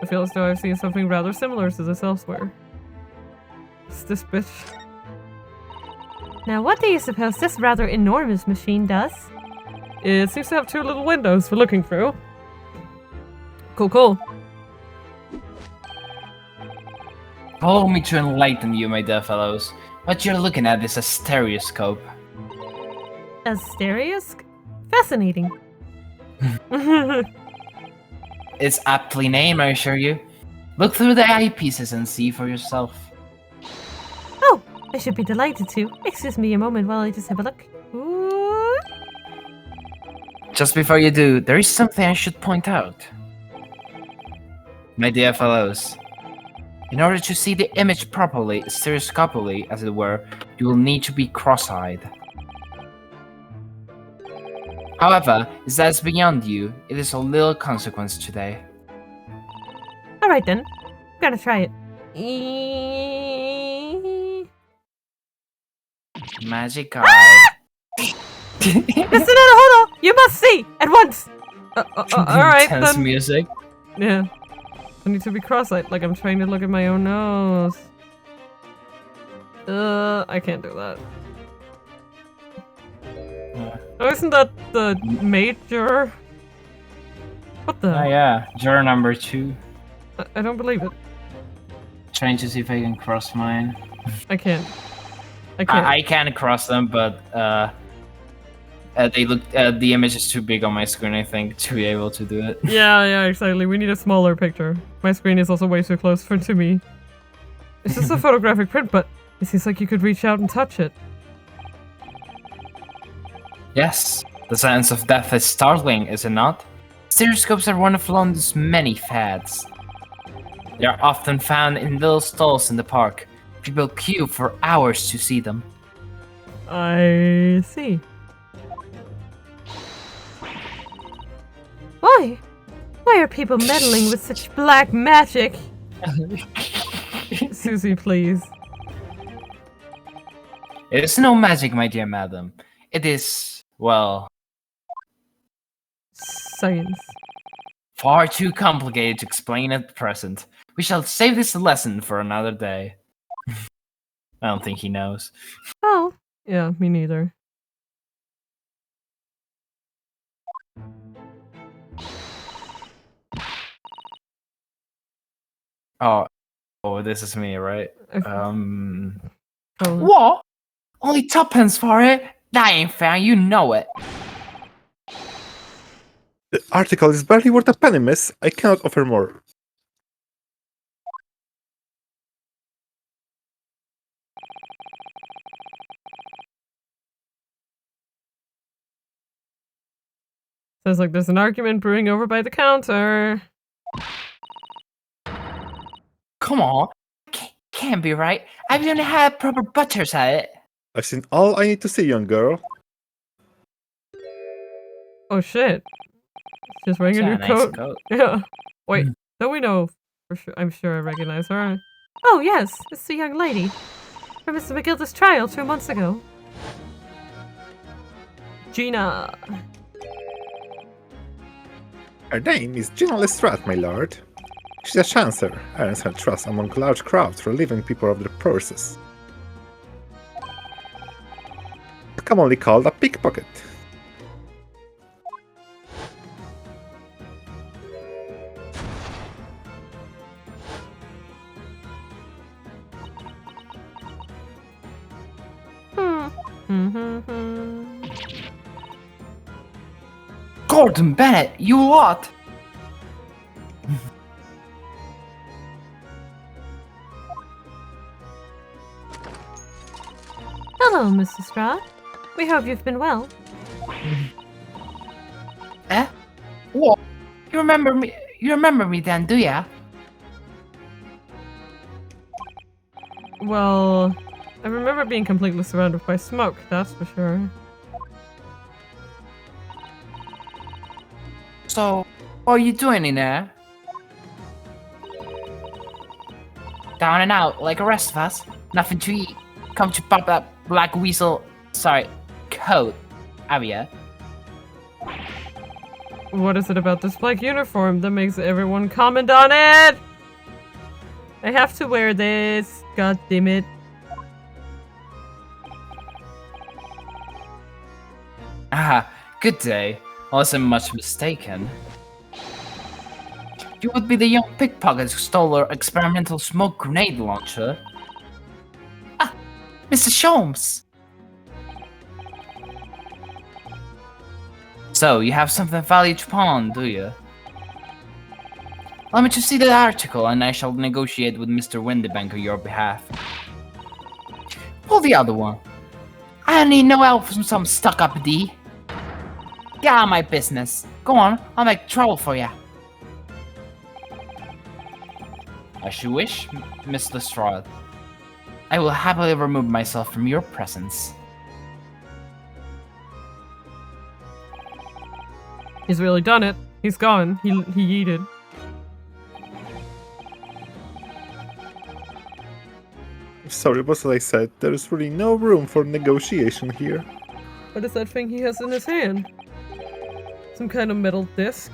I feel as though I've seen something rather similar to this elsewhere. It's this bitch. Now what do you suppose this rather enormous machine does? It seems to have two little windows for looking through. Cool. Allow me to enlighten you, my dear fellows. What you're looking at is a stereoscope. A stereoscope? Fascinating. It's aptly named, I assure you. Look through the eyepieces and see for yourself. Oh, I should be delighted to. Excuse me a moment while I just have a look. Ooh. Just before you do, there is something I should point out. My dear fellows, in order to see the image properly, stereoscopically, as it were, you will need to be cross-eyed. However, if that's beyond you, it is of little consequence today. Alright then. I'm gonna try it. Magic eye. Mr. Naruhodo, you must see at once. Alright Intense then. music. Yeah. I need to be cross-eyed, like I'm trying to look at my own nose. I can't do that. Oh, isn't that the major? What the? Oh yeah, juror number 2. I don't believe it. Trying to see if I can cross mine. I can't. I can't. I can cross them, but they look. The image is too big on my screen, I think, to be able to do it. Yeah, exactly. We need a smaller picture. My screen is also way too close to me. It's just a photographic print, but it seems like you could reach out and touch it. Yes, the science of death is startling, is it not? Stereoscopes are one of London's many fads. They are often found in little stalls in the park. People queue for hours to see them. I see. Why? Why are people meddling with such black magic? Susie, please. It is no magic, my dear madam. It is, well, Science. far too complicated to explain at present. We shall save this lesson for another day. I don't think he knows. Oh, Yeah, me neither. Oh, this is me, right? Probably. What? Only 2p for it? That ain't fair, you know it. The article is barely worth a penny, miss. I cannot offer more. Sounds like there's an argument brewing over by the counter. Come on. Can't be right. I've even had proper butchers at it. I've seen all I need to see, young girl. Oh shit. She's wearing a new nice coat. coat. Yeah. Wait, don't we know for sure? I'm sure I recognize her. Oh, yes, it's the young lady from Mr. McGilda's trial 2 months ago. Gina. Her name is Gina Lestrade, my lord. She's a chancer, earns her trust among large crowds, relieving people of their purses. Commonly called a pickpocket. Gordon Bennett, you lot! Hello, Mrs. Strahd. We hope you've been well. Eh? What? You remember me? You remember me then, do ya? Well, I remember being completely surrounded by smoke, that's for sure. So, what are you doing in there? Down and out, like the rest of us. Nothing to eat. Come to pop that black weasel, coat, have ya? What is it about this black uniform that makes everyone comment on it? I have to wear this, god damn it. Ah, good day. I wasn't much mistaken. You would be the young pickpocket who stole our experimental smoke grenade launcher. Ah, Mr. Sholmes! So, you have something valuable to pawn, do you? Let me just see the article and I shall negotiate with Mr. Windybank on your behalf. Pull the other one. I need no help from some stuck-up D. Get out of my business. Go on, I'll make trouble for ya. As you wish, Miss Lestrade. I will happily remove myself from your presence. He's really done it. He's gone. He yeeted. Sorry, but as I said, there is really no room for negotiation here. What is that thing he has in his hand? Some kind of metal disc?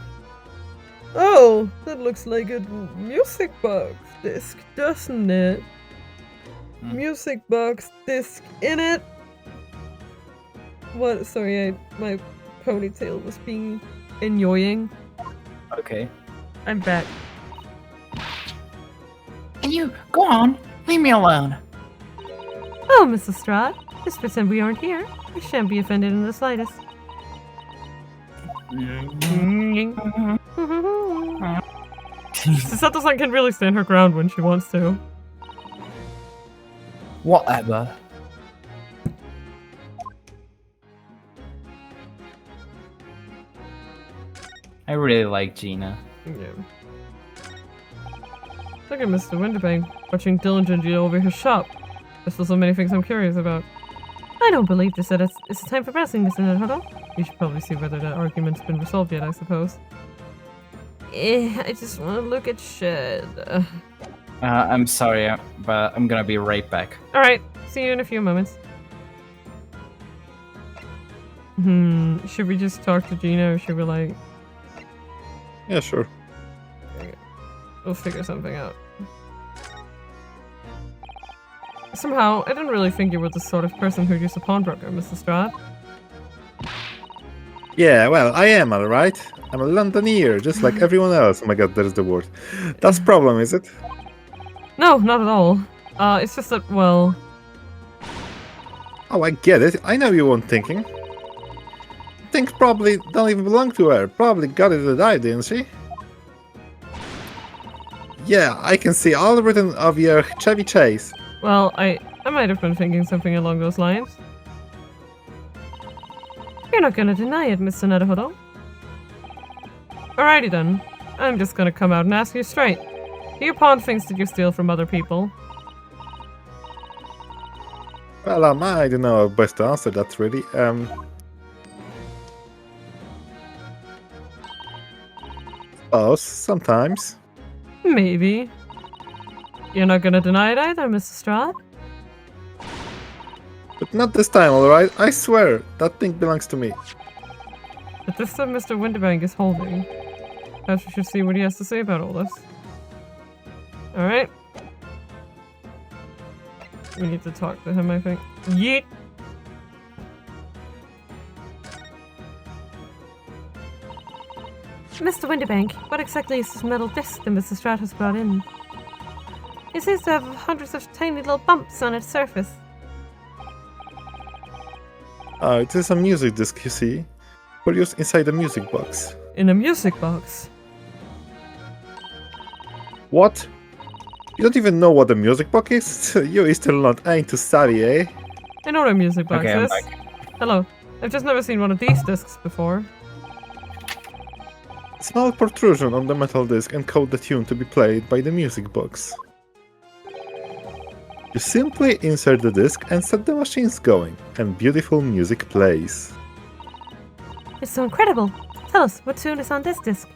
Oh, that looks like a music box disc, doesn't it? Music box disc in it. What? Sorry, my ponytail was being annoying. Okay. I'm back. Can you go on? Leave me alone. Oh, Mrs. Strahd. Just pretend we aren't here. We shan't be offended in the slightest. Sato-san can really stand her ground when she wants to. Whatever. I really like Gina. Yeah. Look at Mr. Winterbank watching diligently over his shop. There's still so many things I'm curious about. I don't believe this. It's time for pressing, Mr. Naruto. You should probably see whether that argument's been resolved yet, I suppose. I just want to look at shit. I'm sorry, but I'm gonna be right back. Alright, see you in a few moments. Should we just talk to Gina or should we like... Yeah, sure. We'll figure something out. Somehow, I didn't really think you were the sort of person who'd use a pawnbroker, Mr. Strahd. Yeah, well, I am, alright. I'm a Londoner, just like everyone else. Oh my god, there's the word. That's problem, is it? No, not at all. It's just that, well... Oh, I get it. I know you weren't thinking. Things probably don't even belong to her. Probably got it to die, didn't she? Yeah, I can see all written of your Chevy Chase. Well, I might have been thinking something along those lines. You're not gonna deny it, Mr. Naruto. Alrighty then. I'm just gonna come out and ask you straight. Do you pawn things that you steal from other people? Well, I don't know how best to answer that, really. Oh, sometimes. Maybe. You're not gonna deny it either, Mr. Strahd? But not this time, alright? I swear, that thing belongs to me. But this time Mr. Winterbank is holding. Perhaps we should see what he has to say about all this. Alright. We need to talk to him, I think. Yeet! Mr. Winterbank, what exactly is this metal disc that Mr. Strahd has brought in? It seems to have hundreds of tiny little bumps on its surface. It is a music disc, you see. For use inside the music box. In a music box. What? You don't even know what a music box is? You Easternland ain't too savvy, eh? I know what a music box Okay, I'm is. back. Hello. I've just never seen one of these discs before. Small protrusion on the metal disc encode the tune to be played by the music box. You simply insert the disc and set the machines going, and beautiful music plays. It's so incredible. Tell us, what tune is on this disc?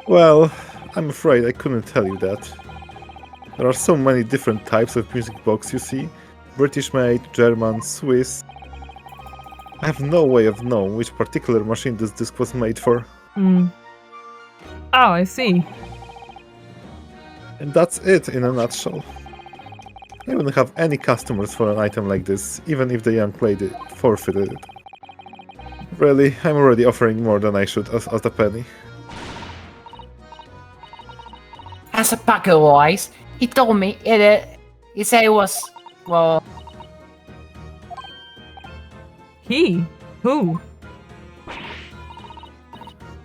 Well, I'm afraid I couldn't tell you that. There are so many different types of music box, you see. British made, German, Swiss. I have no way of knowing which particular machine this disc was made for. Hmm. Oh, I see. And that's it in a nutshell. I wouldn't have any customers for an item like this, even if the young lady forfeited it. Really, I'm already offering more than I should as a penny. As a bucket wise, he told me he said it was, well, He? Who?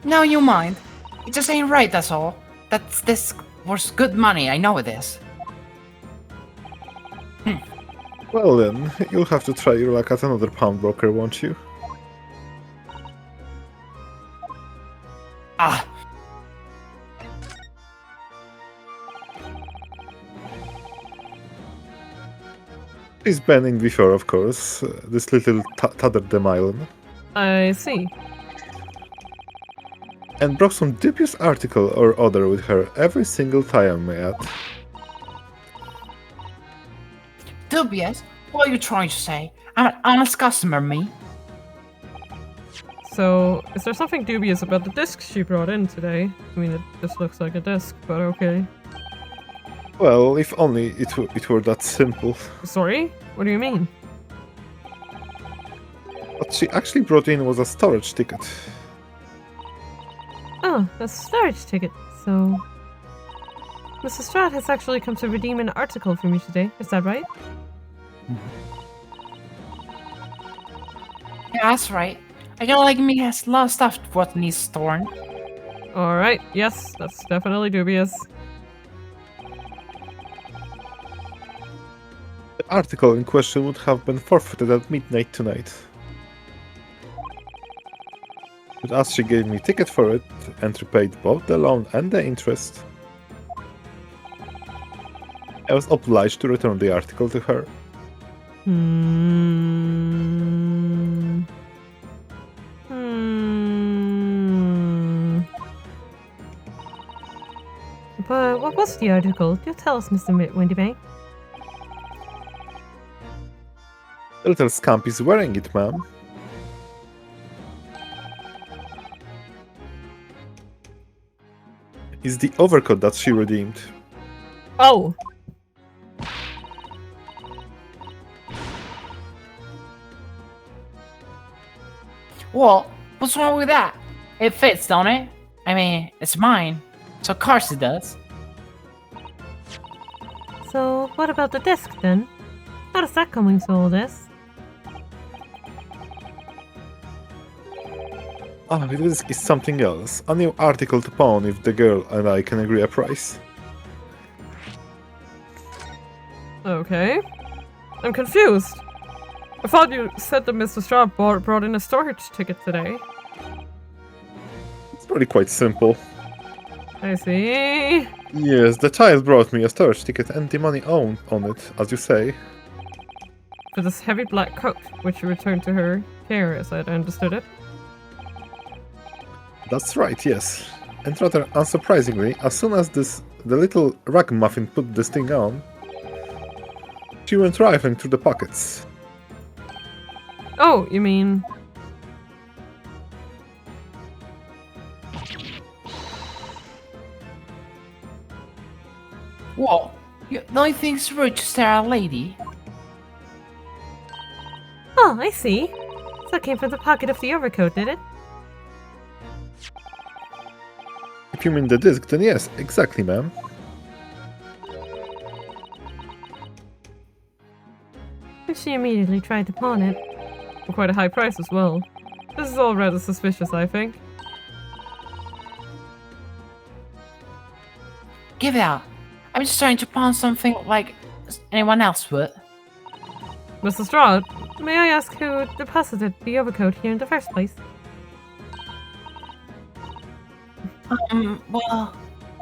no, you mind. It just ain't right, that's all. This was good money, I know it is. Well then, you'll have to try your luck at another pawnbroker, won't you? Ah, He's been in before, of course. This little Tather Demylon. I see. And brought some dubious article or other with her every single time, may I add. dubious? What are you trying to say? I'm an honest customer, me. So, is there something dubious about the discs she brought in today? I mean, it just looks like a disc, but okay. Well, if only it were that simple. Sorry? What do you mean? What she actually brought in was a storage ticket. Oh, a storage ticket. So, Mrs. Strahd has actually come to redeem an article from you today. Is that right? Yeah, that's right. A girl like me has a lot of stuff what needs storing. Alright, yes, that's definitely dubious. The article in question would have been forfeited at midnight tonight. But as she gave me a ticket for it and repaid both the loan and the interest, I was obliged to return the article to her. Hmm. But what was the article? Do tell us, Mr. Windybank. The little scamp is wearing it, ma'am. It's the overcoat that she redeemed. Oh! Well, what's wrong with that? It fits, don't it? I mean, it's mine. So of course it does. So, what about the disc then? How does that come into all this? Ah, this is something else. A new article to pawn if the girl and I can agree a price. Okay. I'm confused. I thought you said that Mr. Strahd brought in a storage ticket today. It's really quite simple. I see. Yes, the child brought me a storage ticket and the money owned on it, as you say. for this heavy black coat, which you returned to her care, as I had understood it. That's right, yes. And rather unsurprisingly, as soon as the little ragamuffin put this thing on, she went rifling through the pockets. Oh, you mean... What? You don't think it's rude to stare at a lady? Oh, I see. So it came from the pocket of the overcoat, did it? If you mean the disc, then yes, exactly, ma'am. And she immediately tried to pawn it. for quite a high price as well. This is all rather suspicious, I think. Give it out. I'm just trying to pawn something like anyone else would. Mr. Stroud, May I ask who deposited the overcoat here in the first place? Well,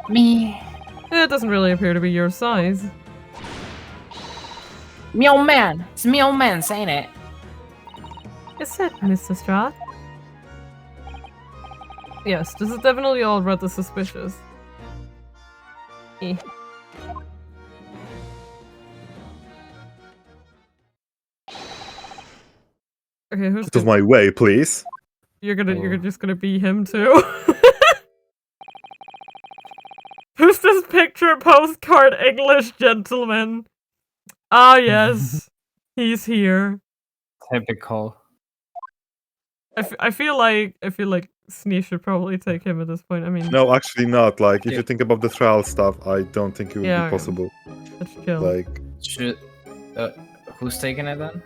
me. it doesn't really appear to be your size. Me old man. It's me old man saying it. Is it, Mr. Stroud? Yes, this is definitely all rather suspicious. Eh. Okay, who's Out of my way, please. you're just gonna be him too? Who's this picture postcard English gentleman? Ah yes, he's here. Typical. I feel like Snee should probably take him at this point. I mean, No, actually not. Like, if Yeah. you think about the trial stuff, I don't think it would Yeah, be possible. let's chill. Like, Should who's taking it then?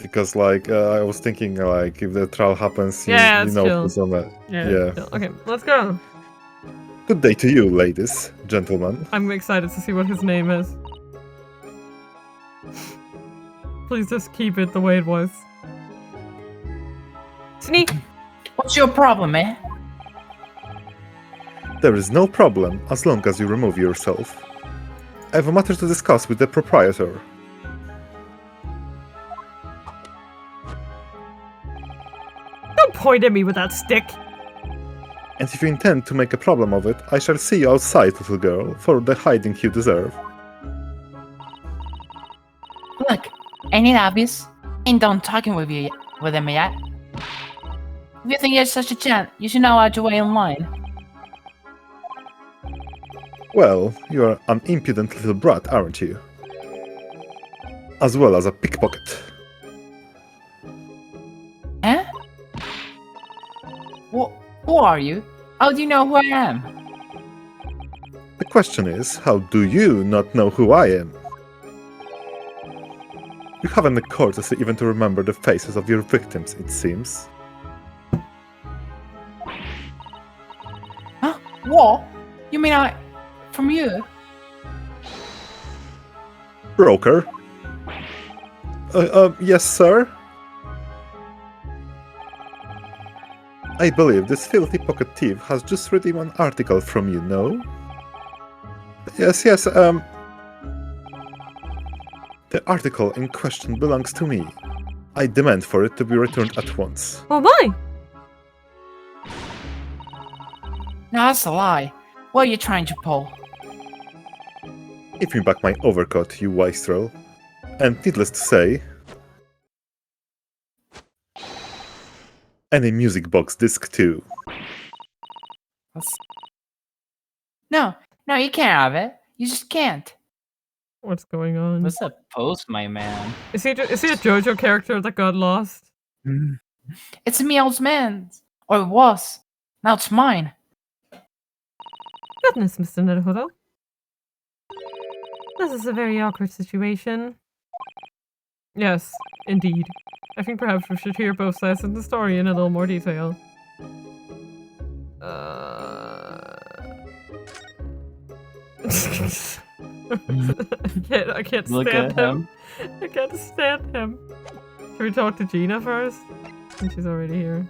because like I was thinking like if the trial happens, Yeah, you it's know chill. who's on that. yeah. Chill. Okay, let's go. Good day to you, ladies, gentlemen. I'm excited to see what his name is. Please just keep it the way it was. Sneak! What's your problem, man? There is no problem as long as you remove yourself. I have a matter to discuss with the proprietor. Don't point at me with that stick. And if you intend to make a problem of it, I shall see you outside, little girl, for the hiding you deserve. Look, ain't it obvious? Ain't done talking with him yet. If you think you're such a gent, you should know how to wait in line. Well, you are an impudent little brat, aren't you? As well as a pickpocket. Huh? Who are you? How do you know who I am? The question is, how do you not know who I am? You haven't the courtesy even to remember the faces of your victims, it seems. Huh? What? You mean from you? Broker? Yes, sir? I believe this filthy pocket thief has just read an article from you, no? Yes, the article in question belongs to me. I demand for it to be returned at once. Oh my! No, that's a lie. What are you trying to pull? Give me back my overcoat, you wastrel. And needless to say, any music box disc too. No, you can't have it. You just can't. What's going on? What's that post, my man? Is he a JoJo character that got lost? It's me old man's. Or it was. Now it's mine. Goodness, Mr. Naruto. This is a very awkward situation. Yes, indeed. I think perhaps we should hear both sides of the story in a little more detail. I can't Look stand at him. I can't stand him. Should we talk to Gina first? Since she's already here.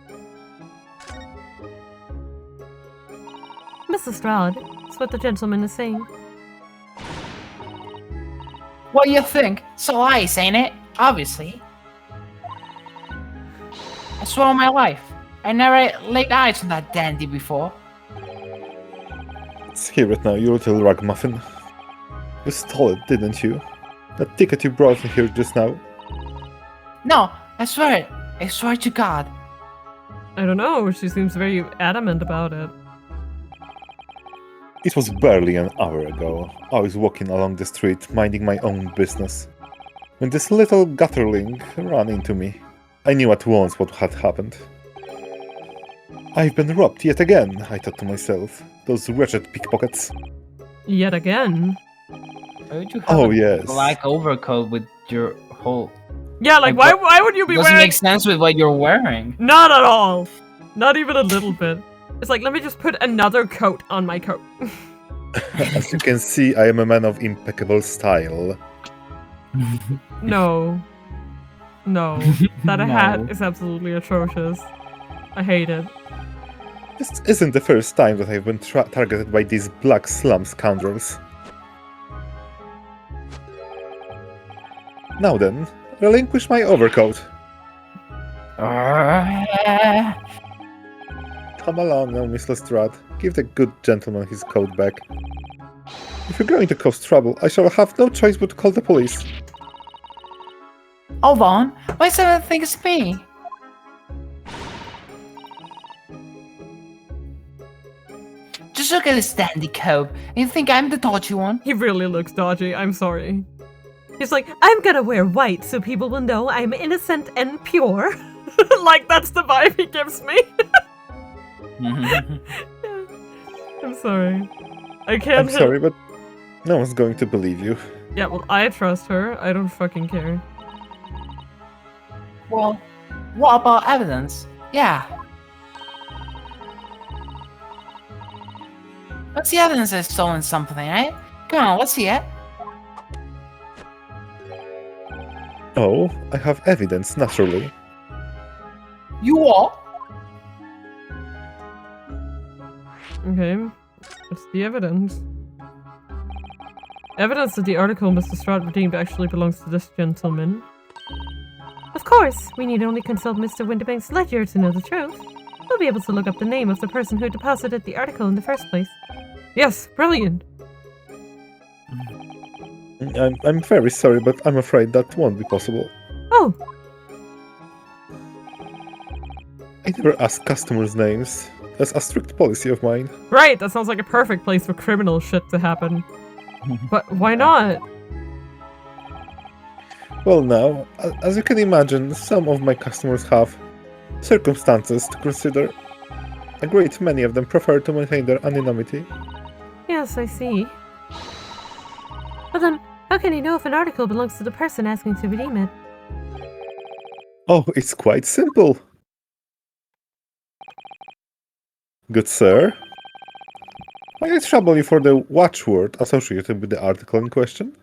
Mr. Stroud, that's what the gentleman is saying. What you think? So ice, ain't it? Obviously. I swear on my life, I never laid eyes on that dandy before. Let's hear it now, you little ragamuffin. You stole it, didn't you? That ticket you brought in here just now. No, I swear it. I swear to God. I don't know, she seems very adamant about it. It was barely an hour ago. I was walking along the street, minding my own business, when this little gutterling ran into me. I knew at once what had happened. I've been robbed yet again, I thought to myself. Those wretched pickpockets. Yet again. Why would you have Oh, a yes. black overcoat with your whole... Yeah, like, Like, why would you be Doesn't wearing... make sense with what you're wearing. Not at all! Not even a little bit. It's like, let me just put another coat on my coat. As you can see, I am a man of impeccable style. No. No. That No. hat is absolutely atrocious. I hate it. This isn't the first time that I've been targeted by these black slum scoundrels. Now then, relinquish my overcoat. Come along now, Miss Lestrade. Give the good gentleman his coat back. If you're going to cause trouble, I shall have no choice but to call the police. Hold on. Why does everyone think it's me? Just look at his dandy coat, and you think I'm the dodgy one? He really looks dodgy, I'm sorry. He's like, I'm gonna wear white so people will know I'm innocent and pure. Like, that's the vibe he gives me. I'm sorry. I can't. I'm sorry, but no one's going to believe you. Yeah, well, I trust her. I don't fucking care. Well, what about evidence? Yeah. What's the evidence I've stolen something, eh? Come on, let's see it. Oh, I have evidence, naturally. You what? Okay. What's the evidence? Evidence that the article Mr. Stroud redeemed actually belongs to this gentleman. Of course, we need only consult Mr. Winterbank's ledger to know the truth. We'll be able to look up the name of the person who deposited the article in the first place. Yes, brilliant. I'm very sorry, but I'm afraid that won't be possible. Oh, I never ask customers' names. That's a strict policy of mine. Right, that sounds like a perfect place for criminal shit to happen. But why not? Well now, as you can imagine, some of my customers have circumstances to consider. A great many of them prefer to maintain their anonymity. yes, I see. But then, how can you know if an article belongs to the person asking to redeem it? Oh, it's quite simple. Good sir, may I trouble you for the watchword associated with the article in question?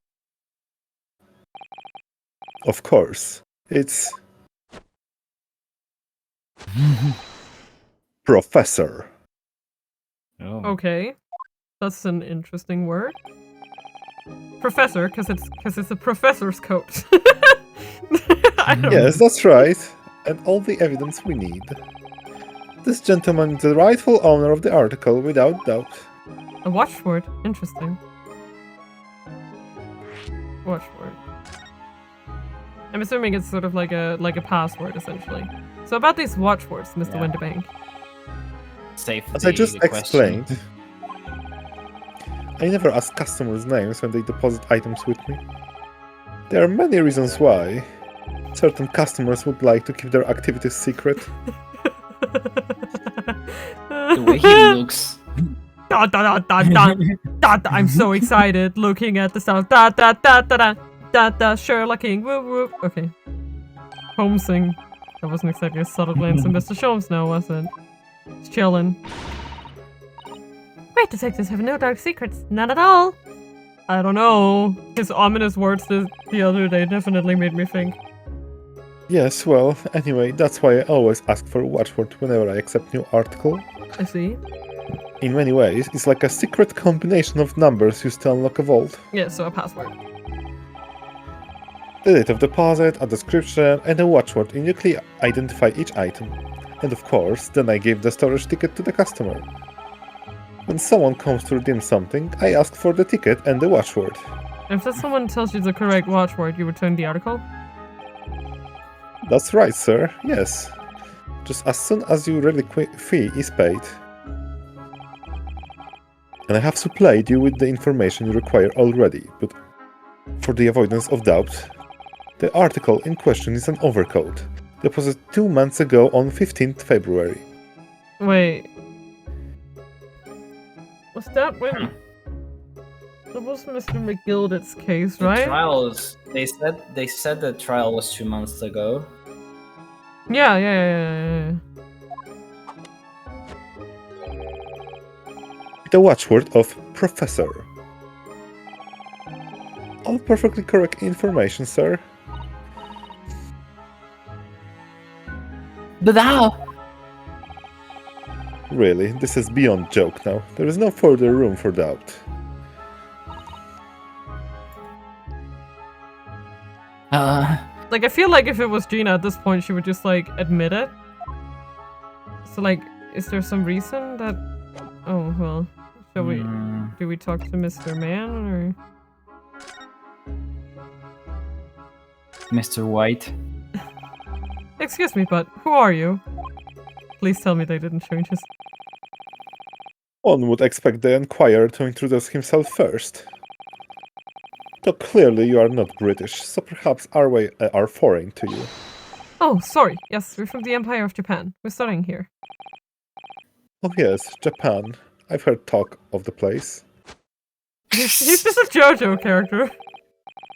Of course, it's... Professor. Oh. Okay. That's an interesting word. Professor, because it's a professor's coat. I don't Yes, that's right. And all the evidence we need. This gentleman is the rightful owner of the article, without doubt. A watchword. Interesting. Watchword. I'm assuming it's sort of like a password, essentially. So about these watchwords, Mr. Yeah. Winterbank. Safety, As I just the question. explained, I never ask customers' names when they deposit items with me. There are many reasons why. Certain customers would like to keep their activities secret. The way he looks. Da, da, da, da, da, da, da. I'm so excited looking at the sound. Da da da da da da da. Sherlocking. Woo woo. Okay. Home sing. That wasn't exactly a subtle glance at Mr. Sholmes now, was it? It's chillin'. Great detectives have no dark secrets. None at all. I don't know. His ominous words the other day definitely made me think. Yes, well, anyway, that's why I always ask for a watchword whenever I accept new article. I see. In many ways, it's like a secret combination of numbers used to unlock a vault. Yeah, so a password. The date of deposit, a description, and a watchword uniquely identify each item. And of course, then I gave the storage ticket to the customer. When someone comes to redeem something, I ask for the ticket and the watchword. If someone tells you the correct watchword, you return the article? That's right, sir. Yes. Just as soon as your relic fee is paid. And I have supplied you with the information you require already, but for the avoidance of doubt, the article in question is an overcoat, deposited 2 months ago on 15th February. Wait. Was that when... That was Mr. McGilded's case, The right? trial is. They said the trial was 2 months ago. Yeah. The watchword of Professor. All perfectly correct information, sir. But how? Really, this is beyond joke now. There is no further room for doubt. Like, I feel like if it was Gina at this point, she would just, like, admit it. So, like, is there some reason that... Oh, well. Shall we... Do we talk to Mr. Man, or... Mr. White. Excuse me, but who are you? Please tell me they didn't change his... One would expect the inquirer to introduce himself first. Though clearly you are not British, so perhaps our way are foreign to you. Oh, sorry. Yes, we're from the Empire of Japan. We're studying here. Oh yes, Japan. I've heard talk of the place. He's just a JoJo character.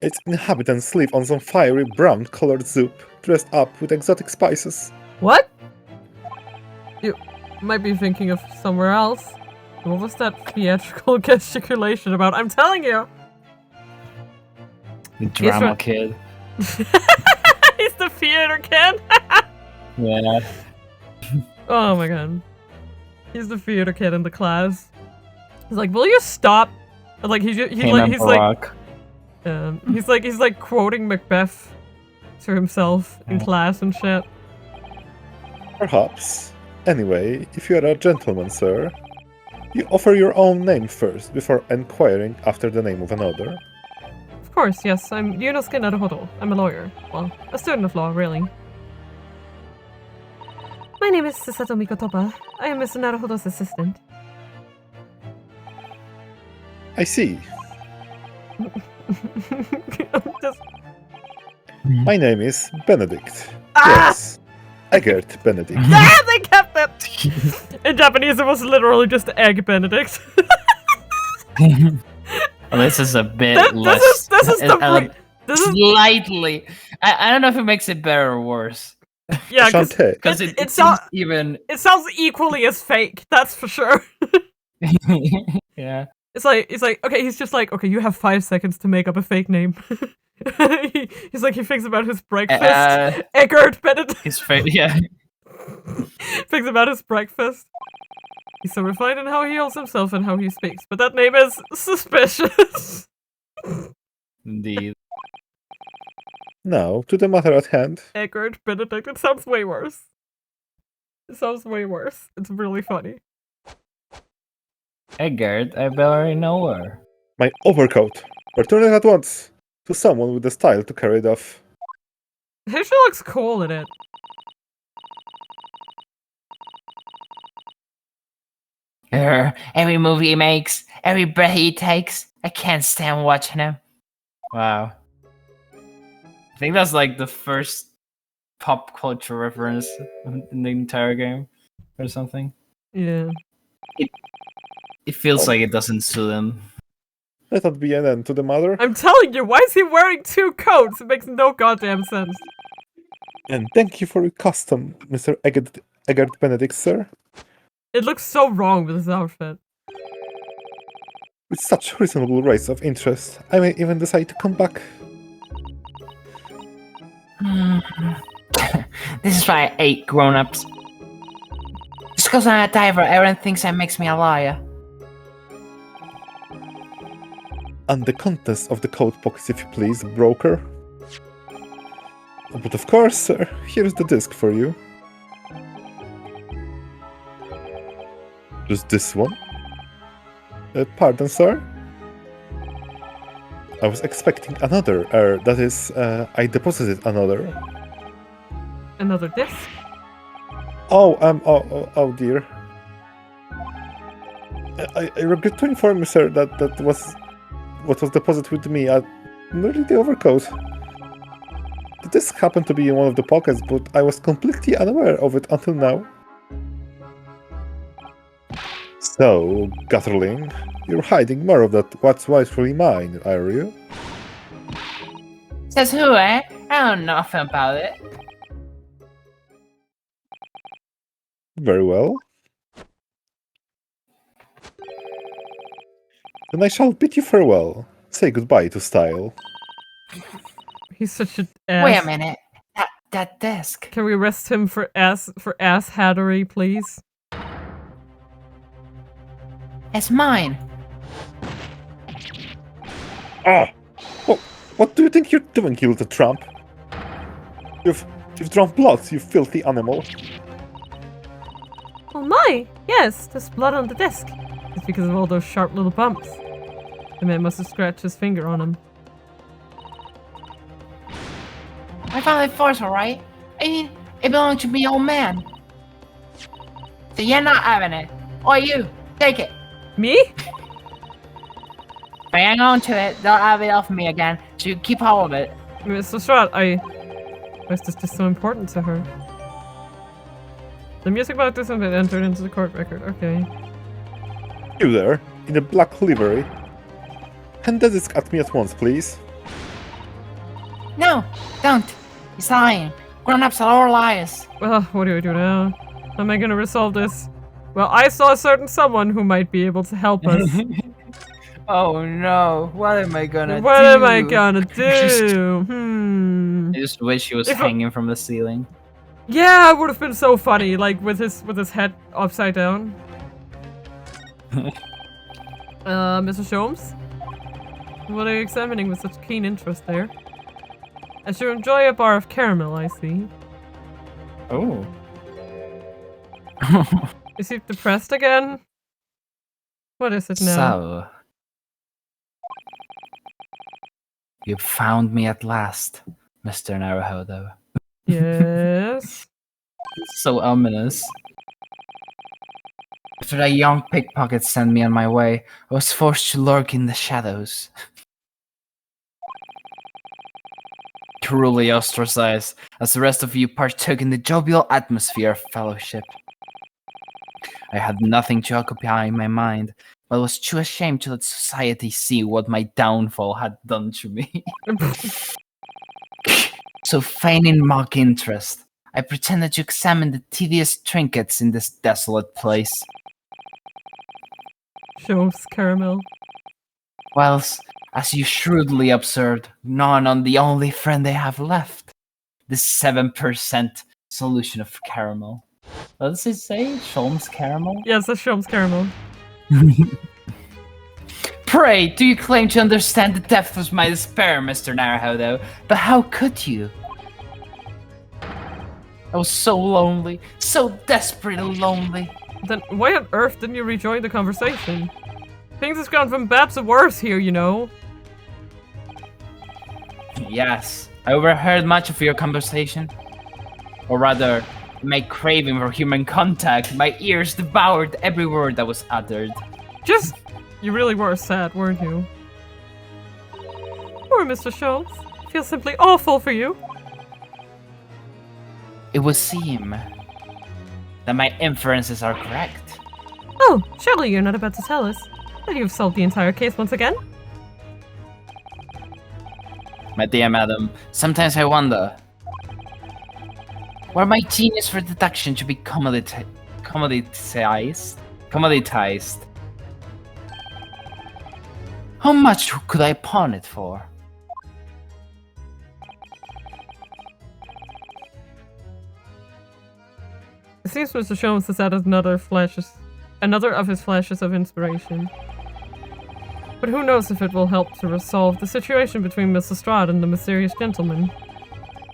Its inhabitants live on some fiery brown-colored soup, dressed up with exotic spices. What? You might be thinking of somewhere else. What was that theatrical gesticulation about? I'm telling you! The drama right. kid. He's the theater kid! Yeah. Oh my god. He's the theater kid in the class. He's like, will you stop? And like he's like quoting Macbeth to himself in class and shit. Perhaps. Anyway, if you are a gentleman, sir, you offer your own name first before inquiring after the name of another. Of course, yes. I'm Yunosuke Naruhodo. I'm a lawyer. Well, a student of law, really. My name is Sasato Mikotoba. I am Mr. Naruhodo's assistant. I see. Just... My name is Benedict. Yes. Eggert Benedict. Ah, they kept it! In Japanese, it was literally just Egg Benedict. Well, this is a bit less. This is the... This is... Slightly. I don't know if it makes it better or worse. Yeah, because it sounds even. It sounds equally as fake, that's for sure. Yeah. It's like, okay, he's just like, okay, you have 5 seconds to make up a fake name. He's like, he thinks about his breakfast. Eggert Benedict. His yeah. Thinks about his breakfast. He's so refined in how he holds himself and how he speaks, but that name is suspicious. Indeed. Now, to the matter at hand. Eggert Benedict, it sounds way worse. It sounds way worse. It's really funny. Eggert, I barely know her. My overcoat. Return it at once to someone with the style to carry it off. He sure looks cool in it. Every movie he makes, every breath he takes, I can't stand watching him. Wow. I think that's like the first pop culture reference in the entire game, or something. Yeah. It feels like it doesn't suit him. Let that be an end to the matter. I'm telling you, why is he wearing 2 coats? It makes no goddamn sense. And thank you for your custom, Mr. Eggert Benedict, sir. It looks so wrong with his outfit. With such reasonable rates of interest, I may even decide to come back. This is why I hate grown-ups. Just because I'm a diver, everyone thinks that makes me a liar. And the contents of the coat pockets, if you please, broker. But of course, sir. Here's the disc for you. Just this one? Pardon, sir? I was expecting another, that is, I deposited another. Another disc? Oh dear. I regret to inform you, sir, that was what was deposited with me at merely the overcoat. The disc happened to be in one of the pockets, but I was completely unaware of it until now. So, Gutterling, you're hiding more of that what's rightfully mine, are you? Says who, eh? I don't know nothing about it. Very well. Then I shall bid you farewell. Say goodbye to style. He's such an ass. Wait a minute. That desk. Can we arrest him for ass hattery, please? It's mine. Ah! What do you think you're doing, you little tramp? You've drawn blood, you filthy animal. Oh my! Yes, there's blood on the disc. It's because of all those sharp little bumps. The man must have scratched his finger on him. I found it first, alright? I mean, it belonged to me old man. So you're not having it. Or you, take it. Me? If I hang on to it, they'll have it off me again, so you keep hold of it. Mr. Strahd, why is this just so important to her? The music about this one entered into the court record. Okay. You there, in a black livery. Hand the disc at me at once, please. No, don't. He's lying. Grown-ups are all liars. Well, what do I do now? How am I gonna resolve this? Well, I saw a certain someone who might be able to help us. Oh no, what am I gonna do? What am I gonna do? I just wish he was hanging from the ceiling. Yeah, it would have been so funny, like with his head upside down. Mr. Sholmes? What are you examining with such keen interest there? I should enjoy a bar of caramel, I see. Oh. Is he depressed again? What is it now? So, you found me at last, Mr. Naruhodo. Yes. So ominous. After that young pickpocket sent me on my way, I was forced to lurk in the shadows. Cruelly ostracized, as the rest of you partook in the jovial atmosphere of fellowship. I had nothing to occupy my mind, but was too ashamed to let society see what my downfall had done to me. So feigning mock interest, I pretended to examine the tedious trinkets in this desolate place. Sholmes caramel. Whilst, as you shrewdly observed, gnawing on the only friend I have left, the 7% solution of caramel. What does it say? Sholmes caramel? Yes, that's Sholmes caramel. Pray, do you claim to understand the depth of my despair, Mr. Naruhodo? But how could you? I was so lonely, so desperately lonely. Then why on earth didn't you rejoin the conversation? Things have gone from bad to worse here, you know. Yes, I overheard much of your conversation. Or rather, my craving for human contact, my ears devoured every word that was uttered. You really were sad, weren't you? Poor Mr. Sholmes. I feel simply awful for you. It would seem that my inferences are correct. Oh, surely you're not about to tell us that you've solved the entire case once again? My dear madam, sometimes I wonder, were my genius for deduction to be commoditized? How much could I pawn it for? It seems Mr. Sholmes has added another of his flashes of inspiration. But who knows if it will help to resolve the situation between Mr. Strahd and the mysterious gentleman.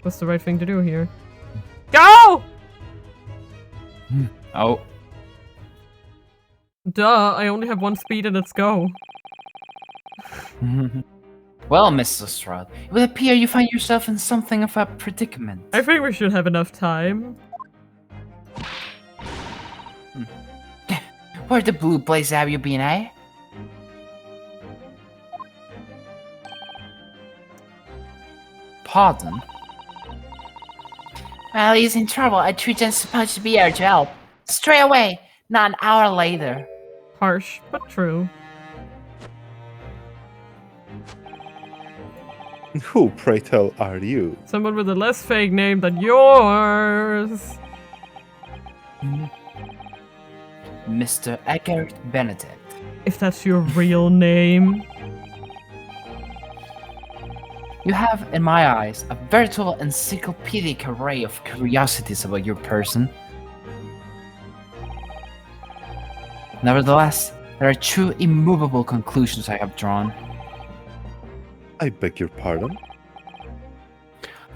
What's the right thing to do here? Go! Oh. Duh, I only have one speed and it's go. Well, Mrs. Lestrade, it would appear you find yourself in something of a predicament. I think we should have enough time. Where the blue place have you been, eh? Pardon? Well, he's in trouble. I treat him supposed to be here to help. Straight away, not an hour later. Harsh, but true. Who, pray tell, are you? Someone with a less fake name than yours. Mr. Eckert Benedict. If that's your real name. You have, in my eyes, a veritable encyclopedic array of curiosities about your person. Nevertheless, there are two immovable conclusions I have drawn. I beg your pardon?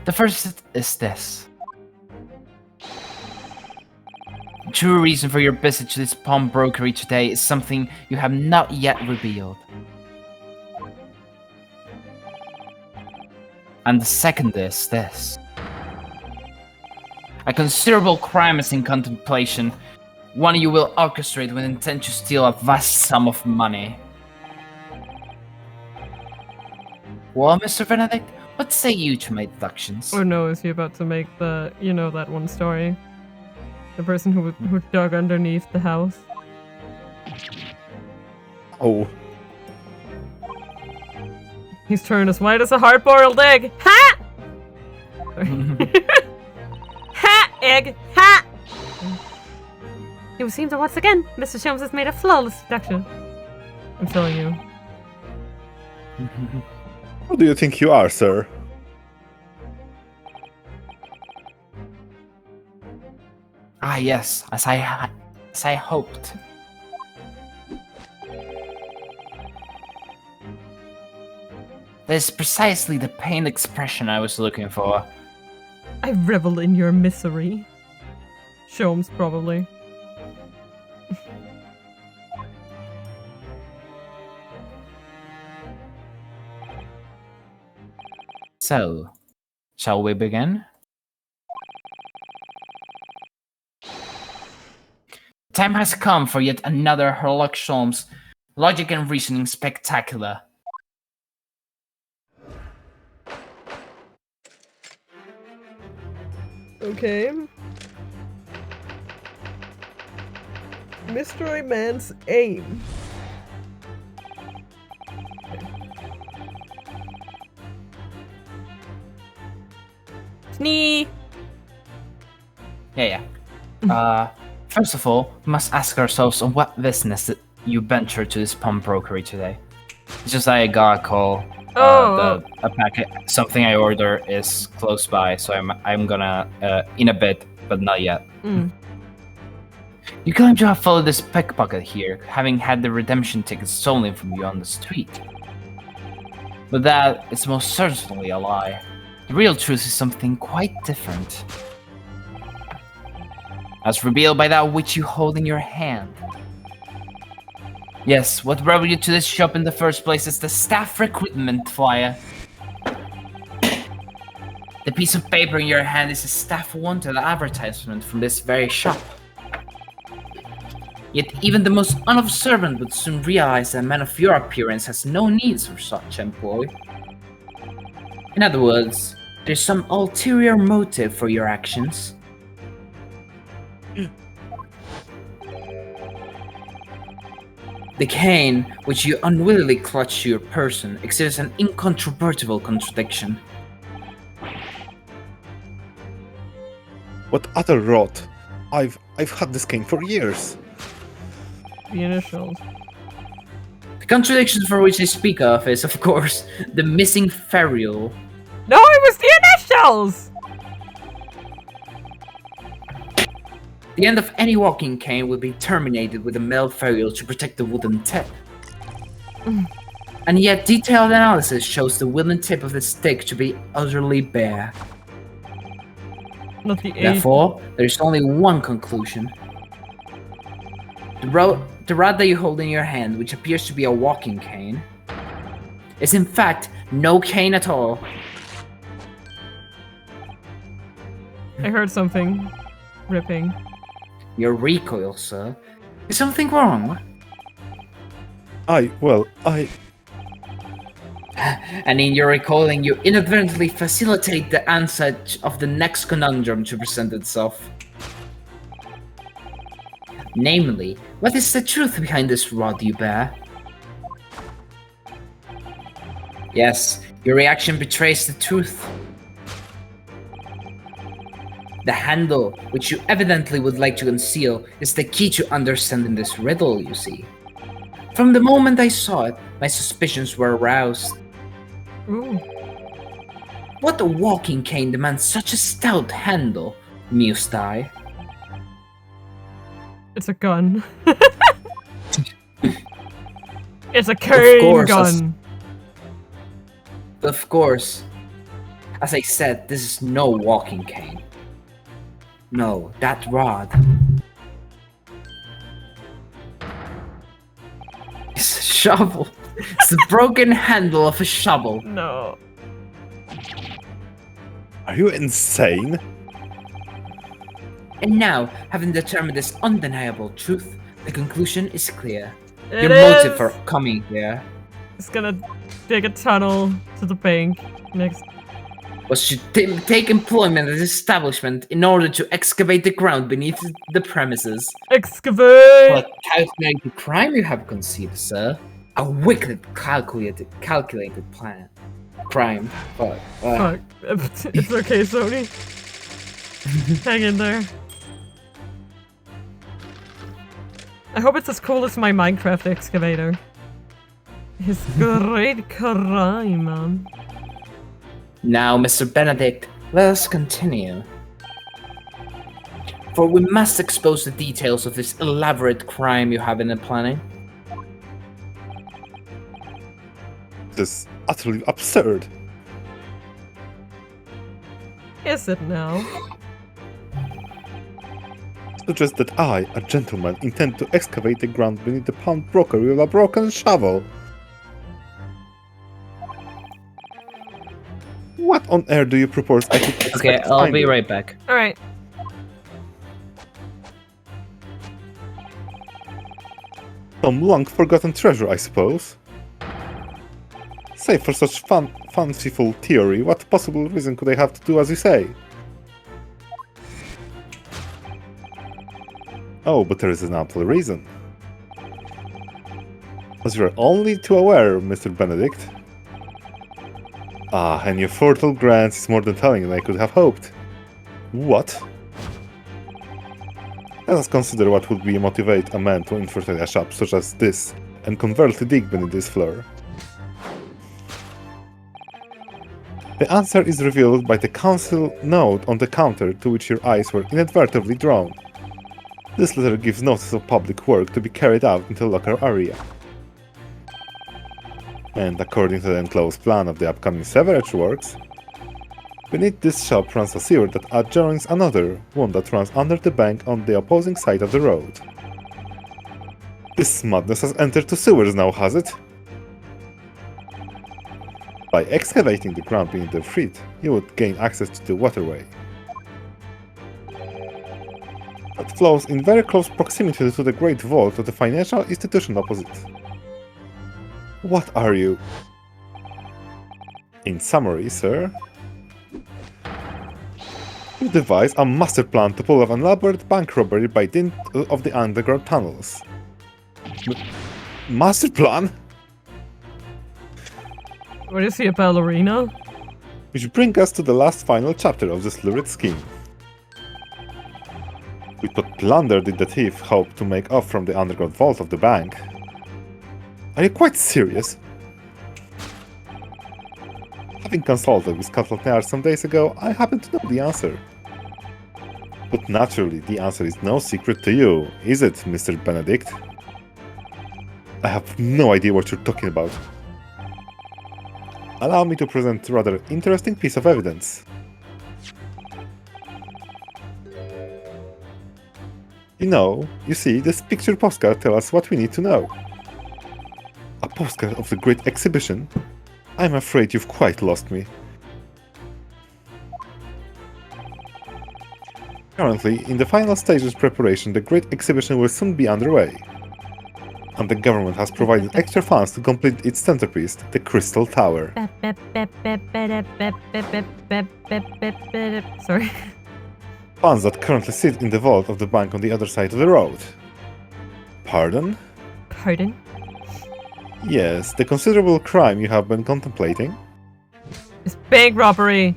The first is this. The true reason for your visit to this pawnbrokery today is something you have not yet revealed. And the second is this. A considerable crime is in contemplation. One you will orchestrate with intent to steal a vast sum of money. Well, Mr. Benedict, what say you to my deductions? Or no, is he about to make the, you know, that one story? The person who dug underneath the house? Oh, He's turned as white as a hard-boiled egg. Ha! Sorry. Ha! Egg! Ha! It seems that once again, Mr. Sholmes has made a flawless deduction. I'm telling you. who do you think you are, sir? Ah, yes, as I hoped. That is precisely the pained expression I was looking for. I revel in your misery. Sholmes, probably. So, shall we begin? Time has come for yet another Herlock Sholmes logic and reasoning spectacular. Okay. Mystery Man's aim. Snee! Yeah. First of all, we must ask ourselves on what business did you venture to this pawnbrokery today. It's just that I got a call. A packet, something I order is close by, so I'm gonna in a bit, but not yet. Mm. You claim to have followed this pickpocket here, having had the redemption tickets stolen from you on the street. But that is most certainly a lie. The real truth is something quite different. As revealed by that which you hold in your hand. Yes, what brought you to this shop in the first place is the staff recruitment flyer. The piece of paper in your hand is a staff wanted advertisement from this very shop. Yet even the most unobservant would soon realize that a man of your appearance has no needs for such employ. In other words, there's some ulterior motive for your actions. The cane, which you unwillingly clutch to your person, exhibits an incontrovertible contradiction. What utter rot! I've had this cane for years. The initials. The contradiction for which I speak of is, of course, the missing ferrule. No, it was the initials! The end of any walking cane will be terminated with a metal ferrule to protect the wooden tip. And yet detailed analysis shows the wooden tip of the stick to be utterly bare. Not the 8. Therefore, there is only one conclusion. The rod that you hold in your hand, which appears to be a walking cane, is in fact no cane at all. I heard something ripping. Your recoil, sir. Is something wrong? And in your recoiling, you inadvertently facilitate the answer of the next conundrum to present itself. Namely, what is the truth behind this rod you bear? Yes, your reaction betrays the truth. The handle, which you evidently would like to conceal, is the key to understanding this riddle, you see. From the moment I saw it, my suspicions were aroused. Ooh. What a walking cane demands such a stout handle, mused I. It's a gun. It's a cane gun. Of course. As I said, this is no walking cane. No, that rod is a shovel. It's the broken handle of a shovel. No. Are you insane? And now, having determined this undeniable truth, the conclusion is clear. It Your motive for coming here It's gonna dig a tunnel to the bank next. was to take employment at this establishment in order to excavate the ground beneath the premises. Excavate! What calculated crime you have conceived, sir? A wicked, calculated plan. Crime. Fuck. Fuck. It's okay, Sony. Hang in there. I hope it's as cool as my Minecraft excavator. His great crime, man. Now, Mr. Benedict, let us continue. For we must expose the details of this elaborate crime you have in the planning. This is utterly absurd. Is it now? Suggests that I, a gentleman, intend to excavate the ground beneath the pawnbroker with a broken shovel. What on earth do you propose I could expect Okay, to I'll find be it? right back. Alright. Some long-forgotten treasure, I suppose. Save for such fanciful theory, what possible reason could I have to do as you say? Oh, but there is an ample reason. As you are only too aware, Mr. Benedict. Ah, and your fertile glance is more than telling than I could have hoped. What? Let us consider what would motivate a man to infiltrate a shop such as this and covertly dig beneath this floor. The answer is revealed by the council note on the counter to which your eyes were inadvertently drawn. This letter gives notice of public work to be carried out in the local area. And according to the enclosed plan of the upcoming sewerage works, beneath this shop runs a sewer that adjoins another, one that runs under the bank on the opposing side of the road. This madness has entered the sewers now, has it? By excavating the ground beneath the street, you would gain access to the waterway. That flows in very close proximity to the Great Vault of the financial institution opposite. What are you? In summary, sir, you devise a master plan to pull off an elaborate bank robbery by dint of the underground tunnels. Master plan? What is he, a ballerina? Which brings us to the last final chapter of this lurid scheme. With what plunder did the thief hope to make off from the underground vault of the bank? Are you quite serious? Having consulted with Scotland Yard some days ago, I happen to know the answer. But naturally, the answer is no secret to you, is it, Mr. Benedict? I have no idea what you're talking about. Allow me to present a rather interesting piece of evidence. You see, this picture postcard tells us what we need to know. A postcard of the Great Exhibition? I'm afraid you've quite lost me. Currently, in the final stages of preparation, the Great Exhibition will soon be underway. And the government has provided extra funds to complete its centerpiece, the Crystal Tower. Sorry. Funds that currently sit in the vault of the bank on the other side of the road. Pardon? Pardon? Yes, the considerable crime you have been contemplating It's bank robbery.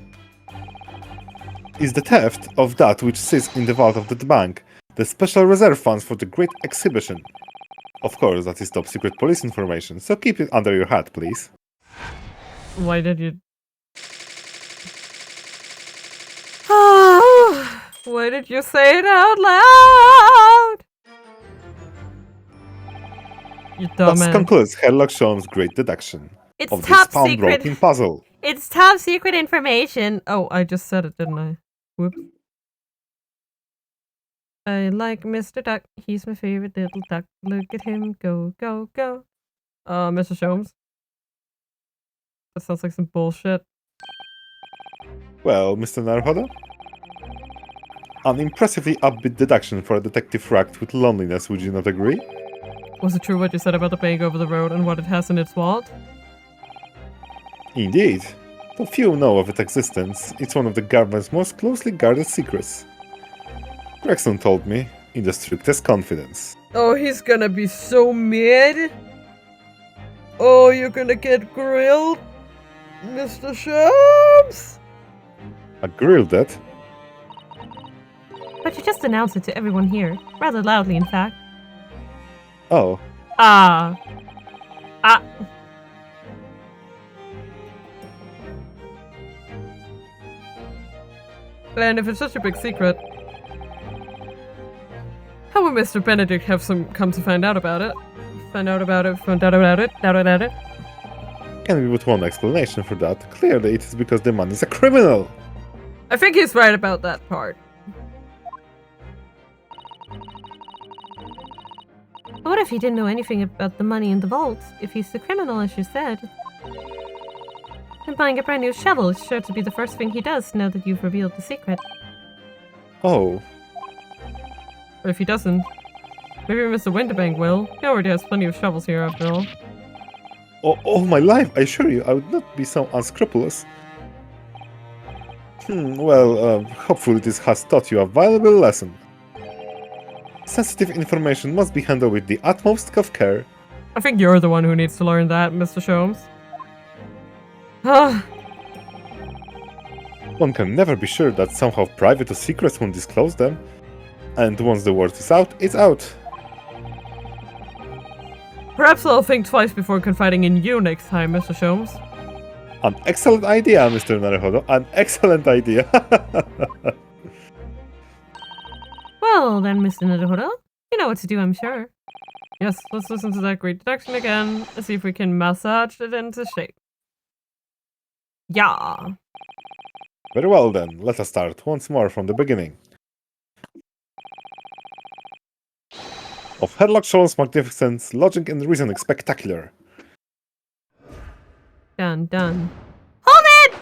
is the theft of that which sits in the vault of the bank, the special reserve funds for the Great Exhibition. Of course, that is top secret police information, so keep it under your hat, please. Why did you... Why did you say it out loud? You Thus dumbass. concludes Sherlock Holmes' great deduction It's of this top pound-broken secret. puzzle. It's top secret information. Oh, I just said it, didn't I? Whoops. I like Mr. Duck. He's my favorite little duck. Look at him go, go, go. Mr. Sholmes. That sounds like some bullshit. Well, Mr. Naruhodo? An impressively upbeat deduction for a detective racked with loneliness, would you not agree? Was it true what you said about the bank over the road and what it has in its vault? Indeed. Though few know of its existence, it's one of the government's most closely guarded secrets. Gregson told me, in the strictest confidence. Oh, he's gonna be so mad. Oh, you're gonna get grilled, Mr. Sholmes. I grilled that. But you just announced it to everyone here. Rather loudly, in fact. Oh, Ah. And if it's such a big secret, how would Mr. Benedict have come to find out about it? Found out about it. can be but one explanation for that. Clearly, it is because the man is a criminal. I think he's right about that part. But what if he didn't know anything about the money in the vault? If he's the criminal, as you said. And buying a brand new shovel is sure to be the first thing he does now that you've revealed the secret. Oh, Or if he doesn't, maybe Mr. Winterbank will. He already has plenty of shovels here after all. all my life, I assure you, I would not be so unscrupulous. Well, hopefully this has taught you a valuable lesson. Sensitive information must be handled with the utmost of care. I think you're the one who needs to learn that, Mr. Sholmes. Ah, One can never be sure that somehow private or secrets won't disclose them. And once the word is out, it's out. perhaps I'll think twice before confiding in you next time, Mr. Sholmes. An excellent idea, Mr. Naruhodo. An excellent idea. Well then, Mr. Naruhodo, you know what to do, I'm sure. Yes, let's listen to that great deduction again and see if we can massage it into shape. Yeah. Very well then, let us start once more from the beginning. Of Sherlock Holmes' magnificence, logic and reasoning spectacular. Done. Hold it!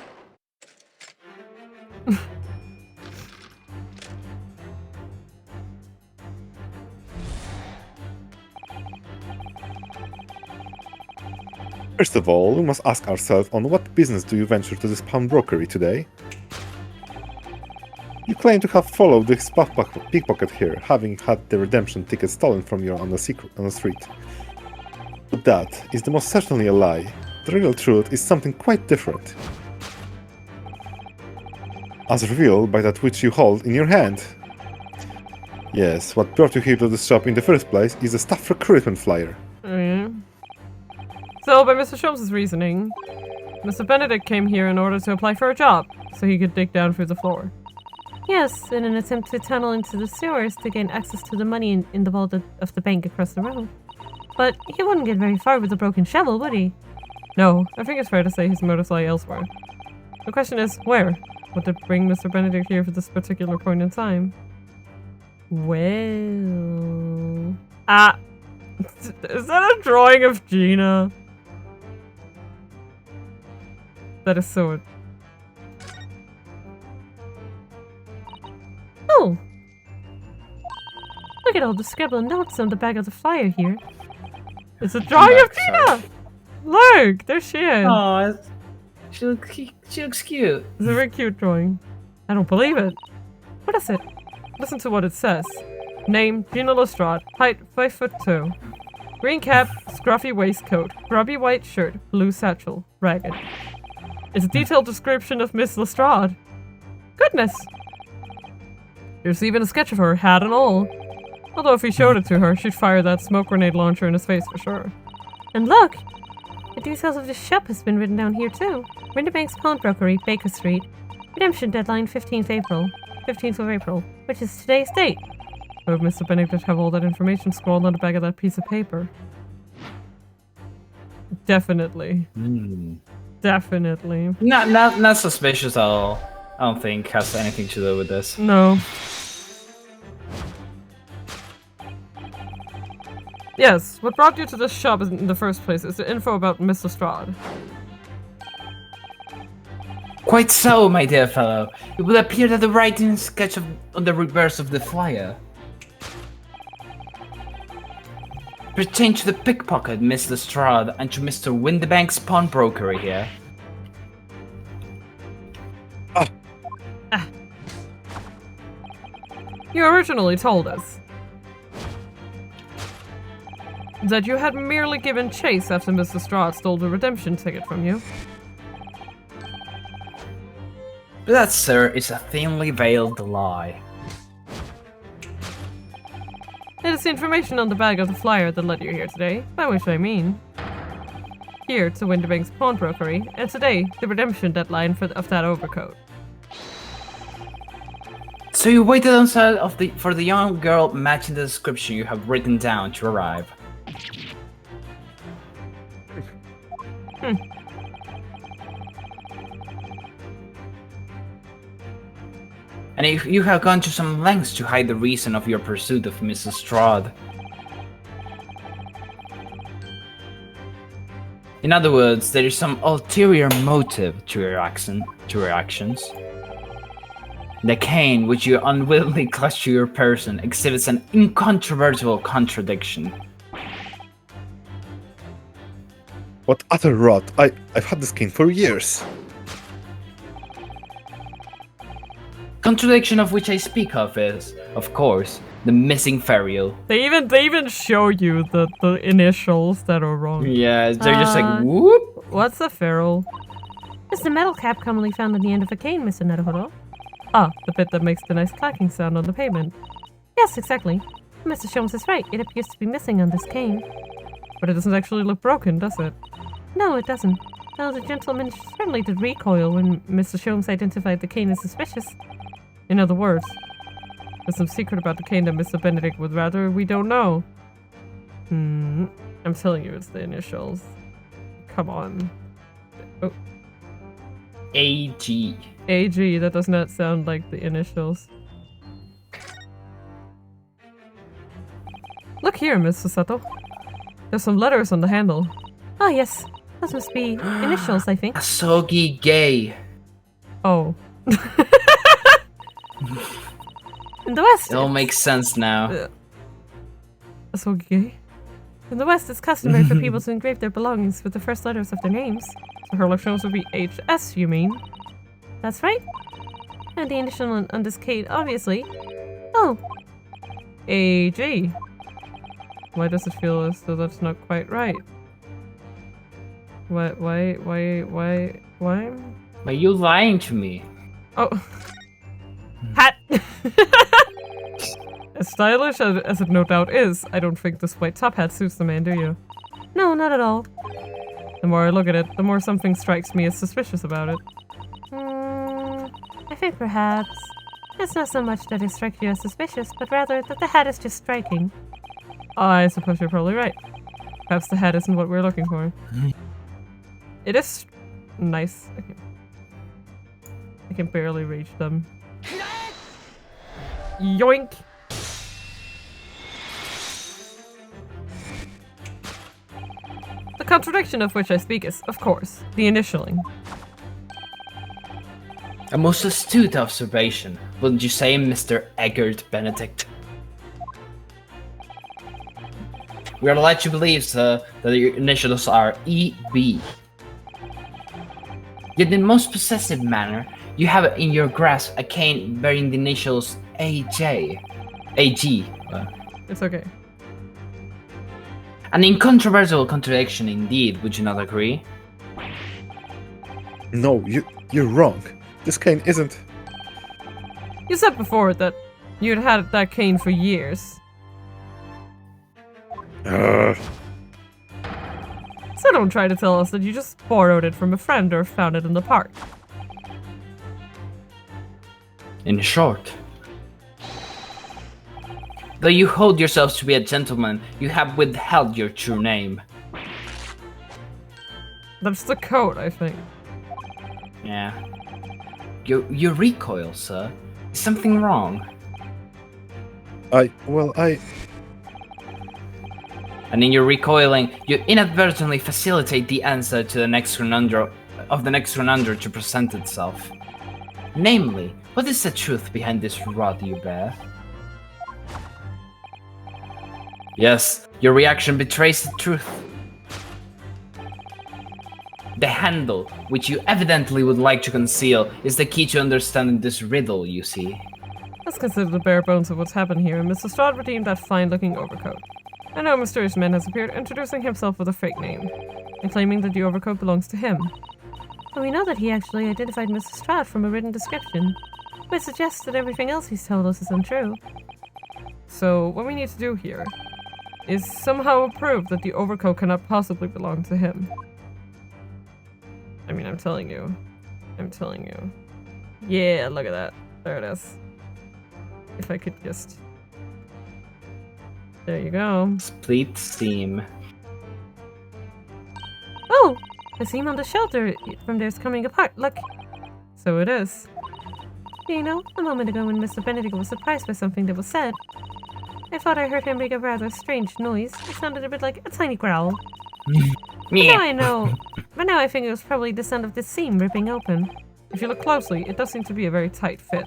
First of all, we must ask ourselves on what business do you venture to this pawnbrokery today? You claim to have followed this pickpocket here, having had the redemption ticket stolen from you on the street. But that is the most certainly a lie. The real truth is something quite different. As revealed by that which you hold in your hand. Yes, what brought you here to this shop in the first place is a staff recruitment flyer. So, by Mr. Sholmes' reasoning, Mr. Benedict came here in order to apply for a job, so he could dig down through the floor. Yes, in an attempt to tunnel into the sewers to gain access to the money in the vault of the bank across the road. But he wouldn't get very far with a broken shovel, would he? No, I think it's fair to say his motives lie elsewhere. The question is, where? What did bring Mr. Benedict here for this particular point in time? Well... Ah! Is that a drawing of Gina? That is so... Oh! Look at all the scribbled notes on the back of the flyer here. It's a drawing of Gina! Look! There she is! Oh, she looks cute. It's a very cute drawing. I don't believe it. What is it? Listen to what it says. Name, Gina Lestrade. Height, 5'2". Green cap, scruffy waistcoat. Grubby white shirt. Blue satchel. Ragged. It's a detailed description of Miss Lestrade. Goodness! There's even a sketch of her, hat and all. Although if he showed it to her, she'd fire that smoke grenade launcher in his face for sure. And look! The details of the shop has been written down here too. Winterbank's Pawnbrokery, Baker Street. Redemption deadline 15th of April, which is today's date. I would Mr. Benedict have all that information scrawled on the back of that piece of paper. Definitely. Definitely. Not suspicious at all. I don't think has anything to do with this. No. Yes, what brought you to this shop in the first place is the info about Miss Lestrade. Quite so, my dear fellow. It will appear that the writing sketch on the reverse of the flyer pertain to the pickpocket, Miss Lestrade, and to Mr. Winterbank's pawnbrokery here. You originally told us that you had merely given chase after Miss Lestrade stole the redemption ticket from you. But that, sir, is a thinly veiled lie. It is the information on the back of the flyer that led you here today, by which I mean here to Winterbank's pawnbrokery, and today the redemption deadline of that overcoat. So you waited outside for the young girl matching the description you have written down to arrive. And you have gone to some lengths to hide the reason of your pursuit of Mrs. Lestrade. In other words, there is some ulterior motive to your actions. The cane, which you unwillingly clutched to your person, exhibits an incontrovertible contradiction. What utter rot! I've had this cane for years. Contradiction of which I speak of is, of course, the missing ferrule. They even show you the initials that are wrong. Yeah, they're just like, whoop! What's a ferrule? It's the metal cap commonly found on the end of a cane, Mr. Naruhodo. Ah, the bit that makes the nice clacking sound on the pavement. Yes, exactly. Mr. Sholmes is right. It appears to be missing on this cane. But it doesn't actually look broken, does it? No, it doesn't. Though the gentleman certainly did recoil when Mr. Sholmes identified the cane as suspicious. In other words, there's some secret about the cane that Mr. Benedict would rather we don't know. I'm telling you, it's the initials. Come on. Oh. AG. AG, that does not sound like the initials. Look here, Miss Sasato. There's some letters on the handle. Oh, yes. Those must be initials, I think. Asogi Gay. Oh. In the West, It all makes sense now. That's so gay. In the West, it's customary for people to engrave their belongings with the first letters of their names. So her left nose would be HS, you mean? That's right. And the initial on this cane, obviously. Oh. AG. Why does it feel as though that's not quite right? Why? Are you lying to me? Oh. Hat! As stylish as it no doubt is, I don't think this white top hat suits the man, do you? No, not at all. The more I look at it, the more something strikes me as suspicious about it. I think perhaps it's not so much that it strikes you as suspicious, but rather that the hat is just striking. I suppose you're probably right. Perhaps the hat isn't what we're looking for. It is nice. I can barely reach them. Yoink! contradiction of which I speak is, of course, the initialing. A most astute observation, wouldn't you say, Mr. Eggert Benedict? We are led to believe, sir, that your initials are EB. Yet in most possessive manner, you have in your grasp a cane bearing the initials AG. It's okay. An incontrovertible contradiction indeed, would you not agree? No, you're wrong. This cane isn't. You said before that you'd had that cane for years. So don't try to tell us that you just borrowed it from a friend or found it in the park. In short, though you hold yourselves to be a gentleman, you have withheld your true name. That's the code, I think. Yeah. Your recoil, sir. Is something wrong? And in your recoiling, you inadvertently facilitate the answer to the next conundrum to present itself. Namely, what is the truth behind this rod you bear? Yes, your reaction betrays the truth. The handle, which you evidently would like to conceal, is the key to understanding this riddle, you see. Let's consider the bare bones of what's happened here, and Mr. Strahd redeemed that fine-looking overcoat. I know a mysterious man has appeared, introducing himself with a fake name, and claiming that the overcoat belongs to him. And we know that he actually identified Mr. Strahd from a written description, which suggests that everything else he's told us is untrue. So, what we need to do here is somehow prove that the overcoat cannot possibly belong to him. I mean, I'm telling you. Yeah, look at that. There it is. If I could just... There you go. Split seam. Oh! The seam on the shoulder from there's coming apart, look! So it is. You know, a moment ago when Mr. Benedict was surprised by something that was said, I thought I heard him make a rather strange noise. It sounded a bit like a tiny growl. Now I know, but now I think it was probably the sound of the seam ripping open. If you look closely, it does seem to be a very tight fit.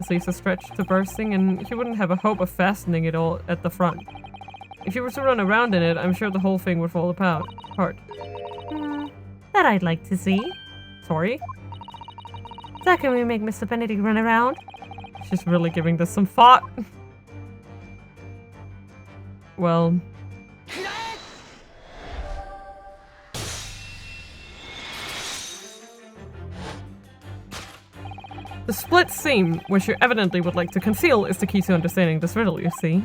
It leaves a stretch to bursting, and you wouldn't have a hope of fastening it all at the front. If you were to run around in it, I'm sure the whole thing would fall apart. That I'd like to see. Sorry? So can we make Mr. Benedict run around? She's really giving this some thought. Well... The split seam, which you evidently would like to conceal, is the key to understanding this riddle, you see.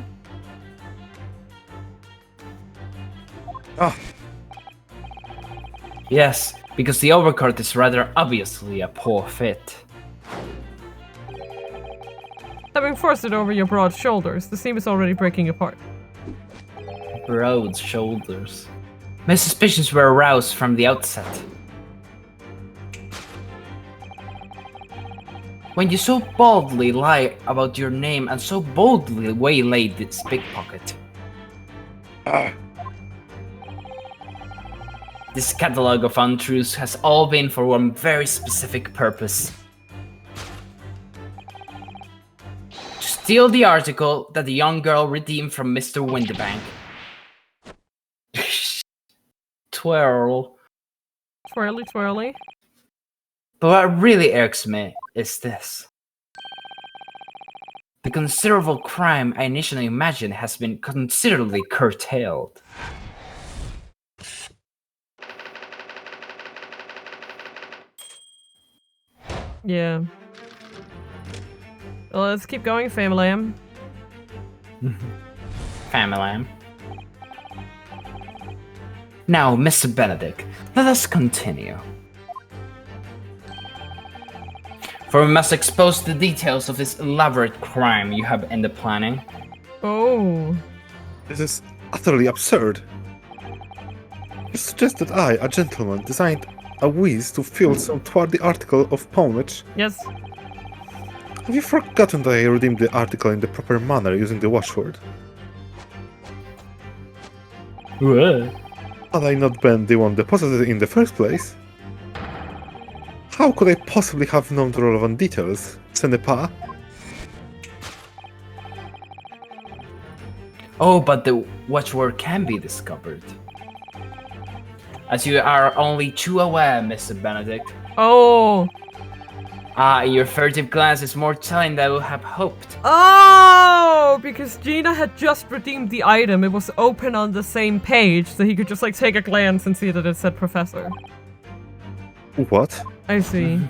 Yes, because the overcoat is rather obviously a poor fit. Having forced it over your broad shoulders, the seam is already breaking apart. Broad shoulders. My suspicions were aroused from the outset. When you so boldly lie about your name and so boldly waylaid this pickpocket. This catalogue of untruths has all been for one very specific purpose. To steal the article that the young girl redeemed from Mr. Winterbank. Twirl. Twirly twirly. But what really irks me is this. The considerable crime I initially imagined has been considerably curtailed. Yeah. Well, let's keep going, family. Family. Now, Mr. Benedict, let us continue. For we must expose the details of this elaborate crime you have in the planning. Oh. This is utterly absurd. You suggest that I, a gentleman, designed a whiz to fill some twardy article of pawnage? Yes. Have you forgotten that I redeemed the article in the proper manner using the watchword? Had I not been the one deposited in the first place, how could I possibly have known the relevant details? Ce n'est pas. Oh, but the watchword can be discovered. As you are only too aware, Mr. Benedict. Oh. Your furtive glance is more telling than I would have hoped. Oh, because Gina had just redeemed the item. It was open on the same page, so he could just like take a glance and see that it said Professor. What? I see.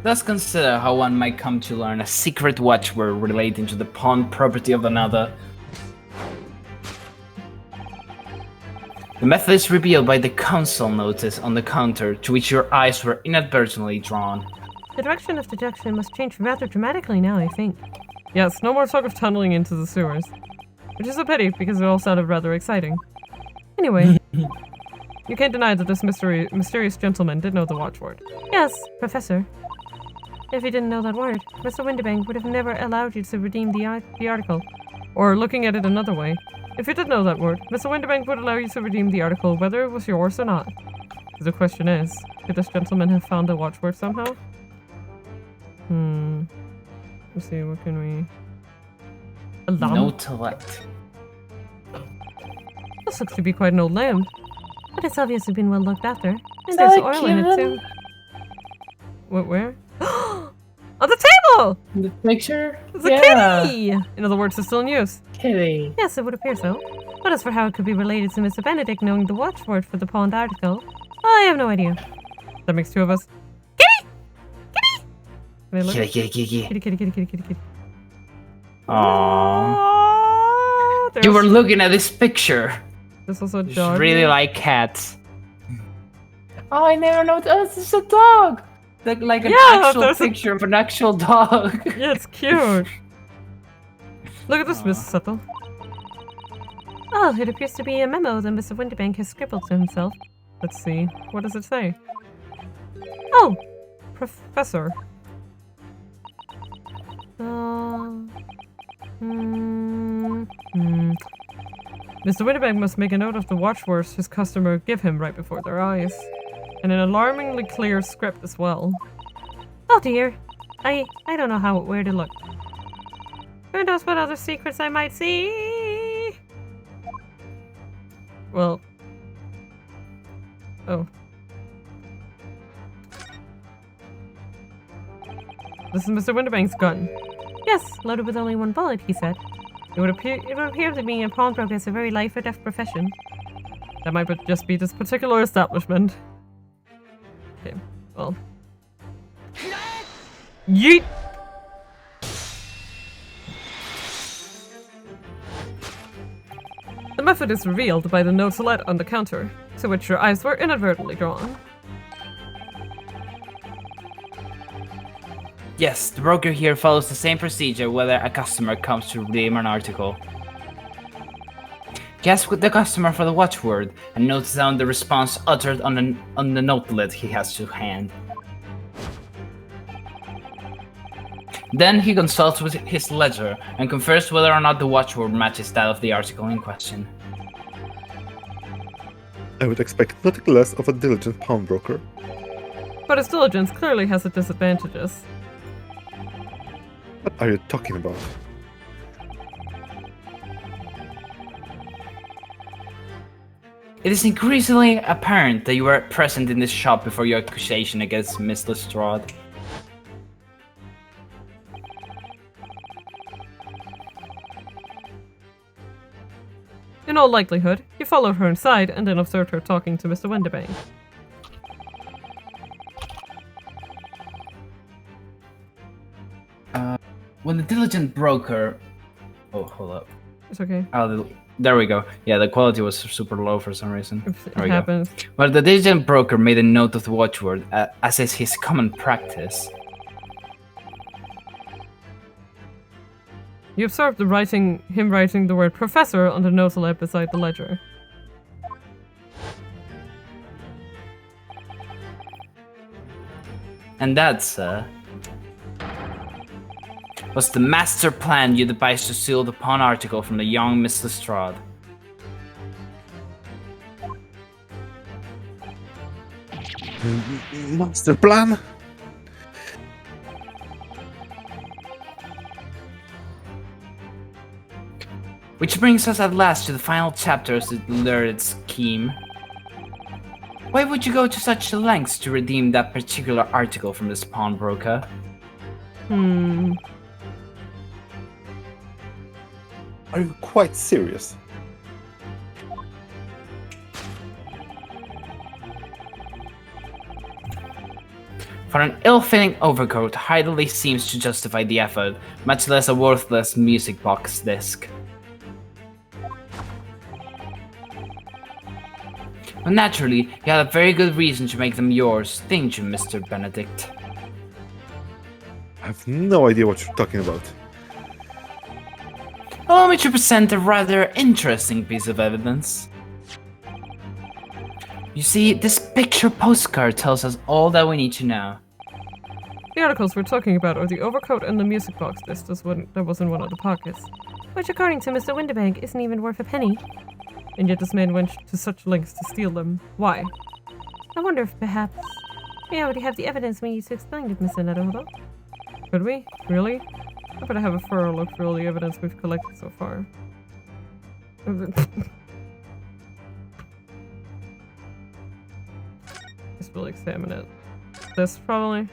Let's consider how one might come to learn a secret watchword relating to the pawn property of another. The method is revealed by the console notice on the counter to which your eyes were inadvertently drawn. The direction of deduction must change rather dramatically now, I think. Yes, no more talk of tunneling into the sewers. Which is a pity, because it all sounded rather exciting. Anyway, you can't deny that this mysterious gentleman did know the watchword. Yes, Professor. If you didn't know that word, Mr. Winterbank would have never allowed you to redeem the article. Or looking at it another way, if you did know that word, Mr. Winterbank would allow you to redeem the article whether it was yours or not. The question is, could this gentleman have found the watchword somehow? Let's see, what can we... A lamp? No intellect. This looks to be quite an old lamp. But it's obviously been well looked after. And Is there's that oil in it too. What, where? On the table! The picture? It's a kitty! In other words, it's still in use. Kitty. Yes, it would appear so. But as for how it could be related to Mr. Benedict knowing the watchword for the pawned article, I have no idea. That makes two of us. Kitty! Kitty! Can I look? Kitty, kitty, kitty. Kitty, kitty, kitty, kitty, kitty, kitty. Aww. Oh, You were looking at this picture. There's also a You dog. really like cats. Oh, I never know. Oh, this is a dog. Like an Yeah, actual there's a- picture of an actual dog. Yeah, it's cute. Look at this, Miss Settle. Oh, it appears to be a memo that Mr. Winterbank has scribbled to himself. Let's see. What does it say? Oh! Professor. Mr. Winterbank must make a note of the watchwords his customer give him right before their eyes. And an alarmingly clear script as well. Oh dear. I don't know where to look. Who knows what other secrets I might see? Well... Oh. This is Mr. Winterbank's gun. Yes, loaded with only one bullet, he said. It would appear that being a pawnbroker is a very life or death profession. That might just be this particular establishment. Okay, well. Yeet! The method is revealed by the notelet on the counter, to which your eyes were inadvertently drawn. Yes, the broker here follows the same procedure whether a customer comes to redeem an article. He asks the customer for the watchword and notes down the response uttered on the notelet he has to hand. Then he consults with his ledger and confirms whether or not the watchword matches that of the article in question. I would expect nothing less of a diligent pawnbroker. But his diligence clearly has its disadvantages. What are you talking about? It is increasingly apparent that you were present in this shop before your accusation against Miss Lestrade. In all likelihood, you followed her inside and then observed her talking to Mr. Winterbank. When the diligent broker... Oh, hold up. It's okay. Oh, there we go. Yeah, the quality was super low for some reason. It There we go. happens. Well, the diligent broker made a note of the watchword, as is his common practice. You observed him writing the word professor on the notelet beside the ledger. And that's, was the master plan you devised to steal the pawn article from the young Miss Lestrade? Master plan? Which brings us at last to the final chapter of the lurid scheme. Why would you go to such lengths to redeem that particular article from this pawnbroker? Are you quite serious? For an ill-fitting overcoat hardly seems to justify the effort, much less a worthless music box disc. But naturally, you had a very good reason to make them yours, didn't you, Mr. Benedict? I have no idea what you're talking about. Allow me to present a rather interesting piece of evidence. You see, this picture postcard tells us all that we need to know. The articles we're talking about are the overcoat and the music box disc that was in one of the pockets. Which, according to Mr. Winterbank, isn't even worth a penny. And yet this man went to such lengths to steal them. Why? I wonder if perhaps we already have the evidence we need to explain it, Mr. Nettlehuddle. Could we? Really? I better have a thorough look through all the evidence we've collected so far. Just really examine it. This, probably.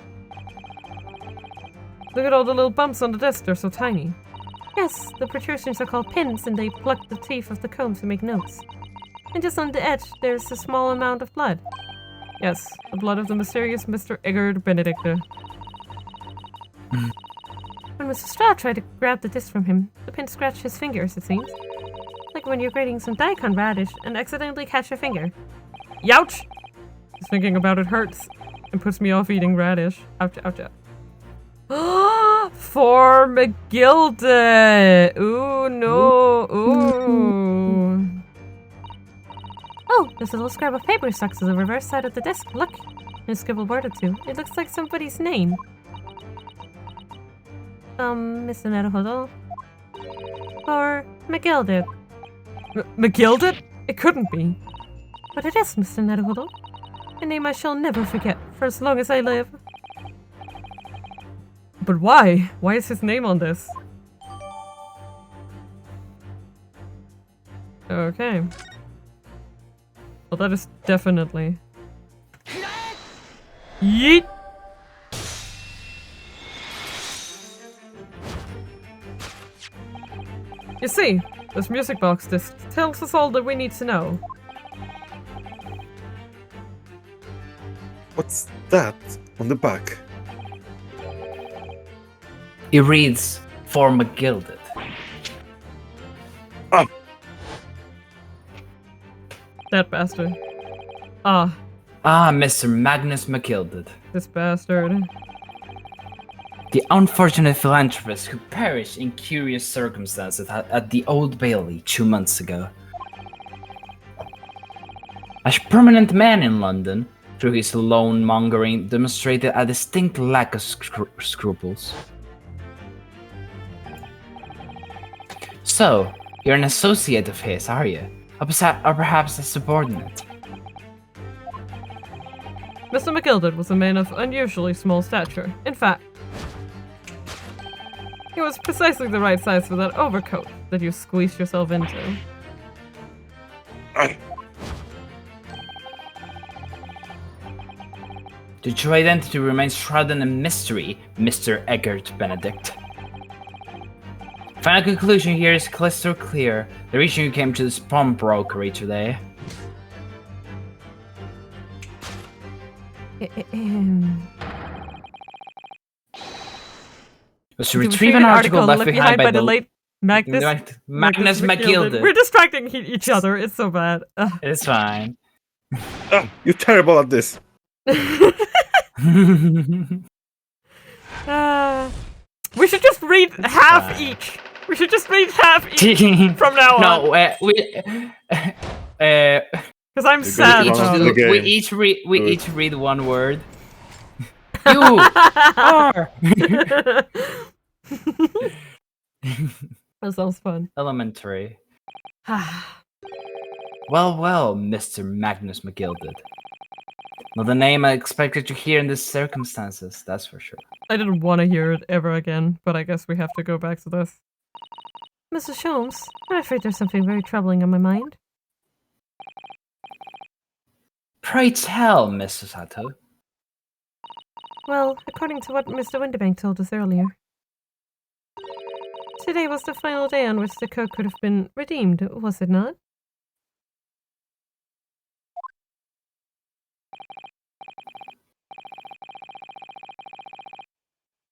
Look at all the little bumps on the desk, they're so tiny. Yes, the protrusions are called pins, and they pluck the teeth of the comb to make notes. And just on the edge, there's a small amount of blood. Yes, the blood of the mysterious Mr. Eggard Benedicta. When Mr. Straw tried to grab the disc from him, the pin scratched his fingers, it seems. Like when you're grating some daikon radish and accidentally catch your finger. Youch! Just thinking about it hurts and puts me off eating radish. Ouch, ouch, ouch. For McGilda! Ooh, no. Ooh. Oh, there's a little scrap of paper stuck to the reverse side of the disc. Look! And a scribbled word or two. It looks like somebody's name. Mr. Nettlehuddle. Or McGilded. McGilded? It couldn't be. But it is, Mr. Nettlehuddle. A name I shall never forget for as long as I live. But why? Why is his name on this? Okay. Well, that is definitely... Yeet! You see, this music box disc tells us all that we need to know. What's that on the back? It reads, for McGilded. Ah! That bastard. Ah, Mr. Magnus McGilded. this bastard. The unfortunate philanthropist who perished in curious circumstances at the Old Bailey 2 months ago. A prominent man in London, through his loan mongering, demonstrated a distinct lack of scruples. So, you're an associate of his, are you? Or perhaps a subordinate? Mr. McGilded was a man of unusually small stature. In fact, he was precisely the right size for that overcoat that you squeezed yourself into. The true identity remains shrouded in mystery, Mr. Eggert Benedict. Final conclusion here is crystal clear. The reason you came to this pawnbrokery today was to retrieve an article left behind by the late Magnus McGilded. We're distracting each other. It's so bad. It's fine. Oh, you're terrible at this. We should just read half each. We should just read half each from now on. No, because I'm sad. We each read one word. You are. That sounds fun. Elementary. Well, Mr. Magnus McGilded. Not the name I expected to hear in these circumstances, that's for sure. I didn't want to hear it ever again, but I guess we have to go back to this. Mrs. Sholmes, I'm afraid there's something very troubling on my mind. Pray tell, Mrs. Sato. Well, according to what Mr. Winterbank told us earlier, today was the final day on which the code could have been redeemed, was it not?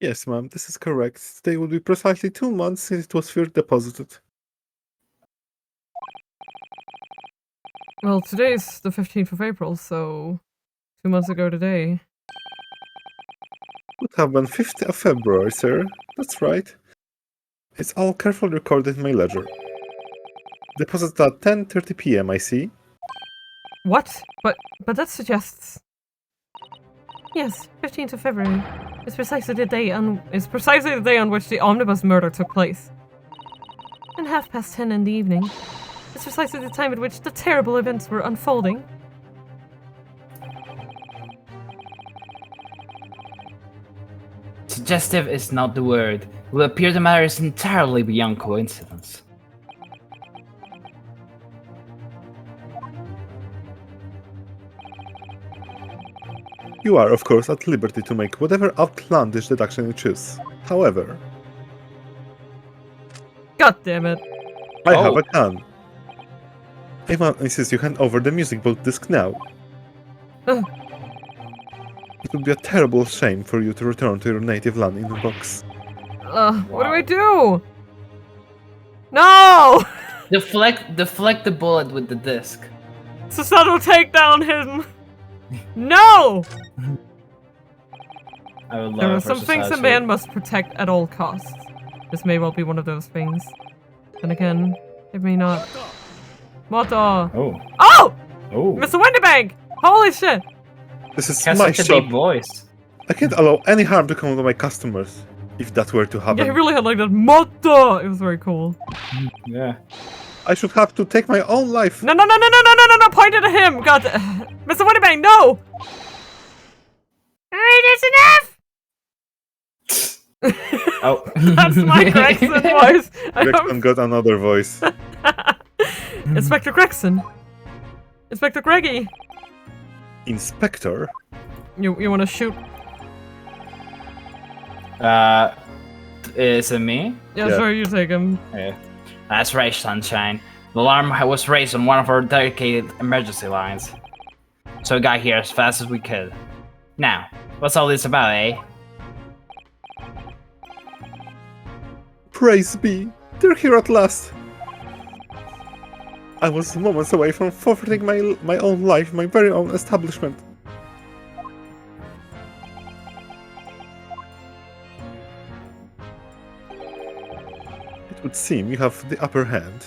Yes, ma'am, this is correct. Today will be precisely 2 months since it was first deposited. Well, today's the 15th of April, so 2 months ago today. Would have been 5th of February, sir. That's right. It's all carefully recorded in my ledger. Deposited at 10:30 p.m., I see. What? But that suggests... Yes, 15th of February. It's precisely the day on which the omnibus murder took place. And 10:30 in the evening. It's precisely the time at which the terrible events were unfolding. Suggestive is not the word. It will appear the matter is entirely beyond coincidence. You are, of course, at liberty to make whatever outlandish deduction you choose. However, God damn it. I have a gun. I must insist you hand over the music box disc now. Ugh. It would be a terrible shame for you to return to your native land in a box. What do I do? No! Deflect the bullet with the disc. Susato, take down him! No! I would love There it are for some things a society. man must protect at all costs. This may well be one of those things. Then again, it may not. Moto! Oh. Oh! Oh. Mr. Winterbank! Holy shit! This is Has my such a shop. deep voice. I can't allow any harm to come to my customers, if that were to happen. Yeah, he really had like that Moto! It was very cool. Yeah. I should have to take my own life. No, point it at him! God, Mr. Winterbank, no! Alright, that's enough! Oh. That's my Gregson voice! I Gregson got another voice. Inspector Gregson! Inspector Greggy! Inspector? You wanna shoot? Is it me? Yeah, Yeah. sure, you take him. Yeah. That's right, Sunshine. The alarm was raised on one of our dedicated emergency lines. So we got here as fast as we could. Now, what's all this about, eh? Praise be, they're here at last. I was moments away from forfeiting my own life, my very own establishment. It would seem you have the upper hand.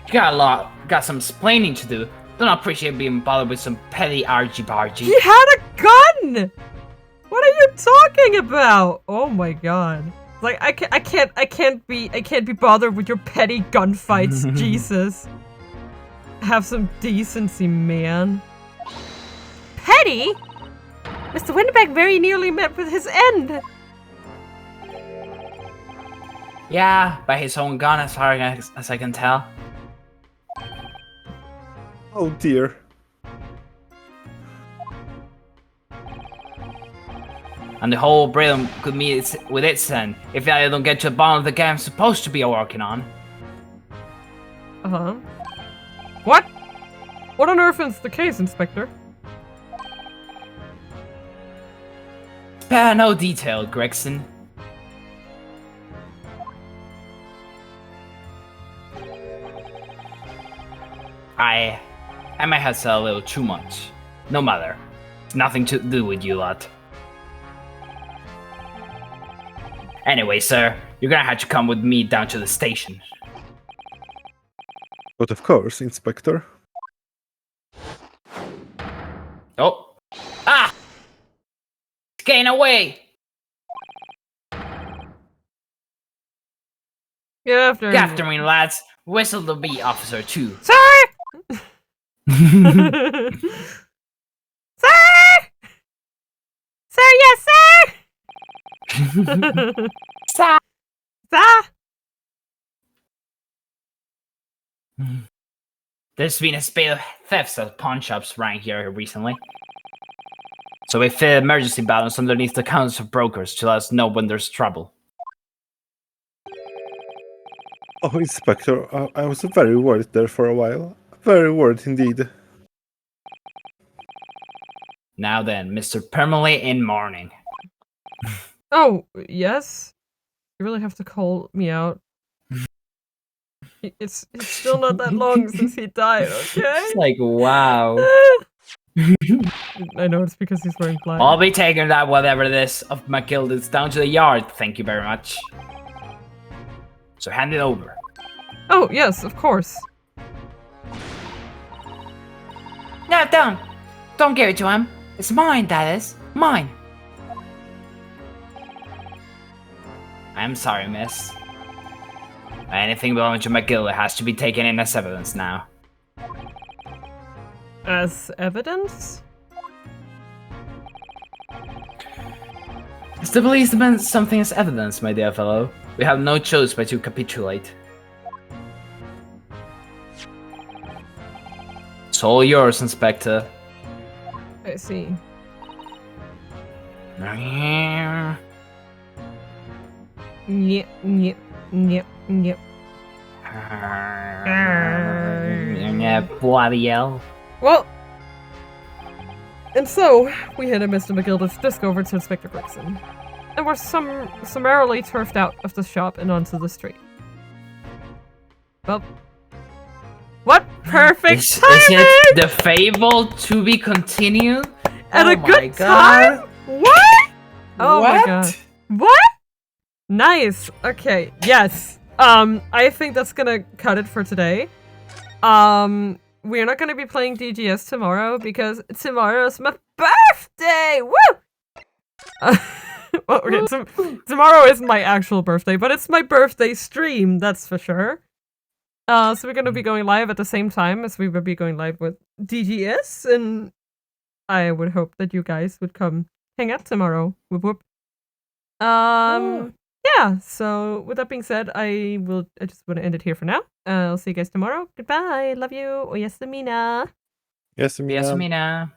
You got some explaining to do. Don't appreciate being bothered with some petty argy-bargy. He had a gun! What are you talking about? Oh my god. Like, I can't be bothered with your petty gunfights, Jesus. Have some decency, man. Petty? Mr. Winterbank very nearly met with his end. Yeah, by his own gun as far as I can tell. Oh dear. And the whole Britain could meet with its end if I don't get to the bottom of the game I'm supposed to be working on. Uh-huh. What? What on earth is the case, Inspector? Spare no detail, Gregson. I might have said a little too much. No matter. It's nothing to do with you lot. Anyway, sir, you're gonna have to come with me down to the station. But of course, Inspector. Oh. Ah! It's getting away! Get after Get after me, lads. Whistle the beat, Officer 2. Sir! Sir! Sir, yes, sir! Sir! Sir! There's been a spate of thefts at pawn shops around here recently. So we fit emergency balance underneath the counters of brokers to let us know when there's trouble. Oh, Inspector, I was very worried there for a while. Very worried indeed. Now then, Mr. Permanently in mourning. Oh, yes? You really have to call me out. It's still not that long since he died, okay? It's like, wow. I know it's because he's wearing black. I'll be taking that whatever it is of my guild is down to the yard, thank you very much. So hand it over. Oh, yes, of course. No, don't. Don't give it to him. It's mine, that is. Mine. I'm sorry, miss. Anything belonging to my guild has to be taken in as evidence now. As evidence? As the police demand something as evidence, my dear fellow, we have no choice but to capitulate. It's all yours, Inspector. I see. Yep, yep, yep, yep. Bloody hell. Well, and so we headed Mr. McGilbert's disc over to Inspector Gregson, and were summarily turfed out of the shop and onto the street. Well, what perfect Is timing! it the fable to be continued? At Oh a my good God. time? What? Oh my What? god. What? Nice. Okay. Yes. I think that's gonna cut it for today. We're not gonna be playing DGS tomorrow because tomorrow's my birthday! Woo! Well, okay, tomorrow isn't my actual birthday, but it's my birthday stream, that's for sure. So we're gonna be going live at the same time as we will be going live with DGS, and I would hope that you guys would come hang out tomorrow. Whoop whoop. Yeah, so with that being said, I just want to end it here for now. I'll see you guys tomorrow. Goodbye. Love you. Oyasumina. Yes, Mina. Yes, Mina.